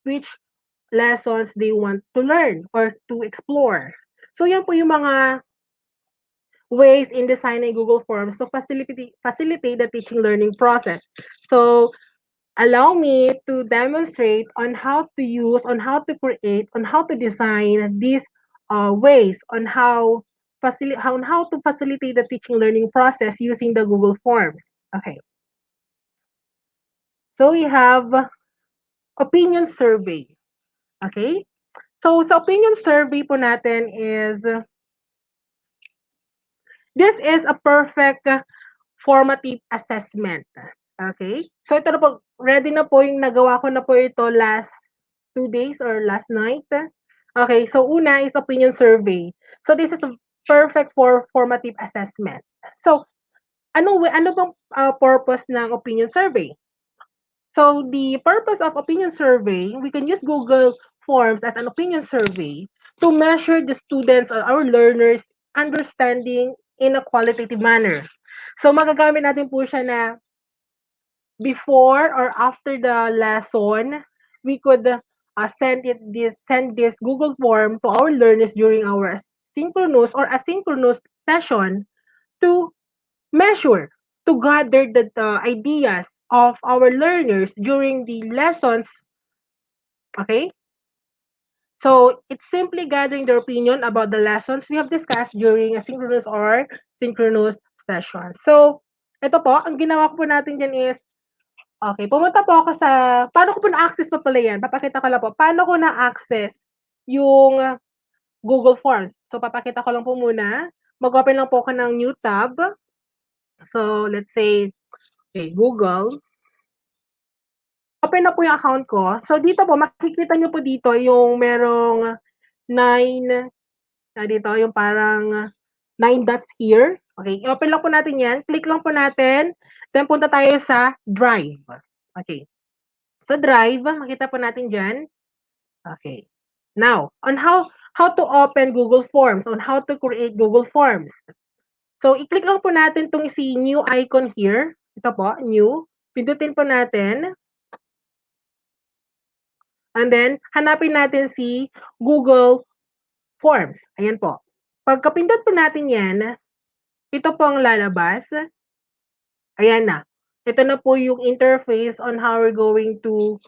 which lessons they want to learn or to explore. So yan po yung mga ways in designing Google Forms to facilitate the teaching learning process. So allow me to demonstrate on how to use, on how to create, on how to design these ways on how to facilitate the teaching learning process using the Google Forms. Okay. So we have opinion survey. Okay? So sa opinion survey po natin is this is a perfect formative assessment. Okay? So ito na po, ready na po yung nagawa ko na po ito last 2 days or last night. Okay, so una is opinion survey. So this is a perfect for formative assessment. So ano bang purpose ng opinion survey? So the purpose of opinion survey, we can use Google Forms as an opinion survey to measure the students or our learners understanding in a qualitative manner. So magagamit natin po siya na before or after the lesson, we could send this Google form to our learners during our synchronous or asynchronous session to measure, to gather the ideas of our learners during the lessons. Okay? So it's simply gathering their opinion about the lessons we have discussed during a synchronous or synchronous session. So, ito po, ang ginawa ko po natin dyan is, okay, pumunta po ako sa, paano ko po na-access pa pala yan? Papakita ko lang po, paano ko na-access yung Google Forms. So, papakita ko lang po muna. Mag-open lang po ako ng new tab. So, let's say, okay, Google. Open na po yung account ko. So, dito po, makikita nyo po dito yung merong 9, dito yung parang 9 dots here. Okay, i-open lang po natin yan. Click lang po natin. Then, punta tayo sa Drive. Okay. So, Drive, makita po natin dyan. Okay. Now, on how to open Google Forms, on how to create Google Forms. So, i-click lang po natin itong si new icon here. Ito po, new. Pindutin po natin. And then, hanapin natin si Google Forms. Ayan po. Pagkapindot po natin yan, ito po ang lalabas. Ayan na. Ito na po yung interface on how we're going to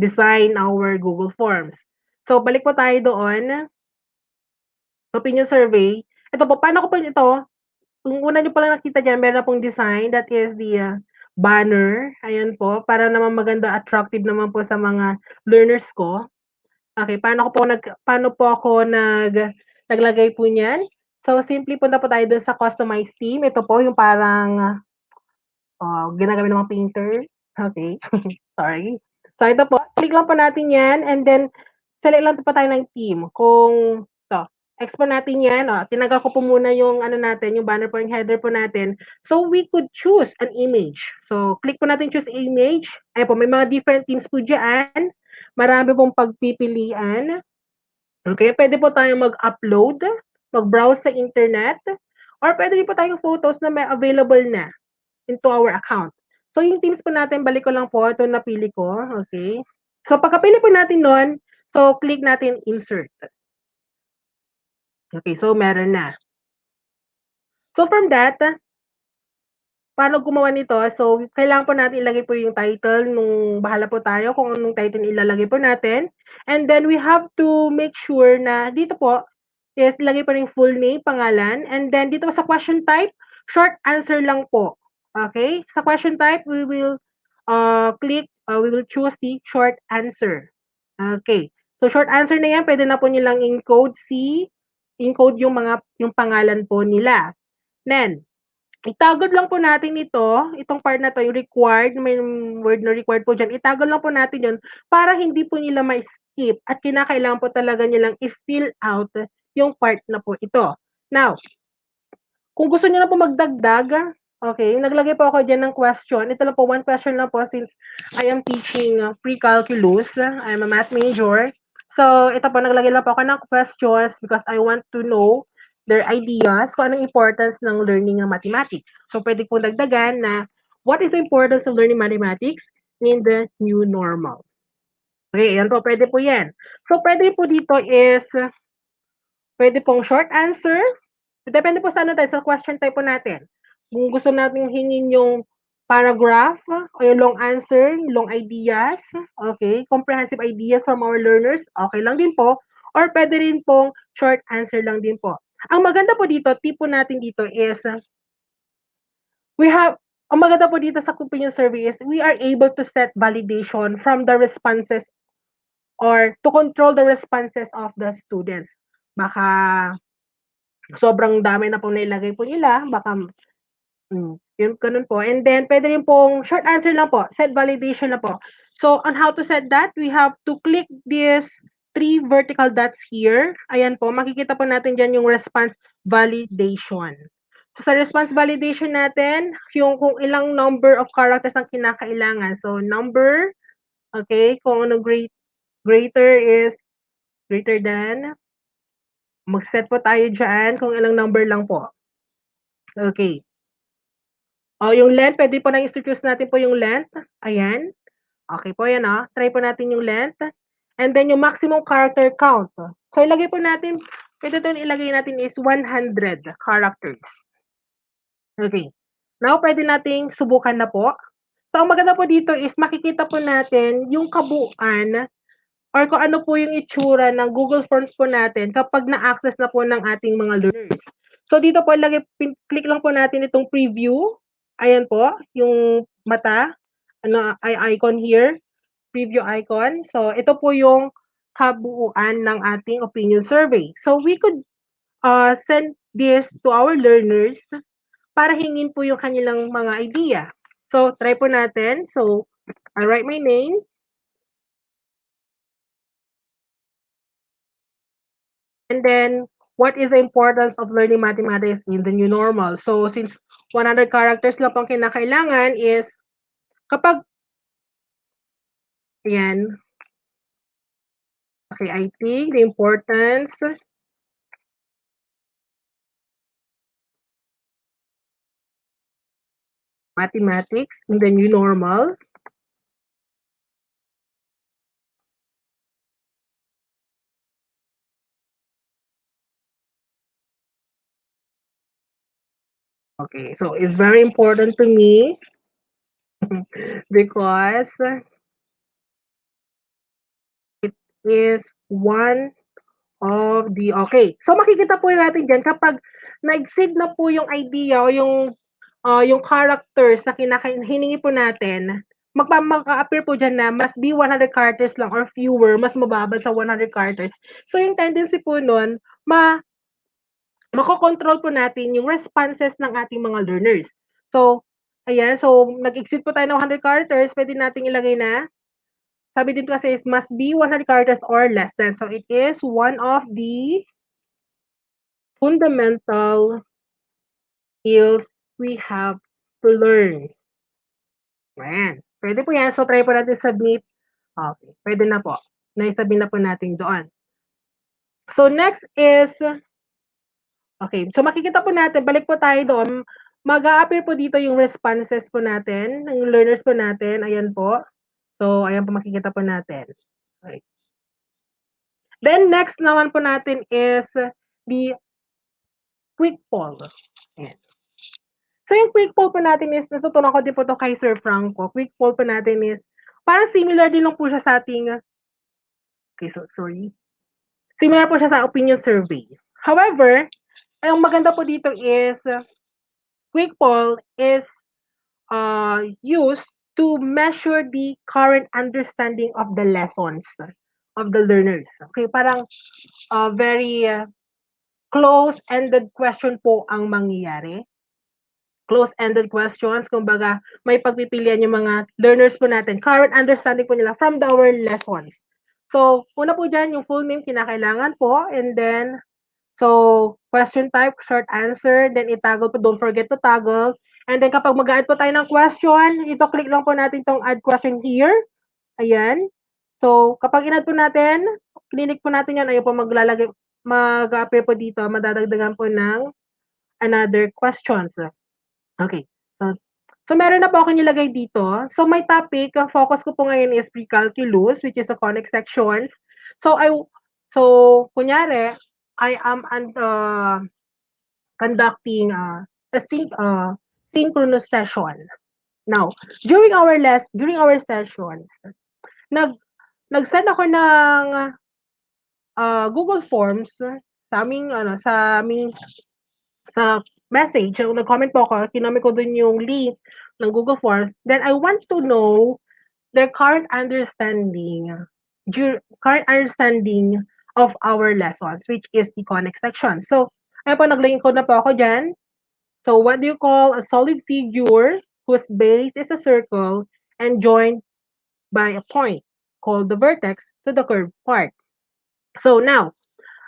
design our Google Forms. So, balik po tayo doon. Opinion survey. Ito po, paano ko po ito? Kung una nyo palang nakita dyan, meron na pong design. That is the banner. Ayan po. Para naman maganda, attractive naman po sa mga learners ko. Okay, paano po ako naglagay po niyan? So, simply punta po tayo dun sa customize theme. Ito po yung parang ginagamit ng mga painter. Okay. Sorry. So, ito po, click lang po natin yan and then select lang po tayo ng team. Kung export natin yan. Tinanggal ko po muna yung ano natin, yung banner po, yung header po natin. So, we could choose an image. So, click po natin choose image. Ayan po, may mga different teams po dyan. Marami pong pagpipilian. Okay, pwede po tayong mag-upload, mag-browse sa internet, or pwede rin po tayong photos na may available na into our account. So, yung teams po natin, balik ko lang po, ito napili ko. Okay. So, pagkapili po natin nun, so, click natin insert. Okay, so meron na. So from that, paano gumawa nito? So kailangan po natin ilagay po yung title nung bahala po tayo kung anong title ilalagay po natin. And then we have to make sure na dito po is ilagay po yung full name, pangalan. And then dito sa question type, short answer lang po. Okay? Sa question type, we will we will choose the short answer. Okay. So short answer na yan, pwede na po nilang encode encode yung pangalan po nila. Then, itagod lang po natin itong part na to, yung required, may word na required po dyan, itagod lang po natin yun para hindi po nila ma-skip at kinakailangan po talaga nilang i-fill out yung part na po ito. Now, kung gusto niyo na po magdagdag, okay, naglagay po ako dyan ng question. Ito lang po, one question lang po since I am teaching pre-calculus. I'm a math major. So, ito po, naglagay lang po ako ng questions because I want to know their ideas kung anong importance ng learning ng mathematics. So, pwede po dagdagan na what is the importance of learning mathematics in the new normal. Okay, yan po, pwede po yan. So, pwede po dito is, pwede pong short answer. Depende po sa ano tayo, sa question type po natin. Kung gusto natin hingin yung paragraph o yung long answer, long ideas, okay, comprehensive ideas from our learners, okay lang din po. Or pwede rin pong short answer lang din po. Ang maganda po dito, tip po natin dito is, ang maganda po dito sa opinion survey is, we are able to set validation from the responses or to control the responses of the students. Baka sobrang dami na pong nailagay po nila, baka yun ganun po. And then pwede rin pong short answer lang po, set validation na po. So on how to set that, we have to click this 3 vertical dots here. Ayan po, makikita po natin diyan yung response validation. So sa response validation natin, yung kung ilang number of characters ang kinakailangan. So number, okay, kung ano greater is greater than, mag-set po tayo dyan kung ilang number lang po. Okay. Yung length, pwede po nang introduce natin po yung length. Ayan. Okay po yan, Try po natin yung length. And then yung maximum character count. So ilagay po natin, pwede ito ilagay natin is 100 characters. Okay. Now, pwede nating subukan na po. So ang maganda po dito is makikita po natin yung kabuuan or kung ano po yung itsura ng Google Forms po natin kapag na-access na po ng ating mga learners. So dito po, click lang po natin itong preview. Ayan po, yung mata, icon here, preview icon. So ito po yung kabuuan ng ating opinion survey. So we could send this to our learners para hingin po yung kanilang mga idea. So try po natin. So I'll write my name. And then, what is the importance of learning mathematics in the new normal? So, since 100 characters lang pang kinakailangan is, kapag, ayan, okay, I think the importance mathematics in the new normal. Okay, so it's very important to me because it is one of the, okay. So makikita po natin dyan kapag nag-exceed na po yung idea o yung characters na hiningi po natin, magka-appear po dyan na must be 100 characters lang or fewer, mas mababa sa 100 characters. So yung tendency po nun, makokontrol po natin yung responses ng ating mga learners. So, ayan, so nag-exceed po tayo ng 100 characters, pwede nating ilagay na sabi dito kasi is must be 100 characters or less than. So it is one of the fundamental skills we have to learn. Ayan. Pwede po yan. So try po natin submit. Okay. Pwede na po. Naisabi na po natin doon. So next is, okay. So makikita po natin, balik po tayo doon. Mag-a-appear po dito yung responses po natin, ng learners po natin. Ayan po. So ayan po makikita po natin. Okay. Then next naman po natin is the quick poll. Ayan. So yung quick poll po natin is, natutunan ko din po to kay Sir Franco. Quick poll po natin is, parang similar din lang po siya sa ating, okay, so sorry. Similar po siya sa opinion survey. However, ang maganda po dito is, quick poll is used to measure the current understanding of the lessons of the learners. Okay, parang very close-ended question po ang mangyayari. Close-ended questions, kumbaga may pagpipilian yung mga learners po natin, current understanding po nila from our lessons. So, una po dyan, yung full name kinakailangan po, and then, so, question type, short answer, then itoggle po, don't forget to toggle, and then kapag mag-add po tayo ng question, ito click lang po natin tong add question here, ayan. So, kapag in-add po natin, clinic po natin yan, ayun po maglalagay, mag-appear po dito, madadagdagan po ng another questions. Okay. So meron na po ako nilagay dito. So my topic, focus ko po ngayon is pre-calculus, which is the conic sections. So kunyari, I am conducting a synchronous session. Now, during our sessions, nag-send ako ng Google Forms sa message, nag-comment po ako, kinomment ko dun yung link ng Google Forms, then I want to know their current understanding of our lessons, which is the connect section. So, ayun po, nag-link ko na po ako dyan. So, what do you call a solid figure whose base is a circle and joined by a point called the vertex to the curved part? So, now,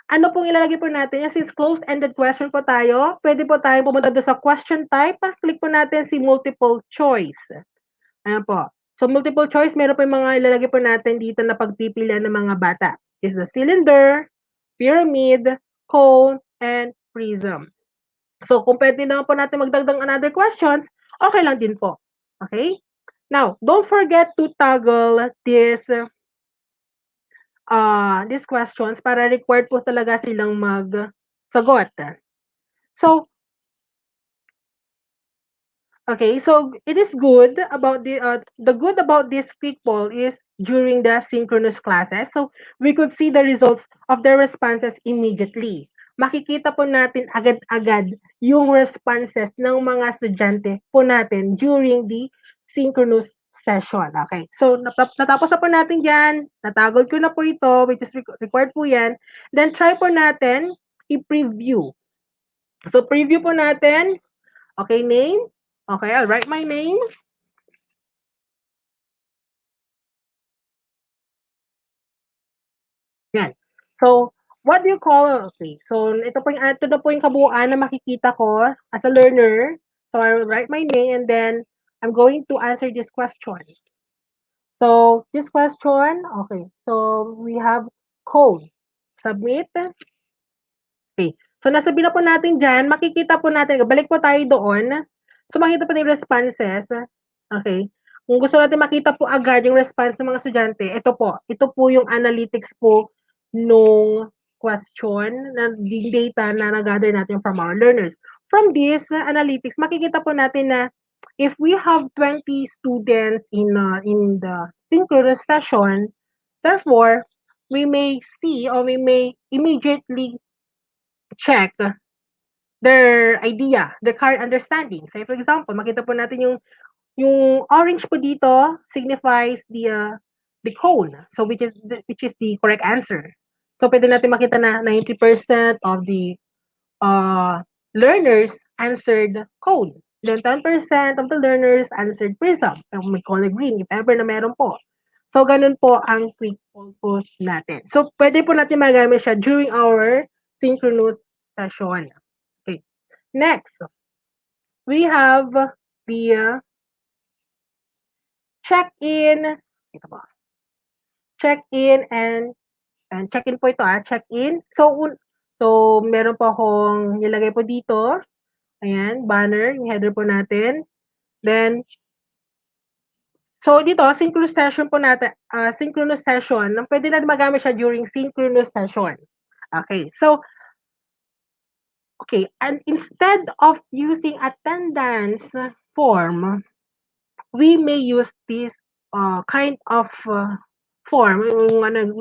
ano pong ilalagay po natin? Since closed-ended question po tayo, pwede po tayo pumunta doon sa question type. Click po natin si multiple choice. Ayan po. So, multiple choice, meron po yung mga ilalagay po natin dito na pagpipilian ng mga bata. Is the cylinder, pyramid, cone, and prism. So, kung pwede naman po natin magdagdag another questions, okay lang din po. Okay? Now, don't forget to toggle these questions para required po talaga silang magsagot. So, okay, so it is good about the good about this quick poll is during the synchronous classes. So, we could see the results of their responses immediately. Makikita po natin agad-agad yung responses ng mga estudyante po natin during the synchronous session. Okay, so natapos na po natin dyan. Natagol ko na po ito, which is required po yan. Then, try po natin i-preview. So, preview po natin. Okay, name. Okay, I'll write my name. Yan. So, what do you call, okay, so ito na po yung kabuuan na makikita ko as a learner. So, I'll write my name and then I'm going to answer this question. So, this question, okay, so we have code. Submit. Okay. So, nasabi na po natin dyan, makikita po natin, balik po tayo doon. So, makikita po yung responses. Okay. Kung gusto natin makita po agad yung response ng mga estudyante, ito po yung analytics po nung question, na data na nag-gather natin from our learners. From this analytics, makikita po natin na if we have 20 students in the synchronous session, therefore, we may see or we may immediately check their idea, their current understanding. So, for example, makita po natin yung orange po dito signifies the cone. So, which is the correct answer. So, pwede natin makita na 90% of the learners answered cone. Then 10% of the learners answered prism. And we call it green if ever na meron po. So, ganun po ang quick poll po natin. So, pwede po natin magamit siya during our synchronous session. Okay. Next, we have the check-in. Ito po. Check-in and check-in po ito check-in. So, meron po akong nilagay po dito. Ayan, banner, yung header po natin. Then, so dito, synchronous session po natin, synchronous session, pwede natin magamit siya during synchronous session. Okay, so, okay, and instead of using attendance form, we may use this kind of form,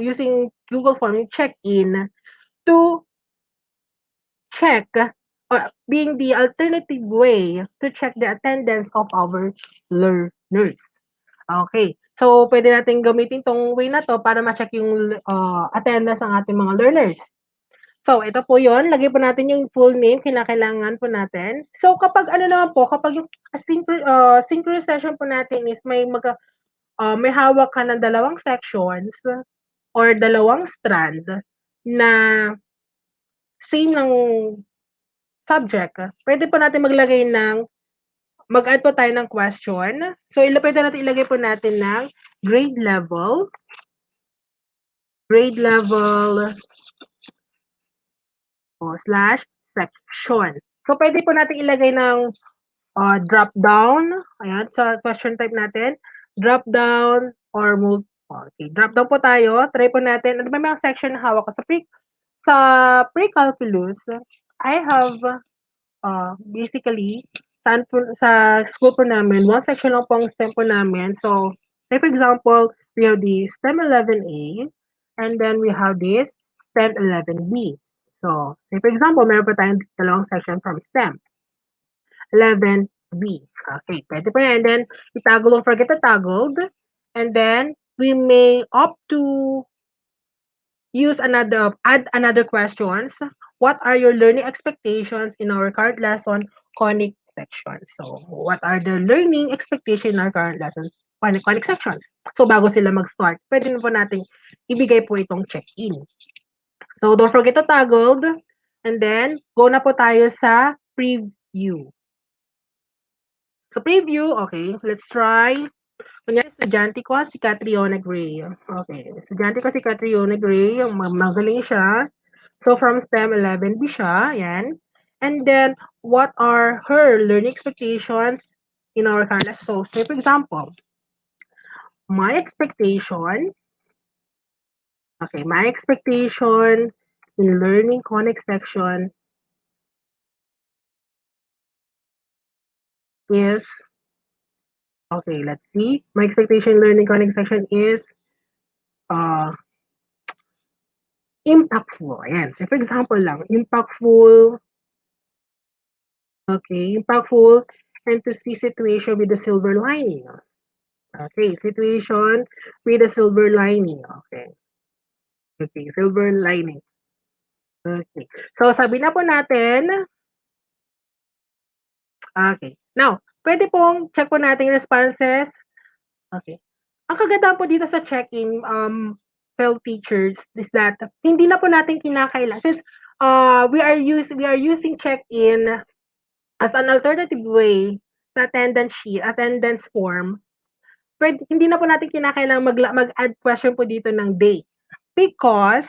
using Google Form, yung check-in, to check, or being the alternative way to check the attendance of our learners. Okay. So, pwede natin gamitin tong way na to para ma-check yung attendance ng ating mga learners. So, ito po yon. Lagay po natin yung full name, kinakailangan po natin. So, kapag ano naman po, kapag yung synchronous session po natin is may hawak ka ng dalawang sections or dalawang strand na same ng subject, pwede po natin mag-add po tayo ng question. So, pwede natin ilagay po natin ng grade level slash section. So, pwede po natin ilagay ng drop down. Ayan, sa question type natin. Drop down or move. Okay, drop down po tayo. Try po natin. Ano ba mga section na hawak ko? Sa pre-calculus, I have basically, sa school po namin, one section lang po ang STEM po namin. So, say for example, we have the STEM 11A, and then we have this STEM 11B. So, say for example, meron po tayong dalawang section from STEM. 11B. Okay, pwede po yan. And then, don't forget the toggled. And then, we may opt to add another questions. What are your learning expectations in our current lesson, conic section? So, what are the learning expectations in our current lesson, conic sections? So, bago sila mag-start, pwede na po natin ibigay po itong check-in. So, don't forget to toggled. And then, go na po tayo sa preview. So, preview, okay, let's try. Kunyari, estudyante ko si Catriona Gray. Okay, estudyante ko si Catriona Gray, magaling siya. So, from STEM 11B siya, yan. And then, what are her learning expectations in our current lesson? So, say for example, my expectation in learning conic section is, okay, let's see. My expectation in learning conic section is impactful. Ayan. So, for example lang, impactful, and to see situation with the silver lining. Okay, situation with the silver lining. Okay, silver lining. Okay. So, sabi na po natin, okay. Now, pwede pong check po natin responses. Okay. Ang kagandahan po dito sa check-in, fellow teachers, is that hindi na po natin kinakailangan. Since we are using check-in as an alternative way sa attendance form, hindi na po natin kinakailangan mag-add question po dito ng date. Because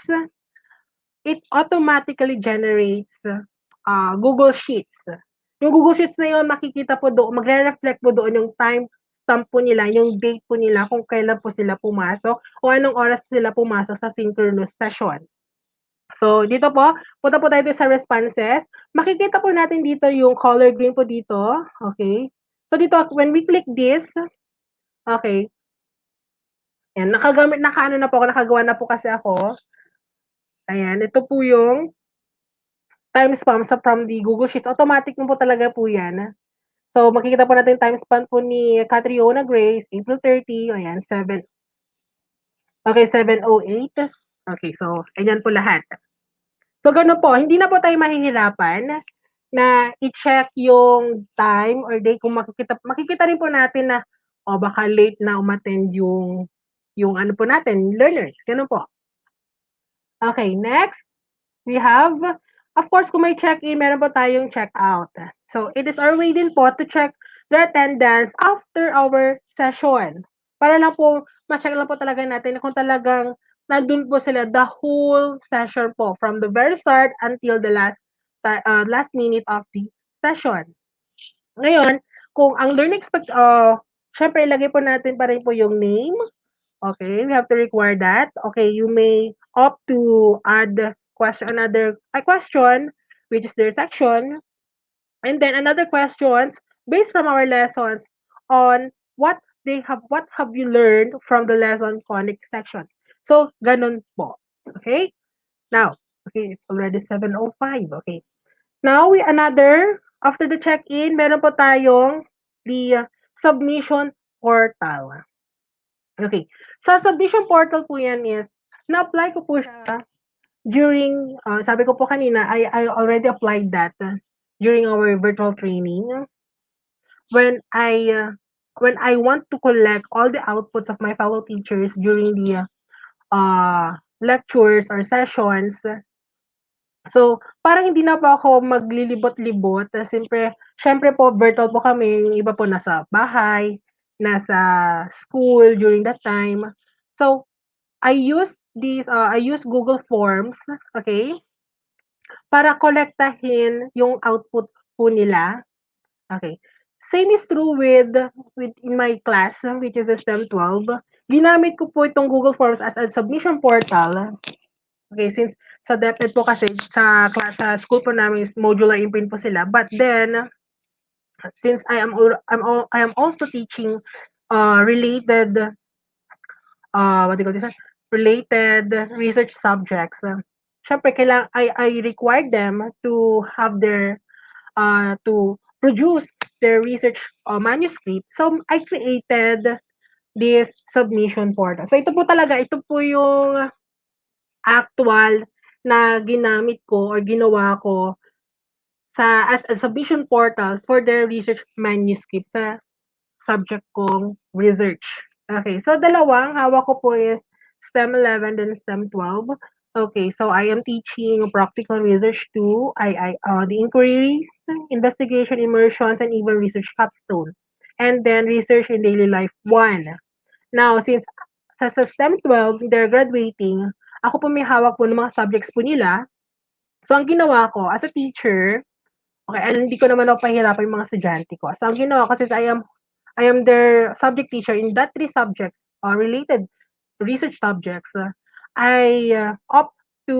it automatically generates Google Sheets. Yung Google Sheets na yun, makikita po doon, magre-reflect po doon yung time stamp po nila, yung date po nila, kung kailan po sila pumasok o anong oras sila pumasok sa synchronous session. So, dito po, punta po tayo sa responses. Makikita po natin dito yung color green po dito. Okay. So, dito, when we click this, okay. Yan, nakagawa na po kasi ako. Ayan, ito po yung time span from the Google Sheets. Automatic po talaga po yan. So, makikita po natin time span po ni Catriona Grace, April 30, ayan, 7. Okay, 7:08. Okay, so, ayan po lahat. So, gano'n po, hindi na po tayo mahihirapan na i-check yung time or day kung makikita rin po natin na baka late na umattend yung yung ano po natin, learners. Ganun po. Okay, next, we have, of course, kung may check-in, meron po tayong check-out. So, it is our way din po to check their attendance after our session. Para lang po, ma-check lang po talaga natin kung talagang nandun po sila the whole session po, from the very start until the last minute of the session. Ngayon, kung ang learning syempre ilagay po natin pa rin po yung name. Okay, we have to require that. Okay, you may opt to add another question, which is their section, and then another questions based from our lessons on what have you learned from the lesson conic sections. So, ganun po. Okay? Now, okay, it's already 7:05. Okay. Now, after the check-in, meron po tayong the submission portal. Okay. Sa submission portal po yan is, na-apply ko po siya during, sabi ko po kanina, I already applied that during our virtual training. When I want to collect all the outputs of my fellow teachers during the lectures or sessions. So, parang hindi na po ako maglilibot-libot. Siyempre po, virtual po kami. Yung iba po nasa bahay, nasa school during that time. So, I use Google Forms, okay, para kolektahin yung output po nila. Okay. Same is true with in my class, which is the STEM 12. Ginamit ko po itong Google Forms as a submission portal. Okay, since sa DepEd po kasi sa school po namin is modular imprint po sila. But then, since I am also teaching related related research subjects. Syempre, I required them to have their to produce their research manuscript. So, I created this submission portal. So, ito po yung actual na ginamit ko or ginawa ko as a submission portal for their research manuscript sa subject kong research. Okay, so dalawang hawak ko po is STEM 11 and STEM 12. Okay, so I am teaching practical research 2, the inquiries, investigation, immersions, and even research capstone. And then research in daily life 1. Now, since sa STEM 12, they're graduating, ako po may hawak po ng mga subjects po nila. So, ang ginawa ko, as a teacher, okay, hindi ko naman ako pahirapan yung mga estudyante ko. So, ang ginawa ko, since I am their subject teacher in that 3 subjects, related research subjects, I opt to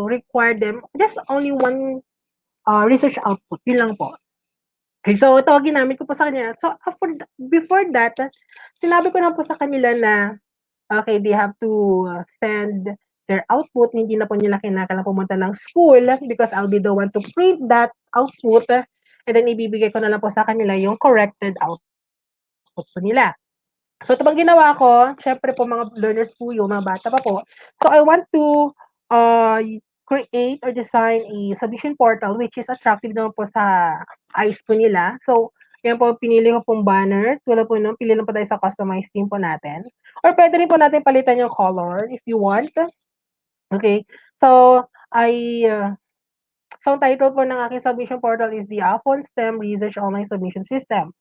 require them just only one research output. Yun lang po. Okay, so ito ginamit ko po sa kanila. So before that, sinabi ko na po sa kanila na okay, they have to send their output. Hindi na po nila kinakailangan pumunta ng school because I'll be the one to print that output and then ibibigay ko na lang po sa kanila yung corrected output po nila. So ito bang ginawa ko, syempre po mga learners po yung mga bata pa po. So I want to create or design a submission portal which is attractive naman po sa eyes po nila. So, yan po, pinili ko pong banner. Tulad po nung, pili lang po tayo sa customized theme po natin. Or pwede rin po natin palitan yung color if you want. Okay. So, so title po ng aking submission portal is the Afon STEM Research Online Submission System.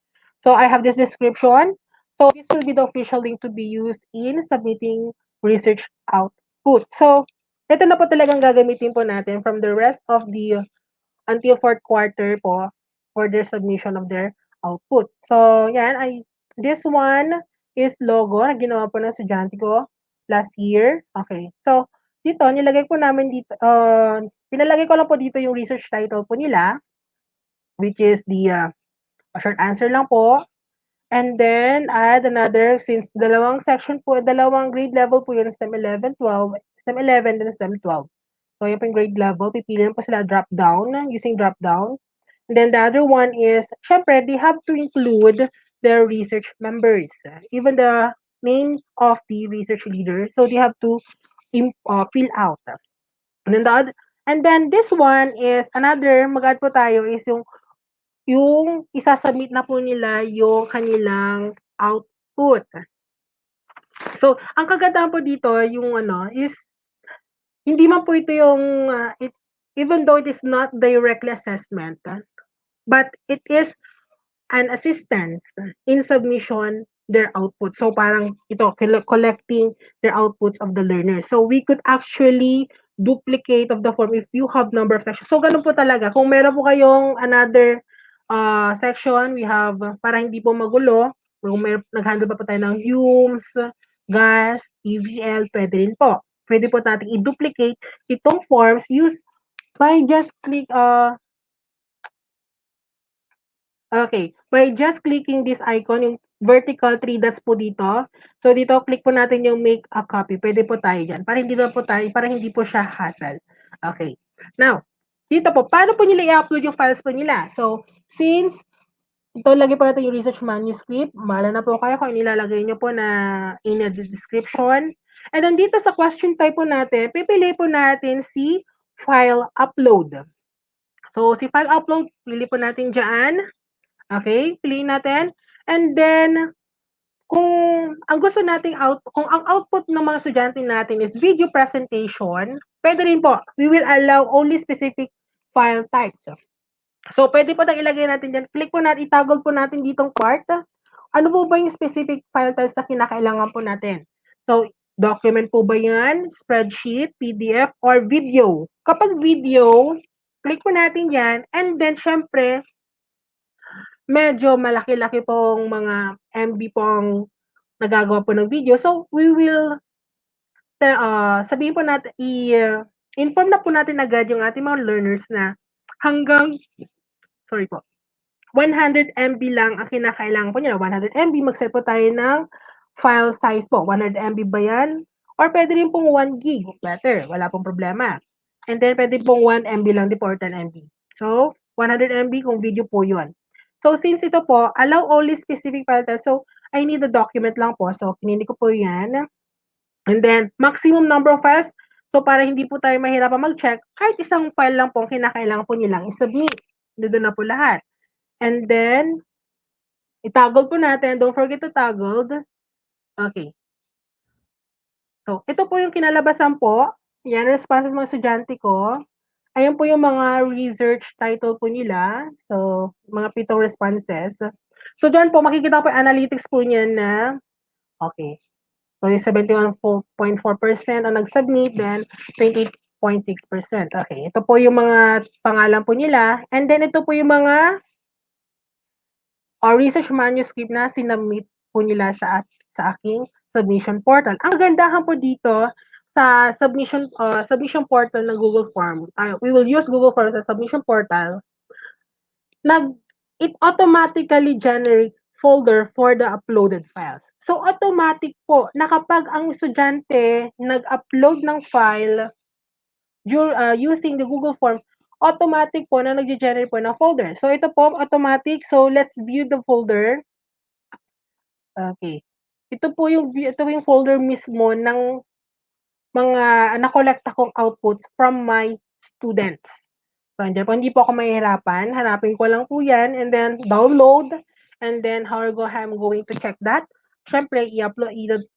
So, I have this description. So, this will be the official link to be used in submitting research output. So, ito na po talagang gagamitin po natin from the rest of the until 4th quarter po for their submission of their output. So, yan, this one is logo na ginawa po ng estudyante ko last year. Okay. So, dito, nilagay po namin dito, pinalagay ko lang po dito yung research title po nila, which is the short answer lang po. And then, add another, since dalawang section po, dalawang grade level po yun, STEM 11, 12, STEM 11, then STEM 12. So, yun po yung grade level. Pipili po sila drop down, using drop down. And then the other one is, syempre, they have to include their research members, even the name of the research leader. So, they have to fill out. And then this one is another, mag-add po tayo, is yung isasubmit na po nila yung kanilang output. So, ang kagandahan po dito yung is hindi man po ito yung even though it is not directly assessment, but it is an assistance in submission their output. So parang ito collecting their outputs of the learner. So we could actually duplicate of the form if you have number of sections. So ganun po talaga. Kung meron po kayong another section, we have para hindi po magulo, kung nag-handle pa po tayo ng fumes, gas, EVL, pwede rin po. Pwede po natin i-duplicate itong forms use by just click by just clicking this icon, yung vertical 3 dots po dito. So dito click po natin yung make a copy. Pwede po tayo diyan para hindi po siya hassle. Okay. Now, dito po paano po nila i-upload yung files po nila? So, since ito lagi po natin yung research manuscript, bahala na po kayo kung nilalagay niyo po na in the description. And then dito sa question type po natin, pipili po natin si file upload. So, si file upload, pili po natin diyan. Okay, piliin natin. And then, kung ang gusto nating kung ang output ng mga estudyante natin is video presentation, pwede rin po. We will allow only specific file types. So, pwede po tayong ilagay natin dyan. Click po natin, itoggle po natin ditong part. Ano po ba yung specific file types na kinakailangan po natin? So, document po ba yan? Spreadsheet, PDF, or video? Kapag video, click po natin yan. And then, syempre, medyo malaki-laki pong mga MB pong nagagawa po ng video. So, we will sabihin po natin, inform na po natin agad yung ating mga learners na hanggang, 100 MB lang ang kinakailangan po nila. 100 MB, mag-set po tayo ng file size po. 100 MB ba yan? Or pwede rin pong 1 gig. Better, wala pong problema. And then, pwede pong 1 MB lang din po or 10 MB. So, 100 MB kung video po yun. So, since ito po, allow only specific file types. So, I need the document lang po. So, pinili ko po yan. And then, maximum number of files. So, para hindi po tayo mahirapan mag-check, kahit isang file lang po ang kinakailangan po nilang i-submit. Doon na po lahat. And then, itoggle po natin. Don't forget to toggle. Okay. So, ito po yung kinalabasan po. Yan, responses mga estudyante ko. Ayan po yung mga research title po nila. So, mga 7 responses. So, dyan po, makikita po yung analytics po niyan na, okay. So, yung 71.4% ang nag-submit, then 28.6%. Okay, ito po yung mga pangalan po nila. And then, ito po yung mga research manuscript na sinubmit po nila sa aking submission portal. Ang gandahan po dito, sa submission portal ng Google Form, we will use Google Form sa submission portal, it automatically generates folder for the uploaded files. So, automatic po na kapag ang estudyante nag-upload ng file using the Google Forms, automatic po na nag-generate po ng folder. So, ito po, automatic. So, let's view the folder. Okay. Ito yung folder mismo ng mga nakolekta kong outputs from my students. So, hindi po ako mahihirapan. Hanapin ko lang po yan and then download and then I'm going to check that. Siyempre, i-download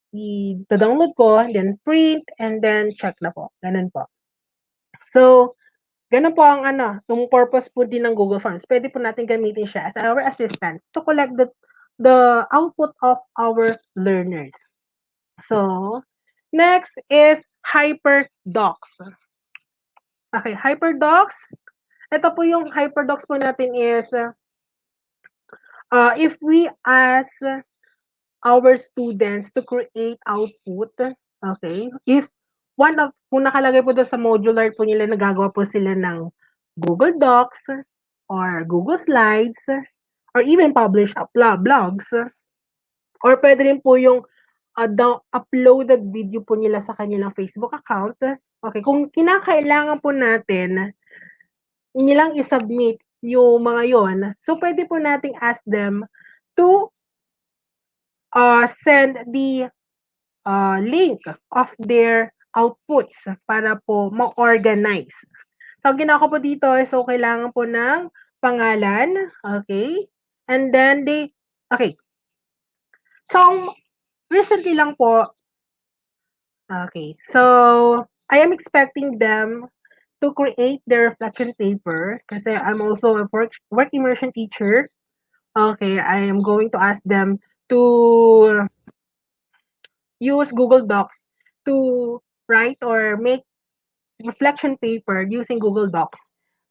ko, then print, and then check na po. Ganun po. So, ganun po ang yung purpose po din ng Google Forms. Pwede po natin gamitin siya as our assistant to collect the output of our learners. So, next is HyperDocs. Okay, HyperDocs. Ito po yung HyperDocs po natin is if we ask our students to create output, okay, kung nakalagay po doon sa modular po nila, nagagawa po sila ng Google Docs or Google Slides or even publish blogs or pwede rin po yung uploaded video po nila sa kanilang Facebook account. Okay, kung kinakailangan po natin nilang i-submit yung mga yon, so pwede po nating ask them to send the link of their outputs para po ma-organize. So, ang ginawa ko po dito is so kailangan po ng pangalan, okay? And then okay. So, recently lang po. Okay. So, I am expecting them to create their reflection paper kasi I'm also a work immersion teacher. Okay, I am going to ask them to use Google Docs to write or make reflection paper using Google Docs.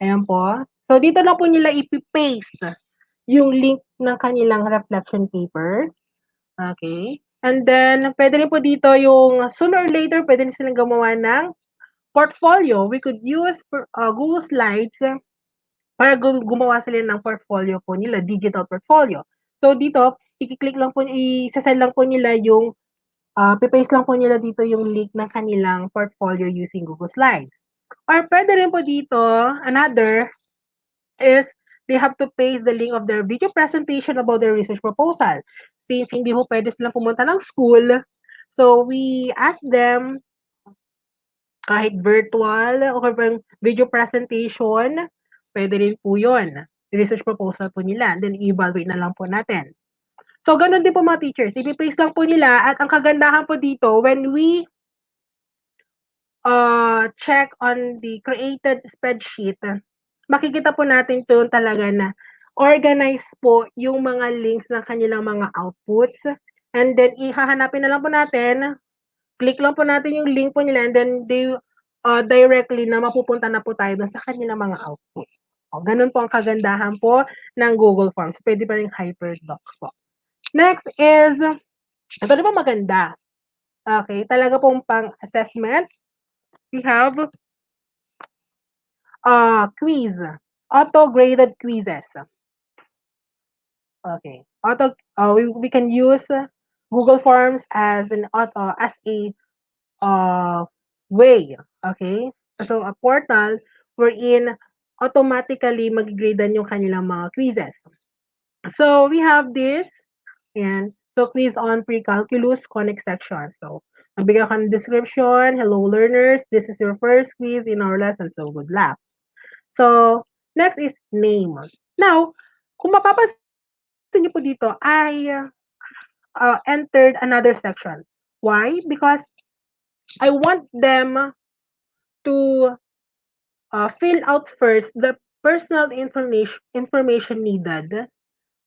Ayan po. So, dito na po nila ipipaste yung link ng kanilang reflection paper. Okay. And then, pwede rin po dito yung sooner or later, pwede rin silang gumawa ng portfolio. We could use Google Slides para gumawa sila ng portfolio po nila, digital portfolio. So, dito, i-click lang po, i-send lang po nila yung, pipaste lang po nila dito yung link ng kanilang portfolio using Google Slides. Or pwede rin po dito, another is they have to paste the link of their video presentation about their research proposal. Since hindi po pwede silang pumunta ng school, so we ask them kahit virtual o kaya video presentation, pwede rin po yun. Research proposal po nila. Then, i-evaluate na lang po natin. So, ganun din po mga teachers. I-paste lang po nila at ang kagandahan po dito, when we check on the created spreadsheet, makikita po natin doon talaga na organize po yung mga links ng kanilang mga outputs. And then, ihahanapin na lang po natin, click lang po natin yung link po nila and then they directly na mapupunta na po tayo dun sa kanilang mga outputs. O, ganun po ang kagandahan po ng Google Forms. Pwede pa rin HyperDocs po. Next is, ito na po maganda. Okay, talaga pong pang-assessment. We have quiz. Auto-graded quizzes. Okay. We can use Google Forms as a way. Okay? So, a portal wherein automatically mag-gradean yung kanilang mga quizzes. So, we have this. Ayan. So, quiz on pre-calculus connect section. So, nagbigay ako ng description. Hello, learners. This is your first quiz in our lesson. So, good luck. So, next is name. Now, kung mapapansin niyo po dito, I entered another section. Why? Because I want them to fill out first the personal information needed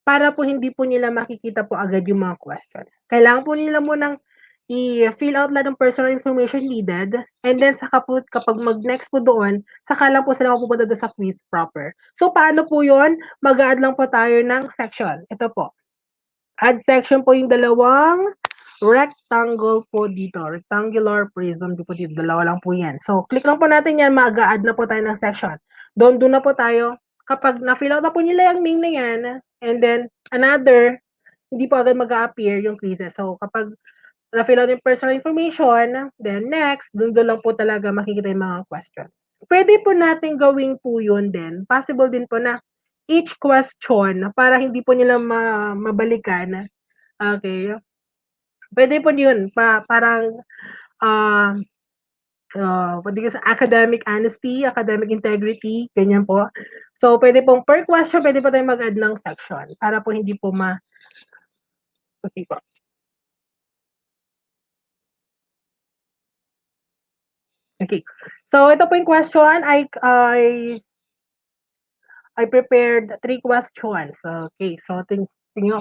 para po hindi po nila makikita po agad yung mga questions. Kailangan po nila munang i-fill out lang ng personal information needed and then saka po kapag mag-next po doon, saka lang po sila mapupunta doon sa quiz proper. So, paano po yun? Mag-add lang po tayo ng section. Ito po. Add section po yung dalawang rectangle po dito. Rectangular prism po dito. Dalawa lang po yan. So, click lang po natin yan. Mag-add na po tayo ng section. Doon na po tayo. Kapag na-fill out na po nila yung name na yan, and then another, hindi po agad mag-a-appear yung quizzes. So, kapag na-fill out yung personal information, then next, doon lang po talaga makikita yung mga questions. Pwede po natin gawing po yun din. Possible din po na each question, para hindi po nila mabalikan. Okay. Pwede po yun. Parang, what do you say, academic honesty, academic integrity, ganyan po. So, pwede pong per question, pwede po tayong mag-add ng section para po hindi po okay po. Okay. So, ito po yung question. I prepared 3 questions. Okay. So,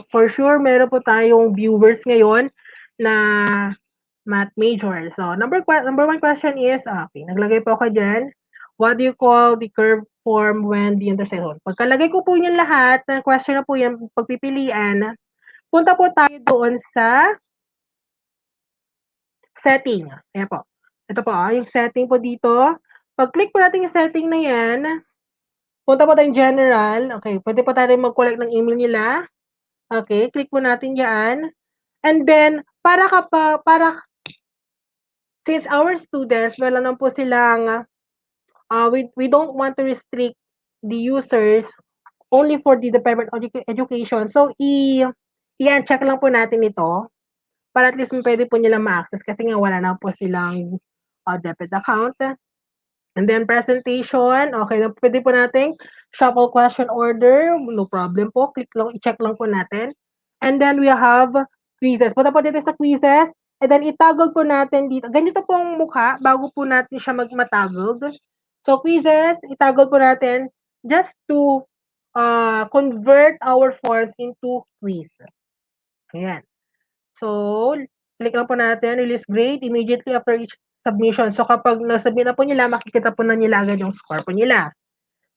for sure, meron po tayong viewers ngayon na math major. So, number 1 question is, okay, naglagay po ako dyan. What do you call the curve form when the intersection? Pagkalagay ko po yan lahat, ng question na po yan, pagpipilian, punta po tayo doon sa setting. Ayan po. Ito po, yung setting po dito. Pag-click po natin yung setting na yan, punta po tayong general. Okay, pwede po tayo mag-collect ng email nila. Okay, click po natin yan. And then, since our students, wala naman po silang, we don't want to restrict the users only for the Department of Education. So, i-uncheck lang po natin ito para at least pwede po nila ma-access kasi nga wala na po silang debit account. And then presentation, okay, pwede po nating shuffle question order, no problem po. Click lang, i-check lang po natin. And then we have quizzes. Punta po dito sa quizzes, and then itagol po natin dito. Ganito po ang mukha bago po natin siya matagog. So, quizzes, itagol po natin just to convert our forms into quiz. Ayan. So, click lang po natin, release grade immediately after each submission. So, kapag nasubmit na po nila, makikita po na nila agad yung score po nila.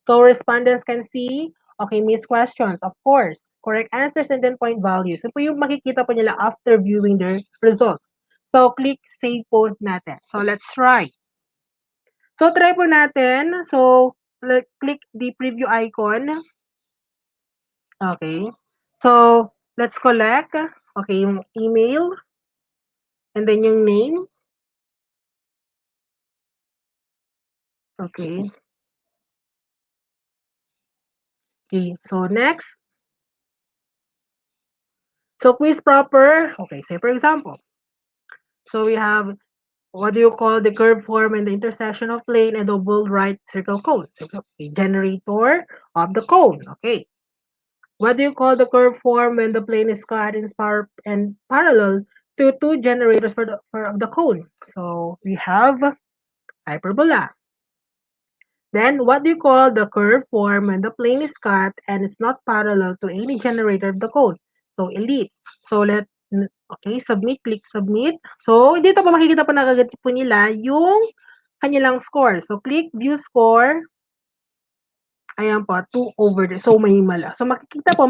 So, respondents can see, okay, missed questions, of course, correct answers, and then point values. So, po yung makikita po nila after viewing their results. So, click save po natin. So, let's try. So, try po natin. So, click the preview icon. Okay. So, let's collect. Okay, yung email. And then yung name. Okay. Okay, so next. So, quiz proper. Okay, say for example. So, we have, what do you call the curve form and the intersection of plane and double right circle cone? Okay, generator of the cone. Okay. What do you call the curve form when the plane is cut in and parallel to two generators for the cone? So we have hyperbola. Then what do you call the curve form when the plane is cut and it's not parallel to any generator of the cone? So ellipse. So okay, submit, click submit. So dito po makikita po na agad po nila yung kanilang score. So click view score. Ayan po, 2 over there. So may mala. So makikita po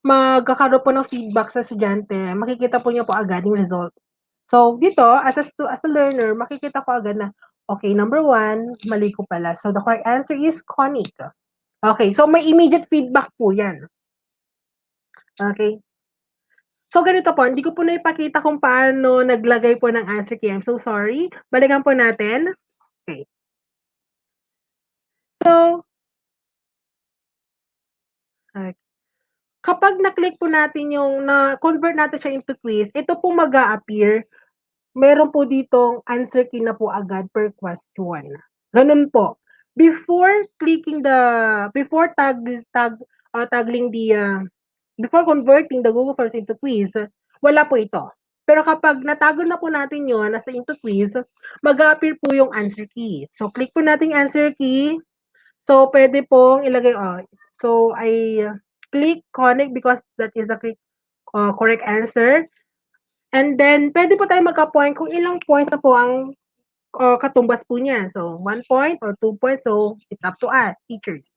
magkakaroon po ng feedback sa estudyante, makikita po niya po agad yung result. So, dito, as a learner, makikita ko agad na, okay, number 1, mali ko pala. So, the correct answer is conic. Okay, so may immediate feedback po yan. Okay. So, ganito po, hindi ko po naipakita kung paano naglagay po ng answer key. I'm so sorry. Balikan po natin. Okay. So, kapag na-click po natin yung na-convert natin siya into quiz, ito po mag-a-appear. Meron po ditong answer key na po agad per question. Ganun po. Before converting the Google Forms into quiz, wala po ito. Pero kapag natagol na po natin yon nasa into quiz, mag-a-appear po yung answer key. So, click po natin yung answer key. So, pwede pong ilagay, so I click connect because that is the correct answer. And then, pwede po tayo magka-point kung ilang points na po ang katumbas po niya. So, 1 point or 2 points. So, it's up to us, teachers.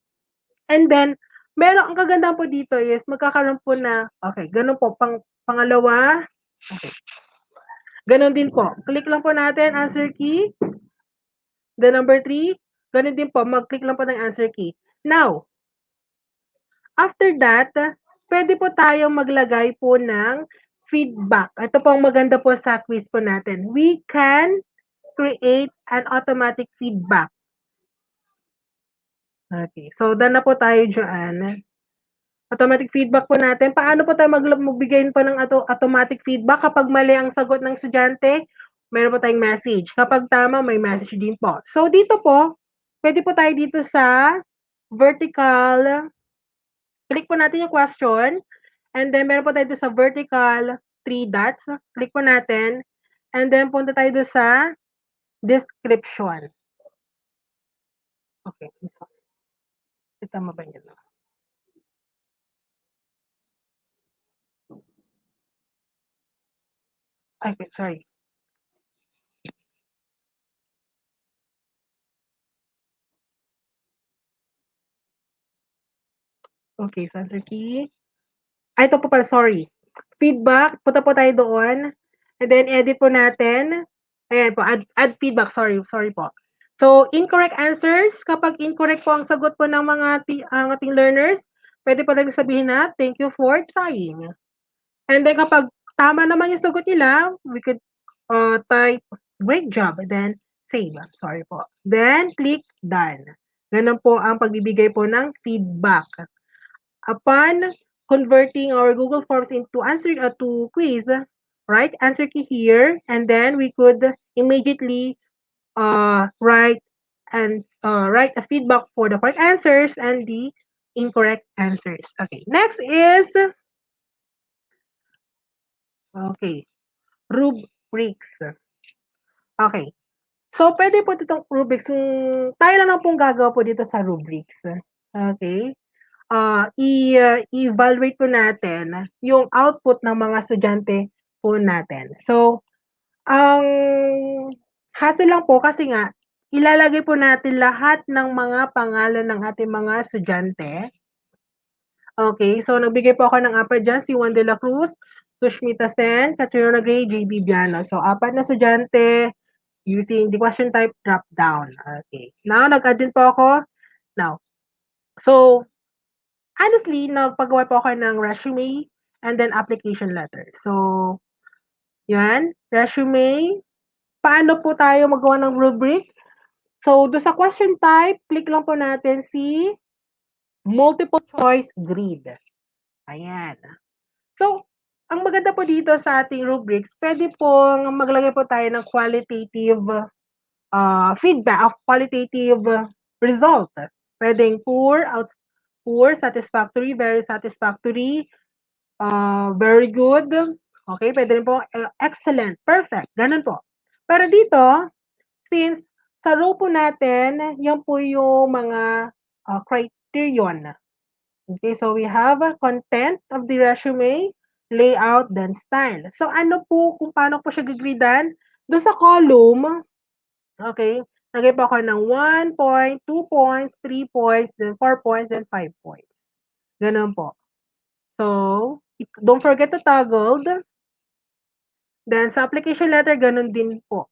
And then, ang kagandahan po dito is magkakaroon po na, okay, ganun po, pangalawa. Okay. Ganun din po. Click lang po natin, answer key. The number 3, ganun din po, mag-click lang po ng answer key. Now, after that, pwede po tayong maglagay po ng feedback. Ito po ang maganda po sa quiz po natin. We can create an automatic feedback. Okay, so done na po tayo dyan. Automatic feedback po natin. Paano po tayo magbigay po ng automatic feedback? Kapag mali ang sagot ng estudyante, meron po tayong message. Kapag tama, may message din po. So dito po, pwede po tayo dito sa vertical. Click po natin yung question. And then, meron po tayo dito sa vertical 3 dots. Click po natin. And then, punta tayo dito sa description. Okay. Tama ba yun? Ay, sorry. Okay, so answer key. Ay, ito po pala, sorry. Feedback, punta po tayo doon. And then, edit po natin. Ayan po, add feedback. Sorry po. So, incorrect answers. Kapag incorrect po ang sagot po ng mga ating learners, pwede po lang sabihin na, thank you for trying. And then, kapag tama naman yung sagot nila, we could type, great job. And then, save. Sorry po. Then, click done. Ganun po ang pagbibigay po ng feedback. Upon converting our Google Forms into to quiz, right? Answer key here, and then we could immediately write a feedback for the correct answers and the incorrect answers. Okay, next is Okay. Rubrics. Okay. So, pwede po itong rubrics. Tayo lang pong gagawa po dito sa rubrics. Okay. I-evaluate po natin yung output ng mga estudyante po natin. So, ang hassle lang po kasi nga, ilalagay po natin lahat ng mga pangalan ng ating mga estudyante. Okay, so nagbigay po ako ng apat dyan, si Juan de la Cruz, Sushmita Sen, Catriona Gray, JB Biano. So, apat na estudyante using the question type drop down. Okay. Now, nag-add din po ako. Now, so, honestly, nagpagawa po ako ng resume and then application letter. So, yan, resume. Paano po tayo magawa ng rubric? So, do sa question type, click lang po natin si multiple choice grid. Ayan. So, ang maganda po dito sa ating rubrics, pwede pong maglagay po tayo ng qualitative feedback, qualitative result. Pwedeng poor, satisfactory, very satisfactory, very good. Okay, pwede rin po excellent, perfect, ganun po. Pero dito, since sa row po natin, yan po yung mga criterion. Okay, so we have content of the resume, layout, then style. So ano po, kung paano po siya gagridan? Doon sa column, okay, lagay po ako ng 1 point, 2 points, 3 points, then 4 points, then 5 points. Ganun po. So, don't forget to toggle. Then sa application letter, ganun din po.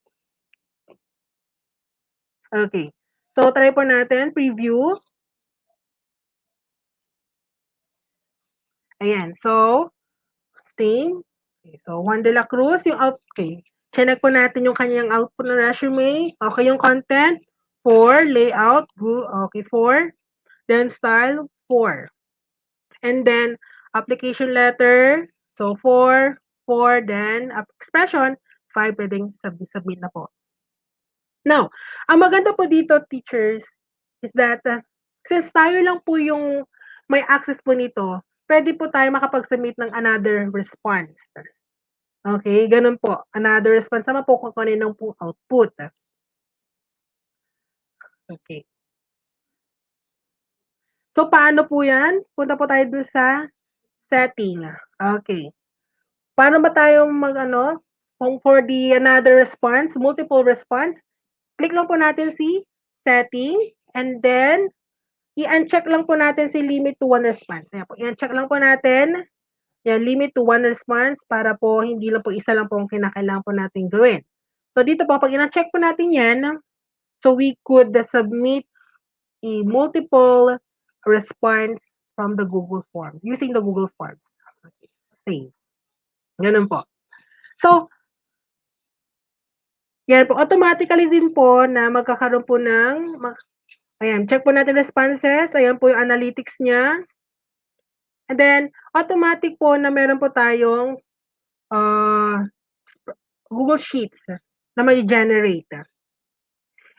Okay. So, try po natin, preview. Ayan. So, thing. Okay, so, Juan de la Cruz, yung out, okay. Check po natin yung kanyang output ng resume. Okay, yung content, 4. Layout, okay, 4. Then, style, 4. And then, application letter, so 4, 4, then, expression, 5, pwedeng submit na po. Now, ang maganda po dito, teachers, is that since tayo lang po yung may access po nito, pwede po tayo makapag-submit ng another response. Okay, ganun po. Another response naman po kung kaninong po output. Okay. So, paano po yan? Punta po tayo doon sa setting. Okay. Paano ba tayong kung for the another response, multiple response, click lang po natin si setting and then i-uncheck lang po natin si limit to one response. Ayan po, i-uncheck lang po natin. Yan, limit to one response para po hindi lang po isa lang po ang kinakailangan po natin gawin. So dito po, pag i-uncheck po natin yan, so we could submit a multiple response from the Google Form, using the Google Form. Okay, save. Ganun po. So, yan po, automatically din po na magkakaroon po ng, ayan, check po natin responses, ayan po yung analytics niya. And then, automatic po na meron po tayong Google Sheets na ma-generate.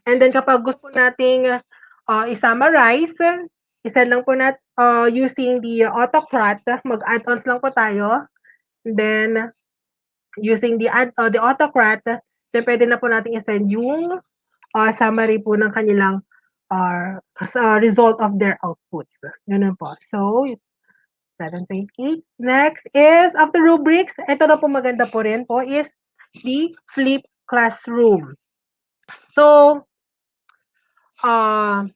And then, kapag gusto nating i-summarize, isa lang po natin using the autocrat, mag-add-ons lang po tayo. And then, using the autocrat, then pwede na po natin i-send yung summary po ng kanilang result of their outputs. Ganun po. So, 7.8. Next is, after rubrics, ito na po maganda po rin po, is the flip classroom. So, ang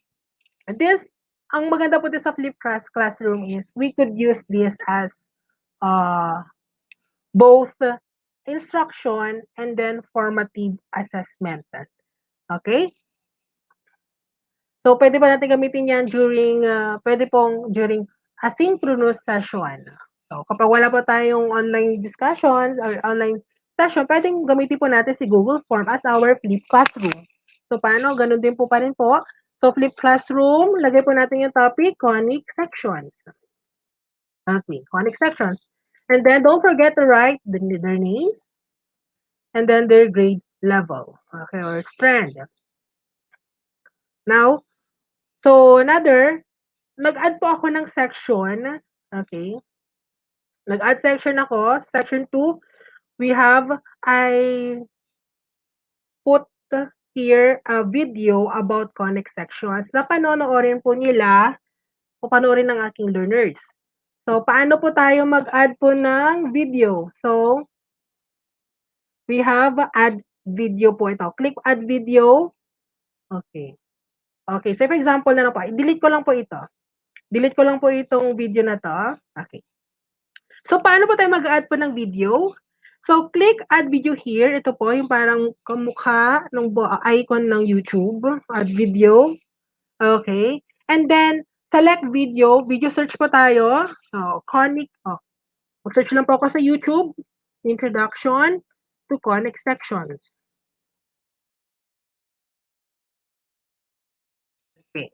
maganda po din sa flip classroom is, we could use this as both instruction and then formative assessment. Okay? So, pwede ba natin gamitin yan during, during asynchronous session. So, kapag wala pa tayong online discussions or online session, pwedeng gamitin po natin si Google Form as our flip classroom. So, paano? Ganun din po pa rin po. So, flip classroom, lagay po natin yung topic, conic sections. Okay, conic sections. And then, don't forget to write their names and then their grade level. Okay, or strand. Now, so, nag-add po ako ng section. Okay. Nag-add section ako. Section 2, I put here a video about conic sections na panonoorin po nila o panoorin ng aking learners. So, paano po tayo mag-add po ng video? So, we have add video po ito. Click add video. Okay. Okay, so for example na lang po, delete ko lang po ito. Delete ko lang po itong video na to. Okay. So, paano po tayo mag-add po ng video? So, click add video here. Ito po, yung parang kamukha ng icon ng YouTube. Add video. Okay. And then, select video. Video search po tayo. So, conic. Mag-search lang po ako sa YouTube. Introduction to conic sections. Okay.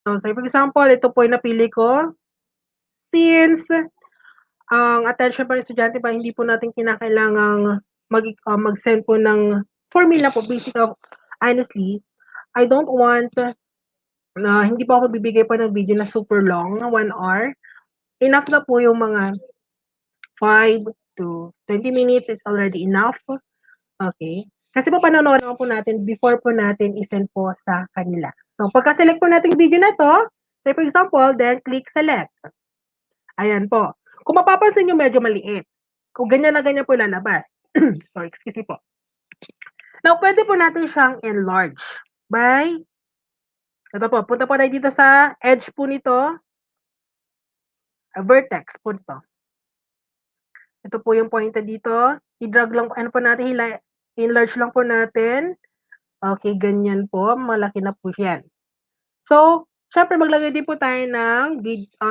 So, for example, ito po yung napili ko. Since ang attention pa ng estudyante pa, hindi po natin kinakailangang mag-send po ng formula po. Honestly, I don't want na hindi po ako bibigay pa ng video na super long, 1 hour. Enough na po yung mga 5 to 20 minutes is already enough. Okay. Kasi po panonood naman po natin before po natin isend po sa kanila. So, pagka-select po natin yung video na to, say for example, then click select. Ayan po. Kung mapapansin nyo, medyo maliit. Kung ganyan na ganyan po lalabas. Sorry, excuse me po. Now, pwede po natin siyang enlarge by, ito po, punta po tayo dito sa edge po nito, vertex po nito. Ito po yung pointer dito. I-drag lang, ano po natin, enlarge lang po natin. Okay, ganyan po. Malaki na po yan. So, syempre maglagay din po tayo ng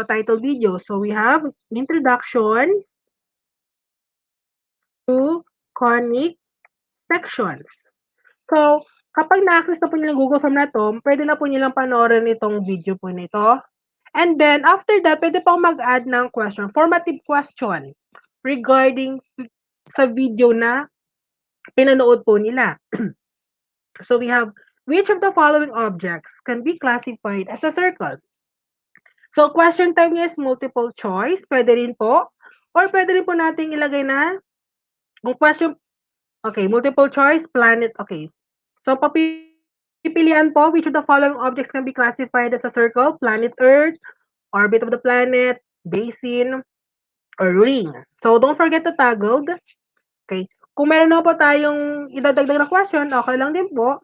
title video. So, we have introduction to conic sections. So, kapag na-access na po nyo ng Google Form na to, pwede na po nilang panoorin itong video po nito. And then, after that, pwede po mag-add ng question, formative question regarding sa video na pinanood po nila. So, we have, which of the following objects can be classified as a circle? So, question type niya is multiple choice. Pwede rin po. Or pwede rin po natin ilagay na, kung question, okay, multiple choice, planet, okay. So, papipilian po, which of the following objects can be classified as a circle? Planet Earth, orbit of the planet, basin, or ring. So, don't forget to toggled. Okay. Kung meron na po tayong idadagdag na question, okay lang din po.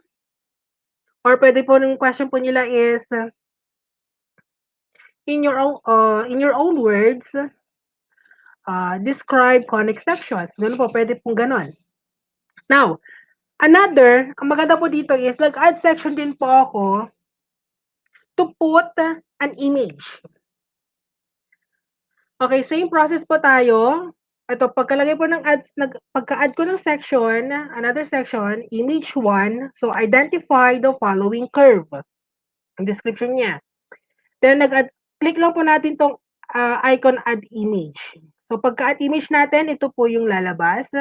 Or pwede po yung question po nila is, in your own words, describe conic sections. Ganun po, pwede pong ganon. Now, ang maganda po dito is, nag-add section din po ako to put an image. Okay, same process po tayo. Ito, pagkalagay po ng pagka-add ko ng section, another section, image 1, so identify the following curve. Ang description niya. Then, click lang po natin tong icon add image. So, pagka-add image natin, ito po yung lalabas.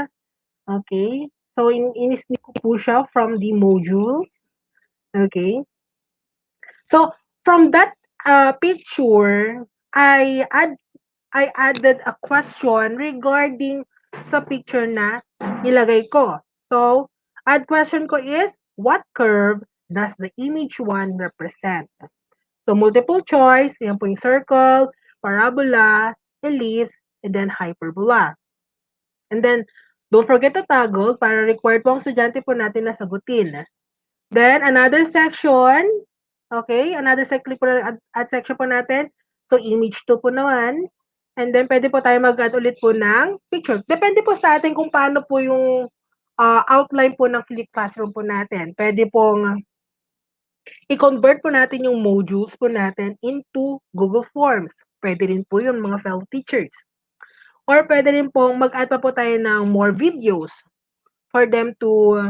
Okay. So, in-snip ko po siya from the modules. Okay. So, from that picture, I added a question regarding sa picture na nilagay ko. So, add question ko is, what curve does the image 1 represent? So, multiple choice, yan po yung circle, parabola, ellipse, and then hyperbola. And then, don't forget to toggle para required po ang estudyante po natin na sagutin. Then, another section, okay, click po na add section po natin. So, image 2 po naman. And then, pwede po tayo mag-add ulit po ng picture. Depende po sa atin kung paano po yung outline po ng Flip Classroom po natin. Pwede pong i-convert po natin yung modules po natin into Google Forms. Pwede rin po yung mga fellow teachers. Or pwede rin pong mag-add pa po tayo ng more videos for them to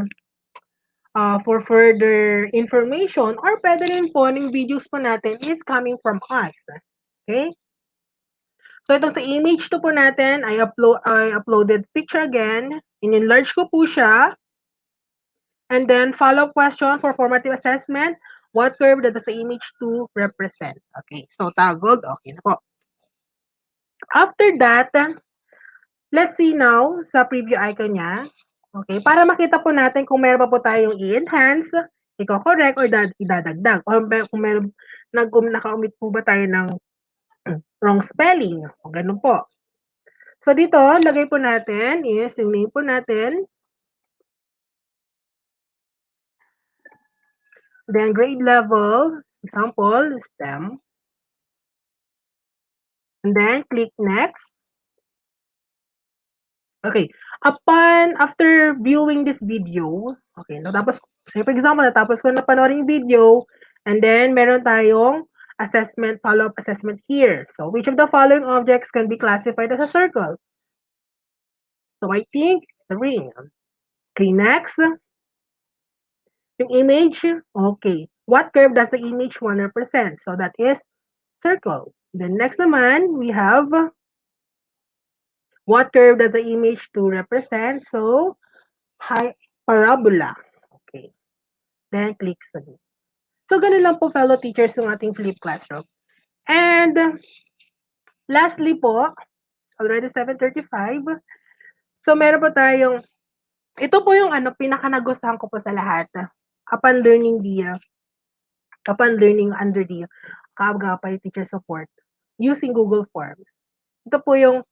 for further information. Or pwede rin po yung videos po natin is coming from us. Okay? So, itong sa image 2 po natin, I uploaded picture again. In-enlarge ko po siya. And then, follow-up question for formative assessment. What curve does the image 2 represent? Okay. So, toggled. Okay na po. After that, let's see now sa preview icon niya. Okay, para makita po natin kung meron pa po tayong i-enhance, i-correct, or idadagdag. Or kung meron, naka-omit po ba tayo ng wrong spelling. O ganun po. So dito, lagay po natin is yung name po natin. Then grade level, example, STEM. And then click next. Okay. After viewing this video, okay, natapos, say for example, natapos ko na panoorin yung video, and then meron tayong assessment, follow-up assessment here. So, which of the following objects can be classified as a circle? So, I think the ring. Okay, next. Yung image, okay. What curve does the image 1 represent? So, that is circle. Then next naman, we have what curve does the image 2 represent? So, parabola. Okay. Then, click submit. So, ganun lang po, fellow teachers, yung ating flip classroom. And, lastly po, already 7:35. So, meron po tayong, ito po yung pinaka-nagustuhan ko po sa lahat. Upon learning under the kaagapay teacher support using Google Forms. Ito po yung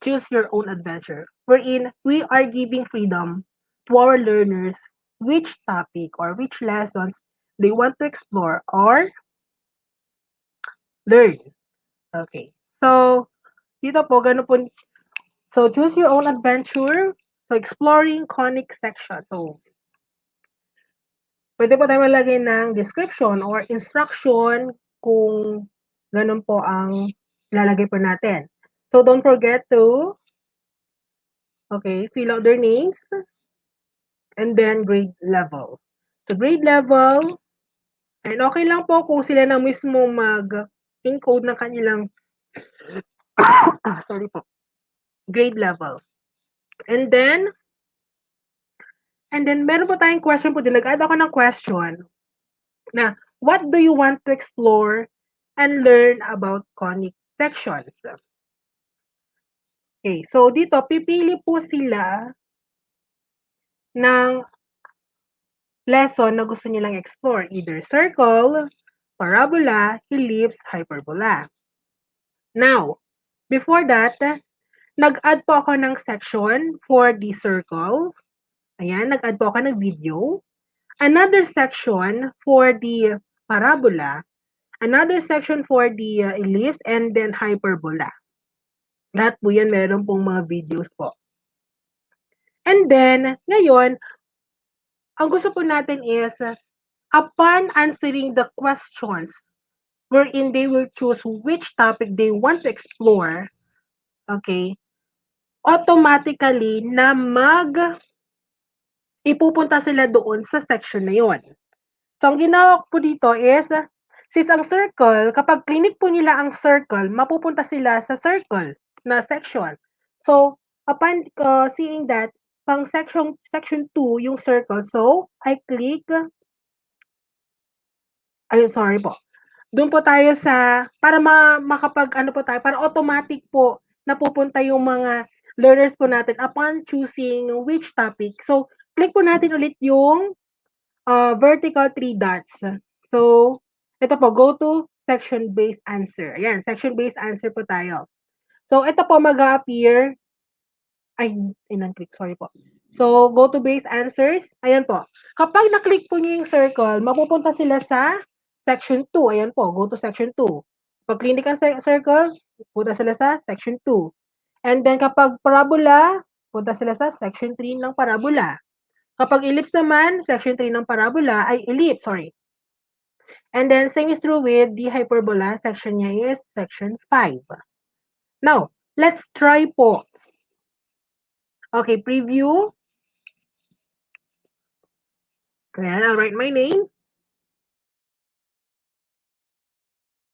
choose your own adventure, wherein we are giving freedom to our learners which topic or which lessons they want to explore or learn. Okay. So, dito po, ganun po. So, choose your own adventure. So, exploring conic section. So, pwede po tayo malagay ng description or instruction kung ganun po ang lalagay po natin. So, don't forget to fill out their names and then grade level. So, grade level, and okay lang po kung sila na mismo mag-encode ng kanilang grade level. And then meron po tayong question po din. Nag-add ako ng question na what do you want to explore and learn about conic sections? Okay, so dito, pipili po sila ng lesson na gusto nilang explore. Either circle, parabola, ellipse, hyperbola. Now, before that, nag-add po ako ng section for the circle. Ayan, nag-add po ako ng video. Another section for the parabola. Another section for the ellipse and then hyperbola. Lahat po yan, meron pong mga videos po. And then, ngayon, ang gusto po natin is, upon answering the questions wherein they will choose which topic they want to explore, okay, automatically na ipupunta sila doon sa section na yon. So, ang ginawa ko po dito is, since ang circle, kapag clinic po nila ang circle, mapupunta sila sa circle na section. So, upon seeing that, pang section 2 yung circle, so, I click, sorry po. Doon po tayo sa, para para automatic po, napupunta yung mga learners po natin upon choosing which topic. So, click po natin ulit yung vertical 3 dots. So, ito po, go to section-based answer. Ayan, section-based answer po tayo. So, ito po mag-appear, sorry po. So, go to base answers. Ayan po. Kapag na-click po niyo yung circle, mapupunta sila sa section 2. Ayan po, go to section 2. Pag click ang circle, punta sila sa section 2. And then, kapag parabola, punta sila sa section 3 ng parabola. Kapag ellipse naman, section 3 ng parabola, ellipse, sorry. And then, same is true with the hyperbola. Section niya is section 5. Now, let's try po. Okay, preview. Ayan, I'll write my name.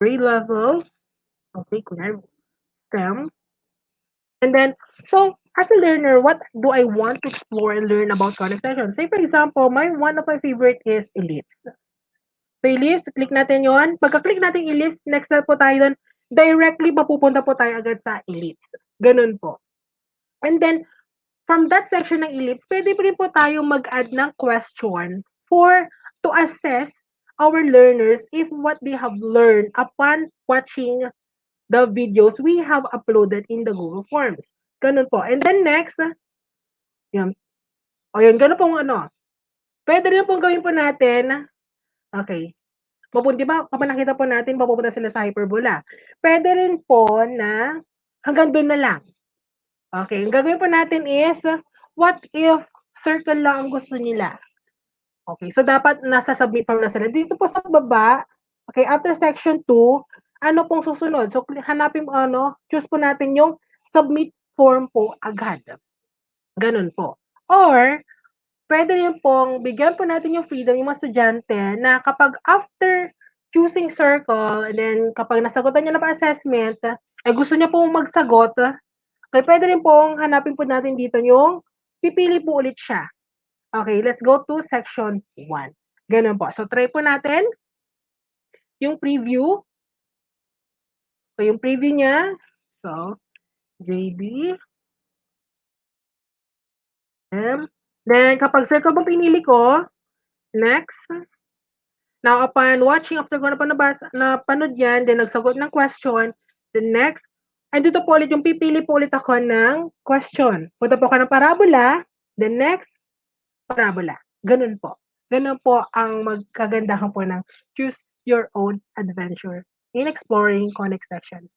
Grade level. Okay, kunyari, STEM. And then, so, as a learner, what do I want to explore and learn about conic sections? Say, for example, one of my favorite is ellipse. So, ellipse, click natin yon. Pagka-click natin ellipse, next na po tayo doon, directly mapupunta po tayo agad sa ellipse. Ganun po. And then, from that section ng ellipse, pwede rin po tayo mag-add ng question to assess our learners if what they have learned upon watching the videos we have uploaded in the Google Forms. Ganun po. And then next, yan. O yun, ganun pong ano. Pwede rin pong gawin po natin, okay, di ba, kapag nakita po natin, papupunta sila sa hyperbola. Pwede rin po na hanggang doon na lang. Okay, ang gagawin po natin is, what if circle lang ang gusto nila? Okay, so dapat nasa submit form na sila. Dito po sa baba, okay, after section 2, ano pong susunod? So, hanapin mo, choose po natin yung submit form po agad. Ganun po. Or, pwede rin pong bigyan po natin yung freedom yung mga estudyante na kapag after choosing circle, and then kapag nasagutan niya na pa assessment, gusto niya pong magsagot, okay, pwede rin pong hanapin po natin dito yung pipili po ulit siya. Okay, let's go to section 1. Ganun po. So, try po natin yung preview. So, yung preview niya. So, JB. Then, kapag circle po pinili ko, next. Now, upon watching, after ko napanood yan, then nagsagot ng question, then next, dito po ulit yung pipili po ulit ako ng question. Punta po ako ng parabola, then next, parabola. Ganun po. Ganun po ang magkagandahan po ng choose your own adventure in exploring connect sections.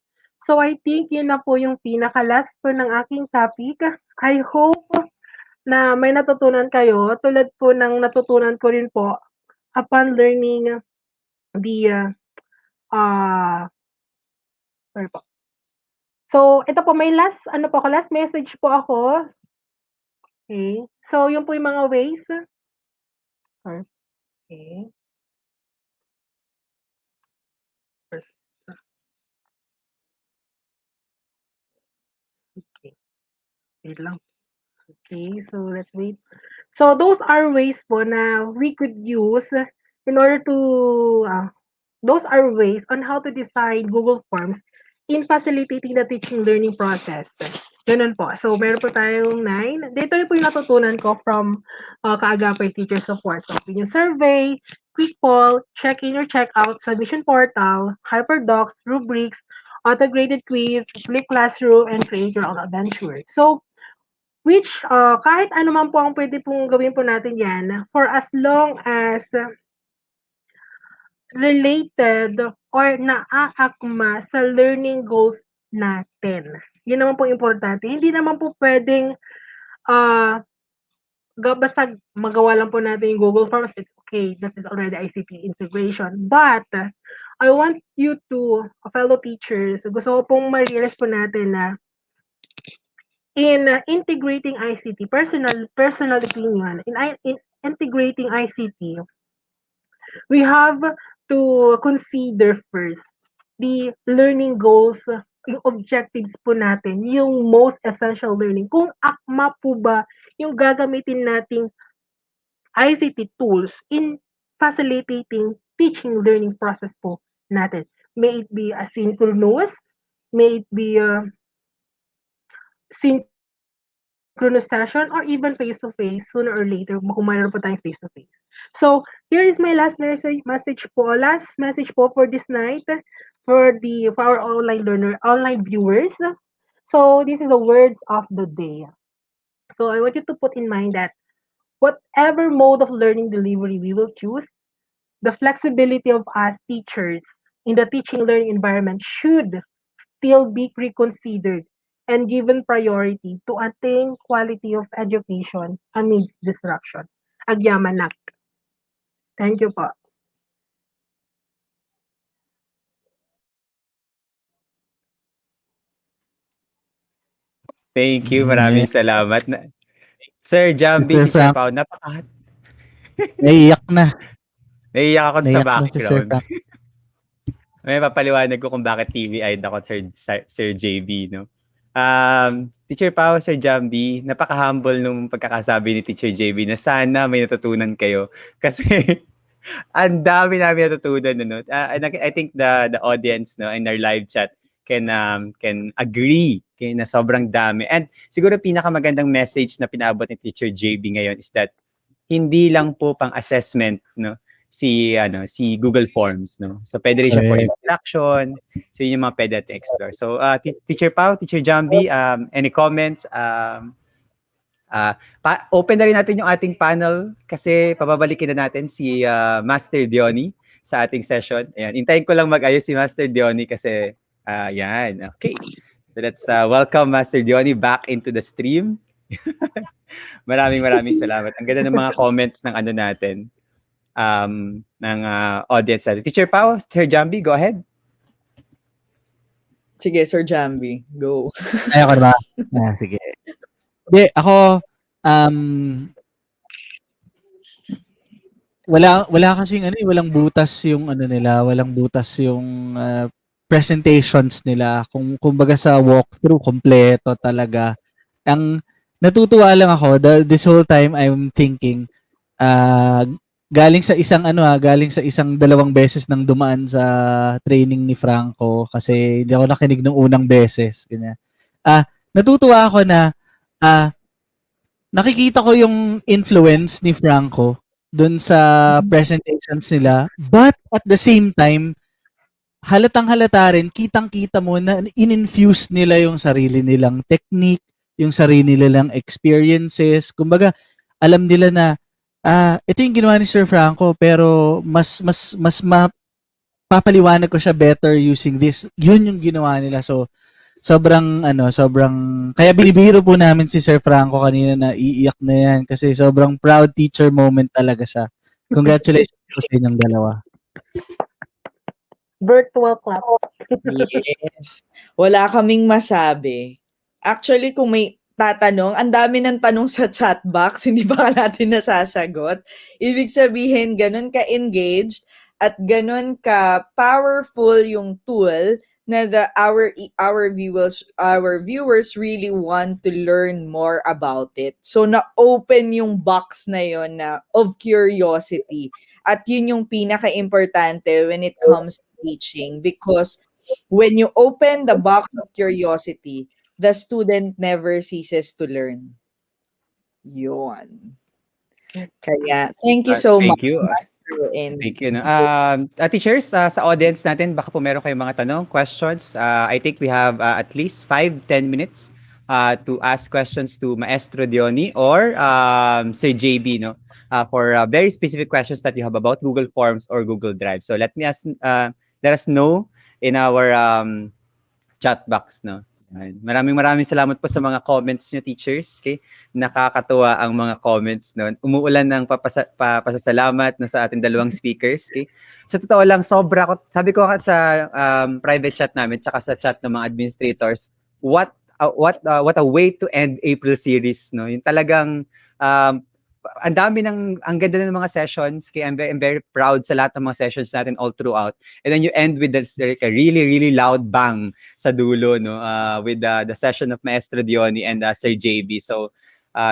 So, I think yun na po yung pinaka-last po ng aking topic. I hope na may natutunan kayo, tulad po ng natutunan ko rin po upon learning the sorry po. So, ito po, may last message po ako. Okay. So, yun po yung mga ways. Okay. Okay. Wait lang. Okay, so let's wait. So, those are ways po na we could use in order to, those are ways on how to design Google Forms in facilitating the teaching learning process. Ganun po. So, meron po tayong 9. Dito rin po yung natutunan ko from Kaagapay Teacher Support. So, opinion survey, quick poll, check-in or check-out, submission portal, hyperdocs, rubrics, auto-graded quiz, flip classroom, and create your own adventure. So, which kahit ano man po ang pwede pong gawin po natin yan for as long as related or naaakma sa learning goals natin. Yun naman po importante. Hindi naman po pwedeng basta magawa lang po natin yung Google Forms, it's okay. That is already ICT integration. But, I want you to, fellow teachers, gusto ko pong ma-realize po natin na in integrating ICT, personal opinion, in integrating ICT, we have to consider first the learning goals, yung objectives po natin, yung most essential learning. Kung akma po ba yung gagamitin nating ICT tools in facilitating teaching learning process po natin. May it be asynchronous, may it be synchronous session, or even face-to-face, sooner or later, kung mayroon po tayong face-to-face. So, here is my last message po for this night, for our online viewers. So, this is the words of the day. So, I want you to put in mind that whatever mode of learning delivery we will choose, the flexibility of us teachers in the teaching learning environment should still be reconsidered and given priority to attain quality of education amidst disruption. Agyamanak. Thank you po. Thank you. Maraming salamat. Sir Jambi, Sir Teacher Frank, Pao, naiiyak na. naiiyak ako sa Naiiyak na si Sir background. Frank. May papaliwanag ko kung bakit TV-eyed ako, Sir JB, no? Teacher Pao, Sir Jambi, napaka-humble nung pagkakasabi ni Teacher JB na sana may natutunan kayo. Kasi ang dami namin natutunan, no? I think the audience, no, in our live chat can agree Okay, na sobrang dami. And siguro pinakamagandang message na pinaabot ni Teacher JB ngayon is that hindi lang po pang assessment, no, si Google Forms, no. So pwede rin siya for Correct. instruction. So yun yung mga pwede natin explore. So Teacher Pao, Teacher Jambi, any comments? Open na rin natin yung ating panel kasi pababalikin na natin si Master Diony sa ating session. Ayan, hintayin ko lang mag-ayos si Master Diony kasi yan. Okay. So let's welcome Master Diony back into the stream. Maraming salamat. Ang ganda ng mga comments ng ano natin, ng audience natin. Teacher Pao, Sir Jambi, go ahead. Sige, Sir Jambi, go. Ayaw ko na ba? Sige. Hindi, ako, wala kasing walang butas yung nila, walang butas yung presentations nila. Kumbaga sa walkthrough, kompleto talaga. Ang natutuwa lang ako, this whole time I'm thinking, galing sa isang dalawang beses nang dumaan sa training ni Franco kasi hindi ako nakinig ng unang beses. Ganyan. Natutuwa ako na nakikita ko yung influence ni Franco dun sa presentations nila, but at the same time, halatang-halata rin, kitang-kita mo na in-infuse nila yung sarili nilang technique, yung sarili nilang experiences. Kumbaga, alam nila na ito yung ginawa ni Sir Franco pero mas mapapaliwanag ko siya better using this. Yun yung ginawa nila. So sobrang kaya binibiro po namin si Sir Franco kanina na iiyak na yan kasi sobrang proud teacher moment talaga siya. Congratulations po sa inyong dalawa. Virtual clap. Yes. Wala kaming masabi. Actually, kung may tatanong, ang dami ng tanong sa chat box, hindi ba natin nasasagot? Ibig sabihin, ganun ka-engaged at ganun ka-powerful yung tool na our viewers really want to learn more about it. So na-open yung box na yon na of curiosity. At yun yung pinaka-importante when it comes to teaching because when you open the box of curiosity, the student never ceases to learn. Yun. Kaya, thank you so much. Thank you. Thank you. No? Teachers, sa audience natin, baka po meron kayong mga tanong, questions. I think we have at least 5-10 minutes to ask questions to Maestro Diony or Sir JB, no? For very specific questions that you have about Google Forms or Google Drive. So let us know in our chat box, no? Maraming salamat po sa mga comments nyo, teachers. Okay? Nakakatuwa ang mga comments, no? Umuulan ng pasasalamat, no, sa ating dalawang speakers. Okay? Sa totoo lang, sabi ko sa private chat namin, tsaka sa chat ng mga administrators, what a way to end April series, no? Yung talagang ang ganda ng mga sessions. Kaya I'm very proud sa lahat ng mga sessions natin all throughout. And then you end with this like a really loud bang sa dulo, no, with the session of Maestro Diony and Sir JB. So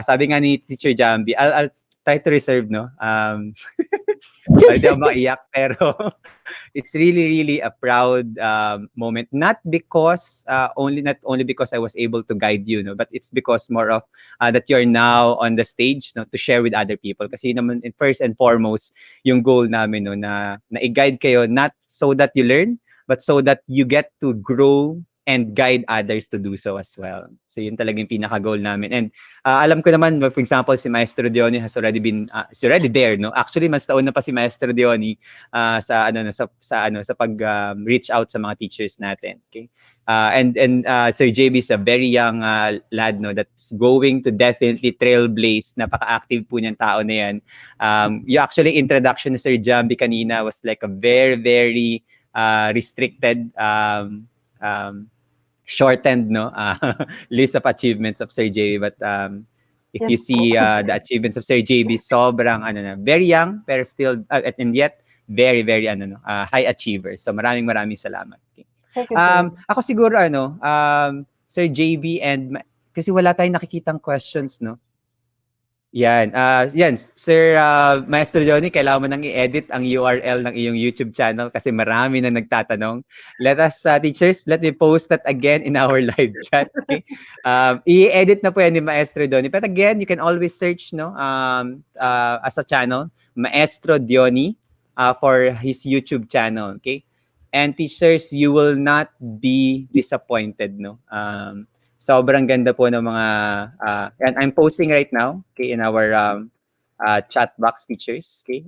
sabi nga ni Teacher Jambi, I'll try to reserve, no. Hindi ako maiyak, pero it's really a proud moment. Not only because I was able to guide you, no, but it's because more of that you're now on the stage, no, to share with other people. Kasi naman, first and foremost, yung goal namin, no, na i-guide kayo not so that you learn, but so that you get to grow and guide others to do so as well. So yun talaga yung pinaka-goal namin. And alam ko naman, for example, si Maestro Diony is already there, no? Actually, mas taon na pa si Maestro Diony sa pag reach out sa mga teachers natin. Okay? And Sir JB is a very young lad, no, that's going to definitely trailblaze. Napaka-active po niyang tao na yan. Yung actually introduction ni Sir Jambi kanina was like a very restricted shortened, no, list of achievements of Sir JB, but if you see the achievements of Sir JB, sobrang very young pero still and yet very high achiever. So maraming salamat. Thank you, sir. Ako siguro Sir JB, and kasi wala tayong nakikitang questions, no. Yan. Yan, Sir Maestro Johnny, kailangan mo nang i-edit ang URL ng iyong YouTube channel kasi marami na nagtatanong. Let us, teachers, let me post that again in our live chat. Okay? I-edit na po yan ni Maestro Johnny. But again, you can always search as a channel, Maestro Diony, for his YouTube channel. Okay? And teachers, you will not be disappointed. No? Sobrang ganda po ng mga and I'm posting right now, okay, in our chat box, teachers, okay.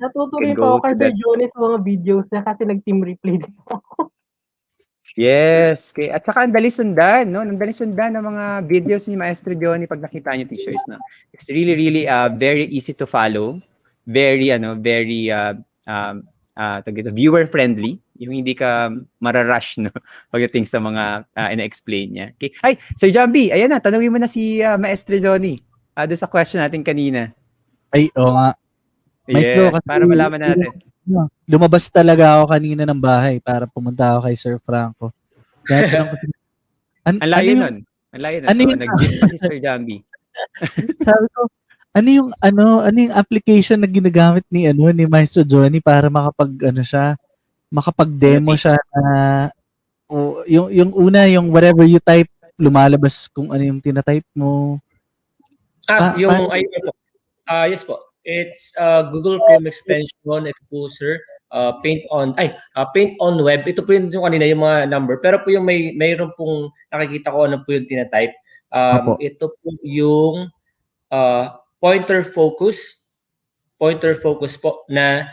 Natuto You can rin po go ako kay to Sir that. Johnny sa mga videos niya kasi nag-team replay din ako. Yes, okay. At saka ang dali sundan, no? Ang dali sundan ng mga videos ni Maestro Johnny pag nakita niyo, teachers, no. It's really very easy to follow. Very viewer friendly. Yung hindi ka mararush, no, pagdating sa mga ina-explain niya. Okay. Ay, Sir Jambi, ayan na, tanungin mo na si Maestro Johnny. Doon sa question natin kanina. Ay, oo nga. Maestro, Yes, kasi para malaman natin. lumabas talaga ako kanina ng bahay para pumunta ako kay Sir Franco. Kaya tanong ko, Ang ano layo yung, nun. Ang layo nun. ano Oh, yung, nag-gym pa si Sir Jambi. sabi ko, ano yung application na ginagamit ni Maestro Johnny para makapag-demo siya na, yung una, yung whatever you type, lumalabas kung ano yung tinatype mo. Yung po. Yes po. It's Google Chrome extension, ito po sir. Paint on web. Ito po yung kanina yung mga number. Pero po yung mayroon pong nakikita ko ano po yung tinatype. Opo. Ito po yung pointer focus po na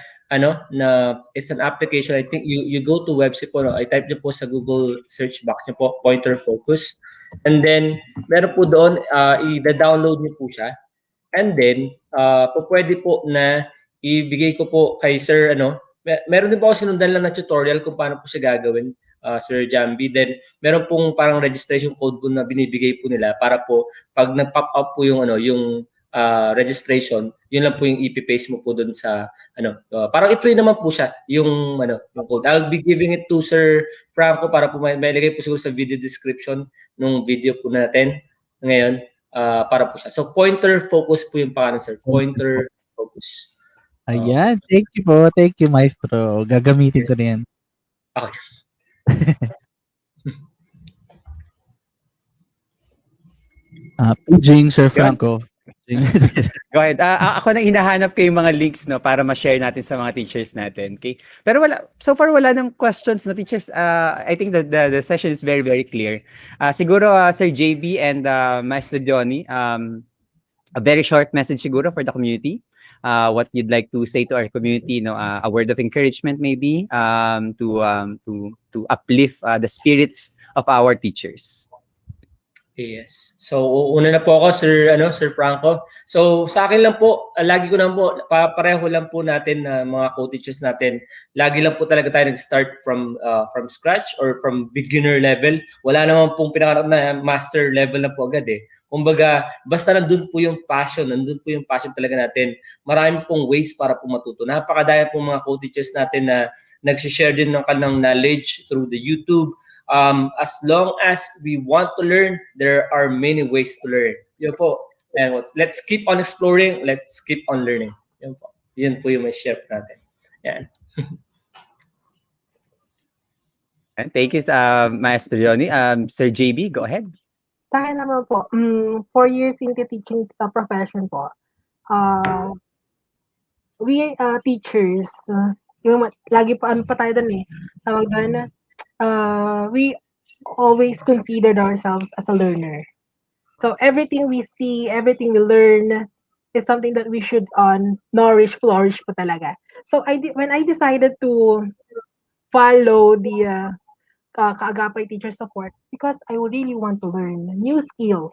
it's an application. I think you go to website po, no? I type niyo po sa Google search box niyo po pointer focus, and then meron po doon i-download niyo po siya, and then pwede po na ibigay ko po kay sir meron din po ako sinundan lang na tutorial kung paano po siya gagawin, Sir Jambi. Then meron pong parang registration code po na binibigay po nila para po pag nag-pop up po yung yung registration, yun lang po yung ipi-paste mo po doon sa parang i-free naman po siya yung yung code. I'll be giving it to Sir Franco para po may ilagay po siguro sa video description nung video po natin ngayon, para po siya. So pointer focus po yung pangalan, sir. Pointer focus. Ayan, thank you po. Thank you, Maestro. Gagamitin ko na yan. Okay. Paging Sir Franco. Go ahead. Ako nang hinahanap ko yung mga links, no, para ma-share natin sa mga teachers natin. Okay? Pero so far wala nang questions na teachers. I think the session is very clear. Siguro Sir JB and Maestro Johnny, a very short message siguro for the community. What you'd like to say to our community, a word of encouragement maybe, to uplift the spirits of our teachers. Yes. So una na po ako, Sir Franco. So sa akin lang po, lagi ko lang po pareho lang po natin na mga co-teachers natin. Lagi lang po talaga tayo nag-start from scratch or from beginner level. Wala naman pong pinakarap na master level na po agad eh. Kumbaga, basta nandun po yung passion talaga natin. Marami pong ways para po matuto. Napakadami pong mga co-teachers natin na nag-share din ng kanilang knowledge through the YouTube. As long as we want to learn, there are many ways to learn. Yun po. And let's keep on exploring. Let's keep on learning. Yun po. Yun po yung may share natin. Yan. Thank you, Maestro Johnny. Sir JB, go ahead. Sa akin naman po, 4 years into teaching profession po, we teachers, yung lagi pa ano pa tayo doon eh, tawag doon, we always considered ourselves as a learner. So everything we see, everything we learn is something that we should flourish pa talaga. So when I decided to follow the kaagapay teacher support, because I really want to learn new skills.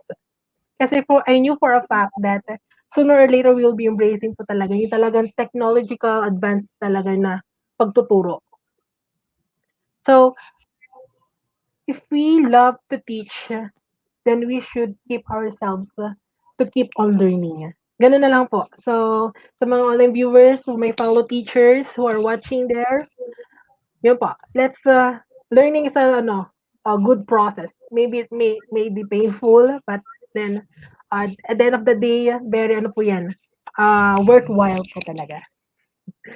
Kasi I knew for a fact that sooner or later we will be embracing po talaga yung talagang technological advance talaga na pagtuturo. So, if we love to teach, then we should keep ourselves to keep on learning. Ganun na lang po. So, sa mga online viewers, my fellow teachers who are watching there, yun po. Learning is a good process. Maybe it may be painful, but then At the end of the day, very ano po yan, worthwhile po talaga.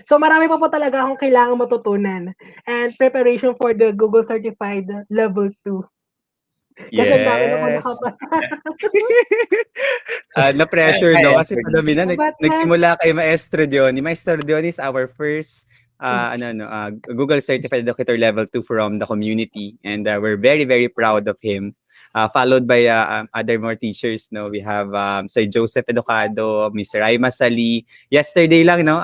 So marami pa po talaga akong kailangang matutunan and preparation for the Google Certified Level 2. Kasi ang dami na po Yes. nakapasa. Na-pressure, no? Kasi Maestro madami na. But Nagsimula kay Maestro Dion. Maestro Dion is our first Google Certified Educator Level 2 from the community. And we're very, very proud of him. Followed by other more teachers, no? We have Sir Joseph Educado, Miss Raima Sali. Yesterday lang, no?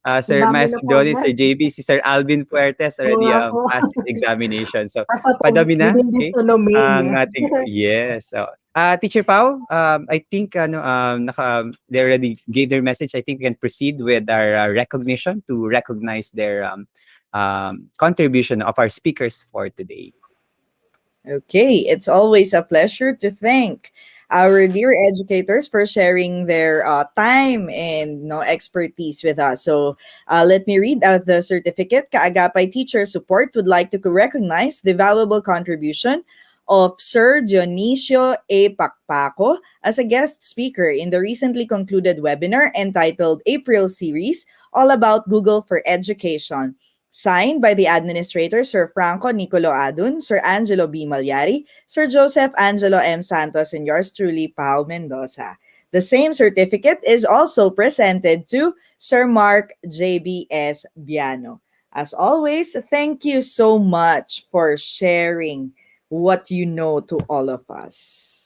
ang Sir dami na Maestro po Dion, agad. Sir JB, si Sir Alvin Puertes Oo already nga po. passed his examination. So, Dapat padami na. within this Okay? domain. Ang ating, yes. So, Teacher Pau, I think they already gave their message. I think we can proceed with our recognition to recognize their contribution of our speakers for today. Okay, it's always a pleasure to thank our dear educators for sharing their time and expertise with us. So let me read out the certificate. Kaagapay Teacher Support would like to recognize the valuable contribution of Sir Dionisio A. Pacpaco as a guest speaker in the recently concluded webinar entitled April Series, all about Google for Education. Signed by the administrator, Sir Franco Nicolo Adun, Sir Angelo B. Malyari, Sir Joseph Angelo M. Santos, and yours truly, Pao Mendoza. The same certificate is also presented to Sir Mark J.B.S. Biano. As always, thank you so much for sharing what you know to all of us.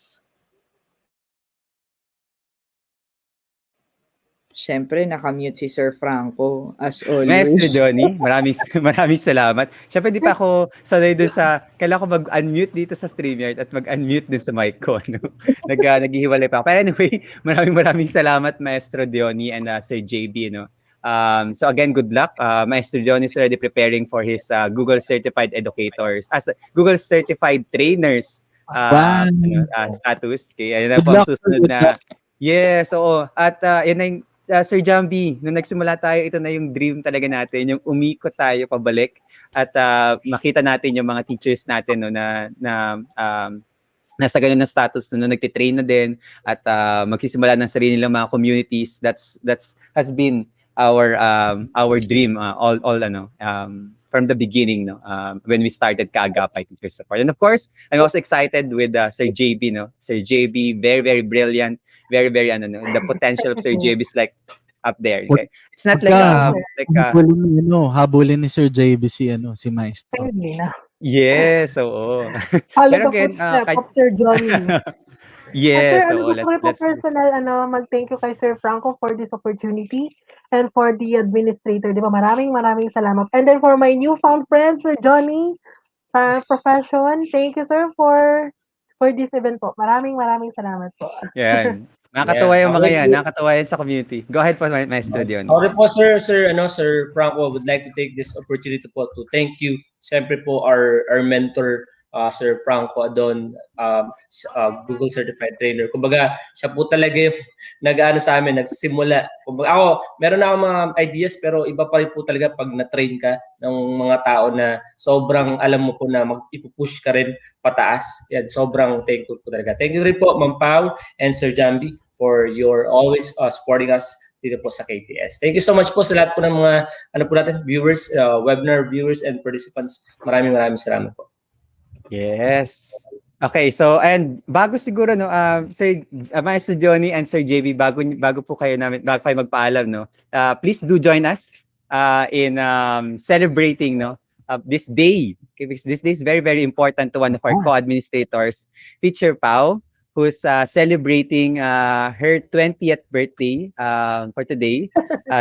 Siyempre, nakamute si Sir Franco, as Maestro always. Johnny, maraming maraming salamat. Siyempre, di pa ako sanay dun sa, kailangan ko mag-unmute dito sa StreamYard at mag-unmute din sa mic ko. No? Naghihiwalay pa ako. Pero anyway, maraming salamat, Maestro Diony and Sir JB. No? So again, good luck. Maestro Diony is already preparing for his Google Certified Educators, as Google Certified Trainers Wow. status. Okay, ayun na Good po ang luck, sir. susunod Good na. Yes, oo. At yun na yung Sir Jambi, nung nagsimula tayo, ito na yung dream talaga natin, yung umikot tayo pabalik at makita natin yung mga teachers natin no, nasa ganun na status no, nagtitrain na din at magsisimula ng sarili nilang mga communities. That's has been our dream from the beginning when we started Kaagapay Teacher Support. And of course, I'm also excited with Sir JB, no. Sir JB, very very brilliant, very very the potential of Sir JB is like up there. Okay? It's not like habulin ni Sir JB si Maestro. Hindi na. yes, oo. Follow Pero the again, footsteps of Sir Johnny. yes, Sir, so gusto ko rin po let's personal mag-thank you kay Sir Franco for this opportunity and for the administrator. Di ba? Maraming salamat. And then for my newfound friend, Sir Johnny, sa profession, thank you, sir, for this event po. Maraming salamat po. yan. Nakakatuwa yung mga Okay. yan. Nakakatuwa yan sa community. Go ahead po, Maestro Dion. Okay po, Sir Franco, would like to take this opportunity po to thank you. Siyempre po, our mentor, Sir Franco Adon, Google Certified Trainer. Kumbaga, siya po talaga yung nag-ano sa amin, nagsimula. Kumbaga, ako, meron na akong mga ideas, pero iba pa rin po talaga pag na-train ka ng mga tao na sobrang alam mo po na ipupush ka rin pataas. Yan, sobrang thankful po talaga. Thank you rin po, Ma'am Pao and Sir Jambi, for your always supporting us dito po sa KTS. Thank you so much po sa lahat po ng mga viewers, webinar viewers and participants. Maraming salamat po. Yes. Okay, so and bago siguro Sir Maestro Johnny and Sir JB, bago po kayo magpaalam please do join us in celebrating this day. Okay, because this day is very very important to one of our co-administrators, Teacher Pau, who's celebrating her 20th birthday for today.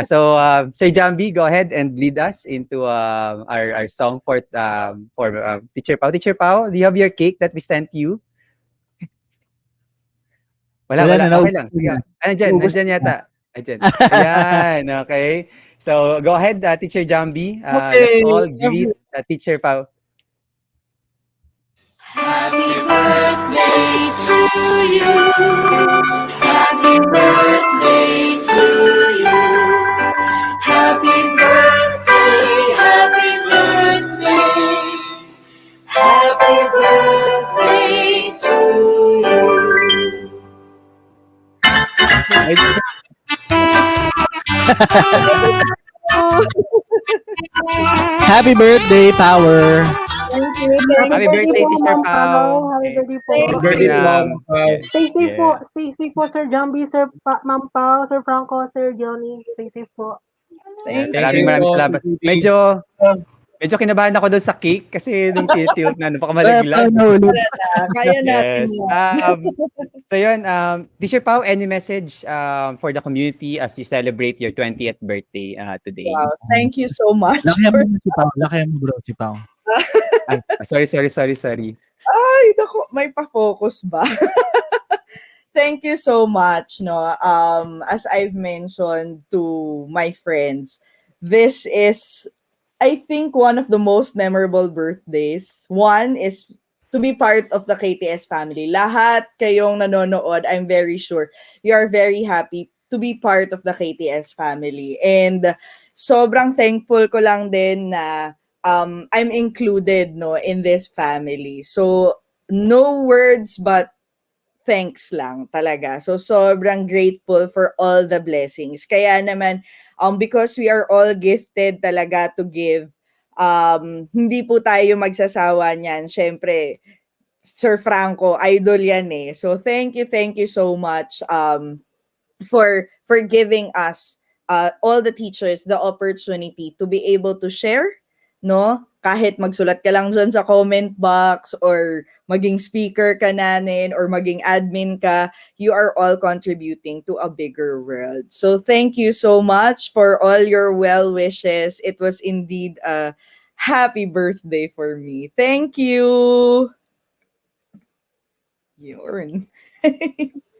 So Sir Jambi, go ahead and lead us into our song for Teacher Pau. Teacher Pau, do you have your cake that we sent you? Wala. Okay lang. Andyan yata. Ayan, okay. So go ahead, Teacher Jambi. Let's all greet Teacher Pau. Happy birthday to you. Happy birthday to you. Happy birthday, happy birthday. Happy birthday to you. Happy birthday, Power! Thank you. Thank Happy you. birthday, Teacher Ma'am Pao. Pao. Happy Okay. birthday po. Happy Thank you for birthday the, po, yes, Stay safe po, Sir Jambi, Ma'am Pao, Sir Franco, Sir Johnny. Stay safe po. yeah, Thank Thank maraming you you. maraming po, salamat. Sir JP. Medyo kinabahan ako doon sa cake kasi nung tilt na, baka malaglag. Nahulog. Kaya natin Yes. yan. So yun, Teacher Pao, any message for the community as you celebrate your 20th birthday today? Wow. Thank you so much. Lakihan mo si Pao. Lakihan mo bro, si Pao. Ay, sorry. Ay, naku, may pa-focus ba? Thank you so much, no. As I've mentioned to my friends, this is, I think, one of the most memorable birthdays. One is to be part of the KTS family. Lahat kayong nanonood, I'm very sure you are very happy to be part of the KTS family. And sobrang thankful ko lang din na I'm included, no, in this family. So no words but thanks lang talaga. So sobrang grateful for all the blessings. Kaya naman because we are all gifted talaga to give, hindi po tayo magsasawa niyan. Syempre, Sir Franco, idol yan eh. So thank you so much for giving us all the teachers the opportunity to be able to share, no? Kahit magsulat ka lang dyan sa comment box or maging speaker ka namin or maging admin ka, you are all contributing to a bigger world. So thank you so much for all your well wishes. It was indeed a happy birthday for me. Thank you. Yun.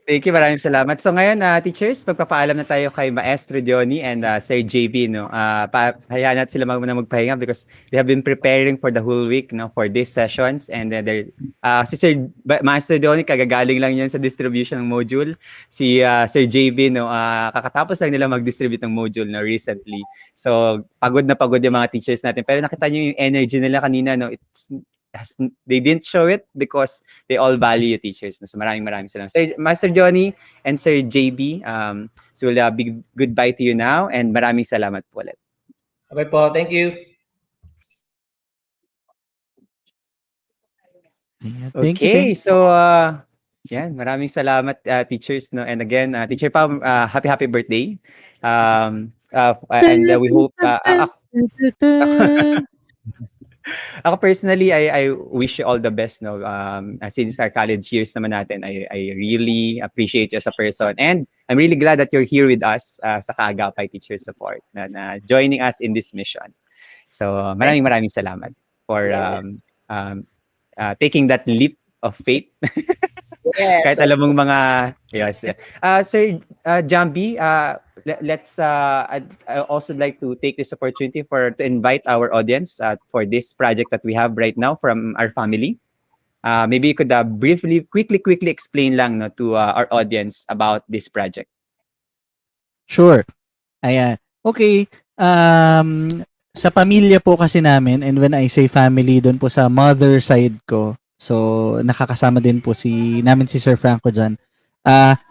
Thank you, maraming salamat. So ngayon, teachers, magpapaalam na tayo kay Maestro Johnny and Sir JB, no. Hayaan natin sila muna magpahinga because they have been preparing for the whole week, no, for these sessions, and then si Maestro Johnny kagagaling lang yan sa distribution ng module. Si Sir JB, no, kakatapos lang nila mag-distribute ng module, no, recently. So pagod na pagod yung mga teachers natin. Pero nakita niyo yung energy nila kanina, no. They didn't show it because they all value teachers. So maraming salamat. Sir Master Johnny and Sir JB, so we'll big goodbye to you now and maraming salamat po ulit. Okay po, thank you. Thank Okay, you. so yan, maraming salamat teachers, no. And again, Teacher Pao, happy birthday. And we hope ako personally, I wish you all the best, no. Since our college years naman natin, I really appreciate you as a person, and I'm really glad that you're here with us sa Kaagapay Teacher Support na joining us in this mission. So maraming salamat for taking that leap of faith. Yes. Kahit alam mong mga yes. Sir Jambi, let's I'd also like to take this opportunity to invite our audience for this project that we have right now from our family. Maybe you could quickly explain lang, no, to our audience about this project. Sure. Ayan. Okay. Sa pamilya po kasi namin, and when I say family, doon po sa mother side ko, so nakakasama din po namin si Sir Franco dyan.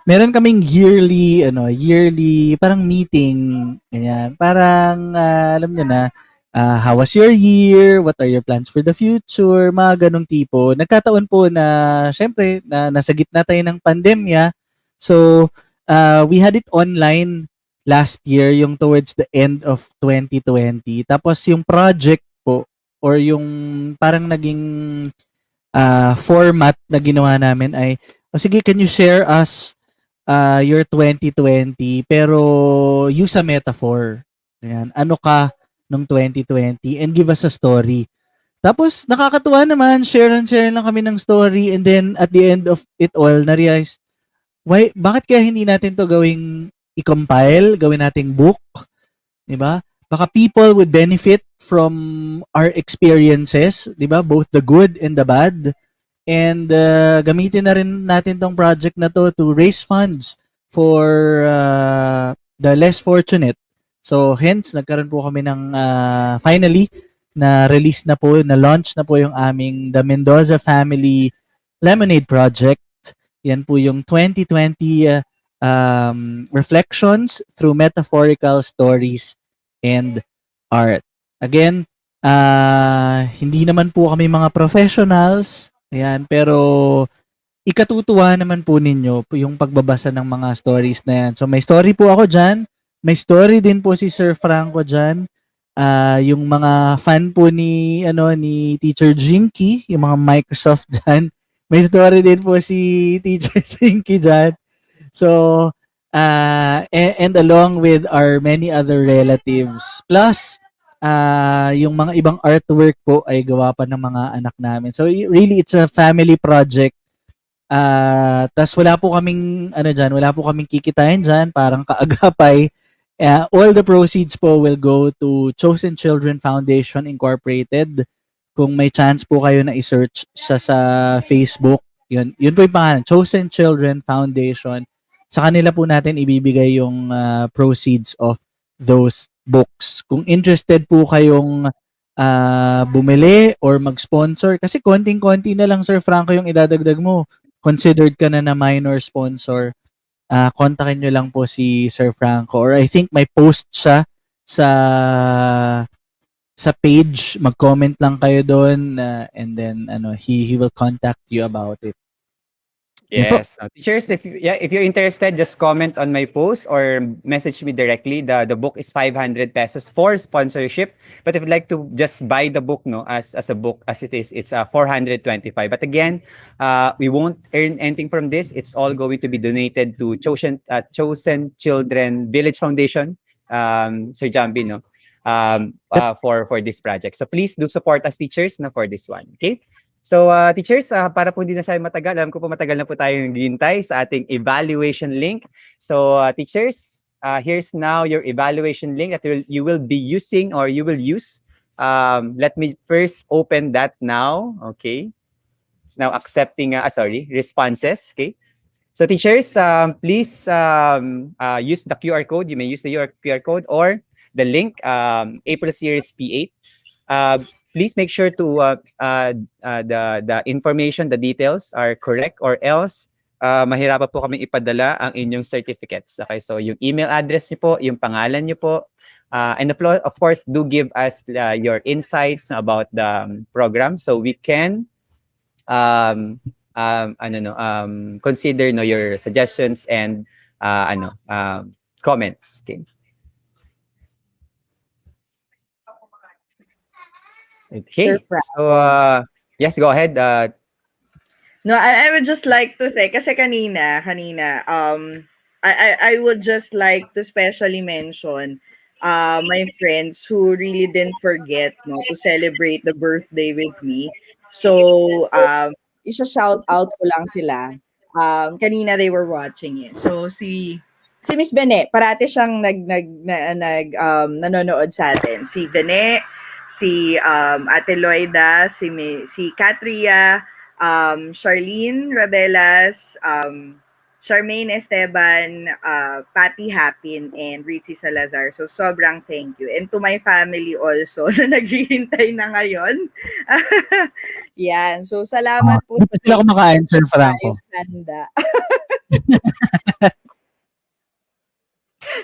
Meron kaming yearly parang meeting, ganyan. Parang alam niyo na, how was your year? What are your plans for the future? Mga ganong tipo. Nagkataon po na syempre na nasa gitna tayo ng pandemya. So we had it online last year, yung towards the end of 2020. Tapos yung project po or yung parang naging format na ginawa namin ay, sige, can you share us your 2020 pero use a metaphor. Ayan, ano ka nung 2020 and give us a story. Tapos nakakatuwa naman, share lang kami ng story, and then at the end of it all, na-realize, bakit kaya hindi natin to i-compile, gawin nating book, di ba? Baka people would benefit from our experiences, di ba? Both the good and the bad. And gamitin na rin natin tong project na to raise funds for the less fortunate. So hence, nagkaroon po kami ng finally, na-release na po, na-launch na po yung aming The Mendoza Family Lemonade Project. Yan po yung 2020 reflections through metaphorical stories and art. Again, hindi naman po kami mga professionals, ayan, pero ikatutuwa naman po ninyo yung pagbabasa ng mga stories na yan. So may story po ako dyan, may story din po si Sir Franco dyan. Yung mga fan po ni Teacher Jinky, yung mga Microsoft dyan, may story din po si Teacher Jinky dyan. So, and along with our many other relatives. Plus, yung mga ibang artwork po ay gawa pa ng mga anak namin. So, really, it's a family project. Tas wala po kaming, wala po kaming kikitain dyan, parang kaagapay. All the proceeds po will go to Chosen Children Foundation Incorporated. Kung may chance po kayo na i-search siya sa Facebook, yun po yung pangalan, Chosen Children Foundation. Sa kanila po natin ibibigay yung proceeds of those books. Kung interested po kayong bumili or mag-sponsor, kasi konting-konti na lang, Sir Franco, yung idadagdag mo. Considered ka na minor sponsor, kontakin nyo lang po si Sir Franco. Or I think may post siya sa page. Mag-comment lang kayo doon and then he will contact you about it. Yes. Teachers, if you're interested, just comment on my post or message me directly. The book is 500 pesos for sponsorship. But if you'd like to just buy the book as a book as it is, it's 425. But again, we won't earn anything from this. It's all going to be donated to Chosen Children Village Foundation, Sir Jambi, for this project. So please do support us, teachers, for this one. Okay? So, teachers, para po hindi na siya matagal, alam ko po matagal na po tayo naghihintay sa ating evaluation link. So, teachers, here's now your evaluation link that you will be using or you will use. Let me first open that now. Okay. It's now accepting, responses. Okay. So, teachers, please use the QR code. You may use the QR code or the link, April Series P8. Please make sure to the information, the details are correct, or else mahirapan po kami ipadala ang inyong certificates. Okay, so yung email address niyo po, yung pangalan niyo po, and of course, do give us your insights about the program so we can consider your suggestions and comments. Okay. Okay. So, yes, go ahead. No, I would just like to say, kasi kanina, I would just like to specially mention my friends who really didn't forget to celebrate the birthday with me. So, isa-shout out ko lang sila. Kanina they were watching it. So, si Miss Bene, parati siyang nanonood sa atin. Si Bene, si Ate Loida, si Katria, Charlene Rabelas, Charmaine Esteban, Patty Hapin, and Ritzy Salazar. So sobrang thank you. And to my family also na naghihintay na ngayon. Yan. So salamat po. Hindi pa sila kumakain, Sir Franco.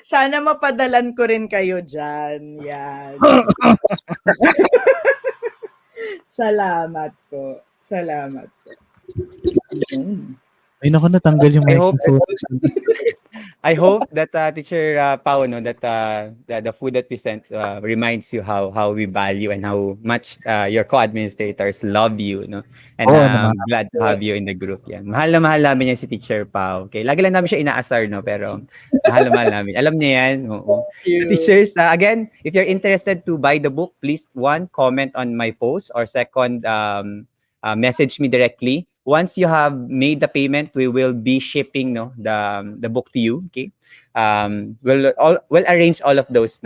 Sana mapadalan ko rin kayo dyan. Yan. Salamat po. Ay, naku, natanggal yung microphone. I hope that Teacher Pao, that the food that we sent reminds you how we value and how much your co-administrators love you, and glad to have you in the group. Yan. Mahal na mahal namin yan si Teacher Pao. Okay, lagi lang namin siya inaasar, pero mahal na mahal namin. Alam niya yan. Oo. So, teachers, again, if you're interested to buy the book, please comment on my post, or second, message me directly. Once you have made the payment, we will be shipping the book to you. Okay, we'll arrange all of those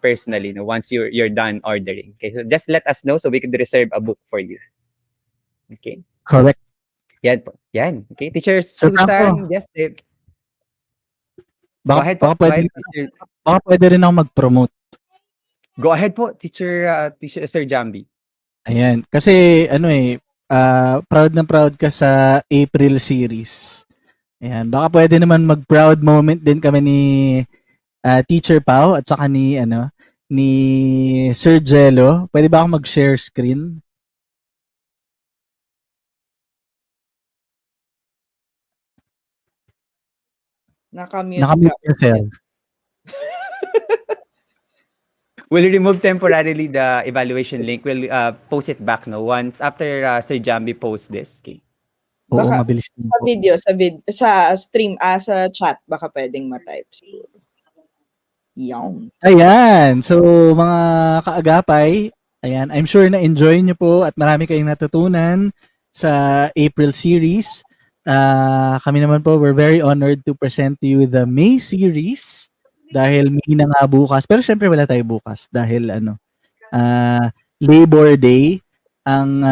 personally. Once you're done ordering. Okay, so just let us know so we can reserve a book for you. Okay. Correct. Yan po. Yan. Okay, Teacher Sir Susan. Franco. Yes. Go Baka, ahead baka, po. baka pwede rin ako mag-promote. Go ahead po, Teacher Sir Jambi. Ayan. Kasi proud na proud ka sa April series. Ayan, baka pwede naman mag-proud moment din kami ni Teacher Pau at saka ni Sir Jello. Pwede ba ako mag-share screen? Nakamute Nakamute ka. ka, sir. We'll remove temporarily the evaluation link. We'll post it back no once after Sir Jambi posts this. Okay. Oo, Baka mabilis din sa po. video, sa stream, sa chat, baka pwedeng ma-type siguro. Yan. Ayan. So, mga kaagapay, ayan, I'm sure na enjoy nyo po at marami kayong natutunan sa April series. Kami naman po, we're very honored to present to you the May series dahil May na nga bukas. Pero syempre wala tayo bukas dahil Labor Day. Ang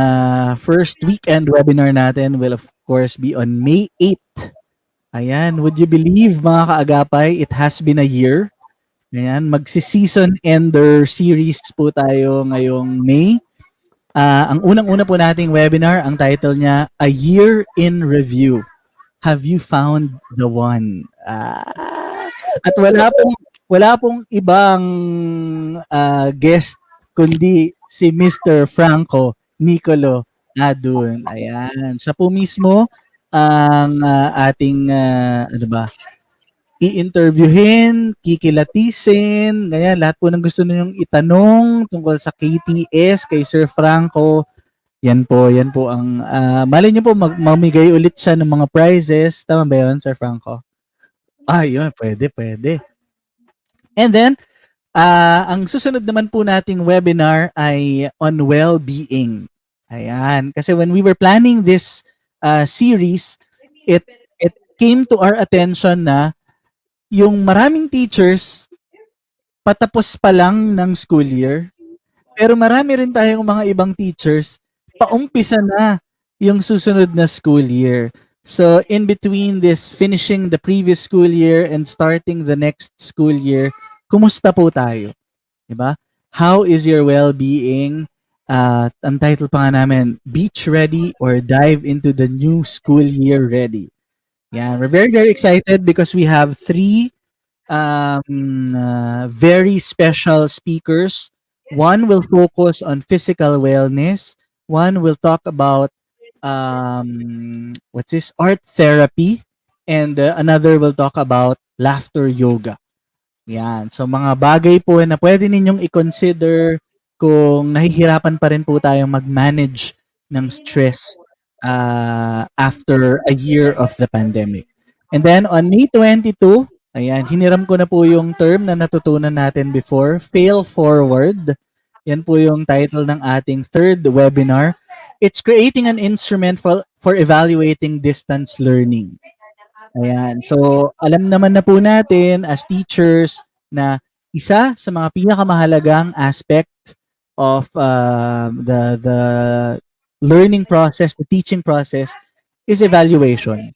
first weekend webinar natin will of course be on May 8. Ayan, would you believe mga kaagapay, it has been a year. Ayan, magsi-season ender series po tayo ngayong May. Ang unang-una po nating webinar, ang title niya, A Year in Review. Have you found the one? At wala pong ibang guest kundi si Mr. Franco Nicolo Adun. Ayan, siya po mismo ang ating i-interviewin, kikilatisin, ganyan, lahat po ng gusto ninyong itanong tungkol sa KTS kay Sir Franco. Yan po ang malay niyo po mamigay ulit siya ng mga prizes. Tama ba 'yun, Sir Franco? Yun, pwede. And then ang susunod naman po nating webinar ay on well-being. Ayan, kasi when we were planning this series, it came to our attention na yung maraming teachers, patapos pa lang ng school year, pero marami rin tayong mga ibang teachers, paumpisa na yung susunod na school year. So, in between this finishing the previous school year and starting the next school year, kumusta po tayo? Diba? How is your well-being? Ang title pa nga namin, Beach Ready or Dive into the New School Year Ready. Yeah, we're very, very excited because we have 3 very special speakers. One will focus on physical wellness. One will talk about art therapy, and another will talk about laughter yoga. Yan. So mga bagay po na pwede ninyong i-consider kung nahihirapan pa rin po tayong mag-manage ng stress after a year of the pandemic. And then on May 22, ayan, hiniram ko na po yung term na natutunan natin before, fail forward. Yan po yung title ng ating third webinar. It's creating an instrument for evaluating distance learning. Ayan. So, alam naman na po natin as teachers na isa sa mga pinakamahalagang aspect of the learning process, the teaching process is evaluation.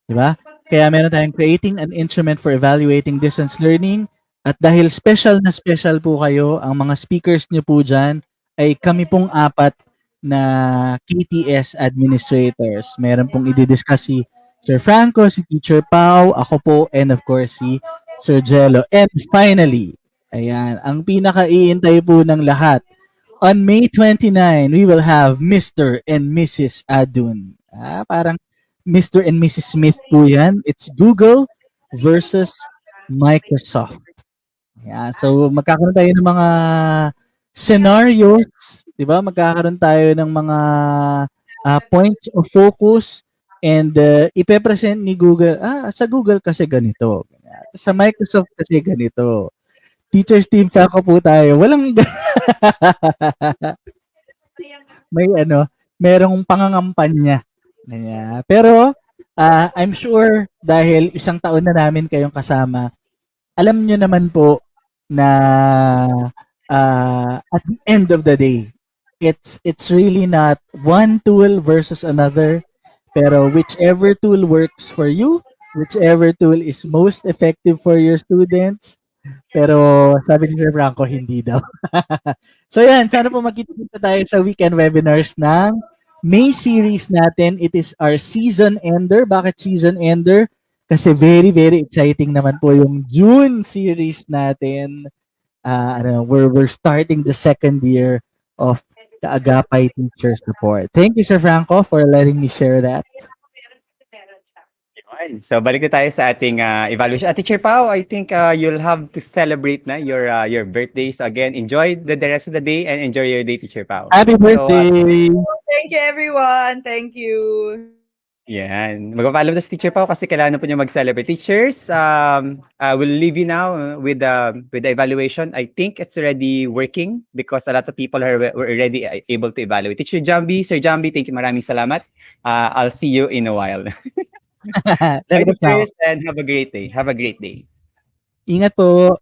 Diba? Kaya meron tayong creating an instrument for evaluating distance learning. At dahil special na special po kayo, ang mga speakers nyo po dyan ay kami pong 4 na KTS administrators. Meron pong i-discuss si Sir Franco, si Teacher Pau, ako po, and of course si Sir Jello. And finally, ayan, ang pinaka-iintay po ng lahat, on May 29, we will have Mr. and Mrs. Adun. Parang Mr. and Mrs. Smith po yan. It's Google versus Microsoft. Yeah, so magkakaroon tayo ng mga scenarios, 'di ba? Magkakaroon tayo ng mga points of focus and ipe-present ni Google. Sa Google kasi ganito. Sa Microsoft kasi ganito. Teachers team Franco po tayo. Walang merong pangangampanya. Pero I'm sure dahil isang taon na namin kayong kasama, alam nyo naman po na at the end of the day, it's really not one tool versus another, pero whichever tool works for you, whichever tool is most effective for your students, pero sabi ni Sir Franco, hindi daw. So yan, sana po magkita tayo sa weekend webinars ng May series natin. It is our season ender. Bakit season ender? Kasi very, very exciting naman po yung June series natin. We're starting the second year of the Agapay Teacher Support. Thank you, Sir Franco, for letting me share that. Ayun. So balik na tayo sa ating evaluation. Teacher Pao, I think you'll have to celebrate na your birthday. So again, enjoy the rest of the day and enjoy your day, Teacher Pao. Happy So, birthday! Thank you, everyone. Thank you. yan. Magpapaalam na si Teacher Pao kasi kailangan na po niya mag-celebrate. Teachers, we'll leave you now with the evaluation. I think it's already working because a lot of people were already able to evaluate. Teacher Jambi, Sir Jambi, thank you, maraming salamat. I'll see you in a while. Bye, Nagabot na ako. teachers, and have a great day. Have a great day. Ingat po.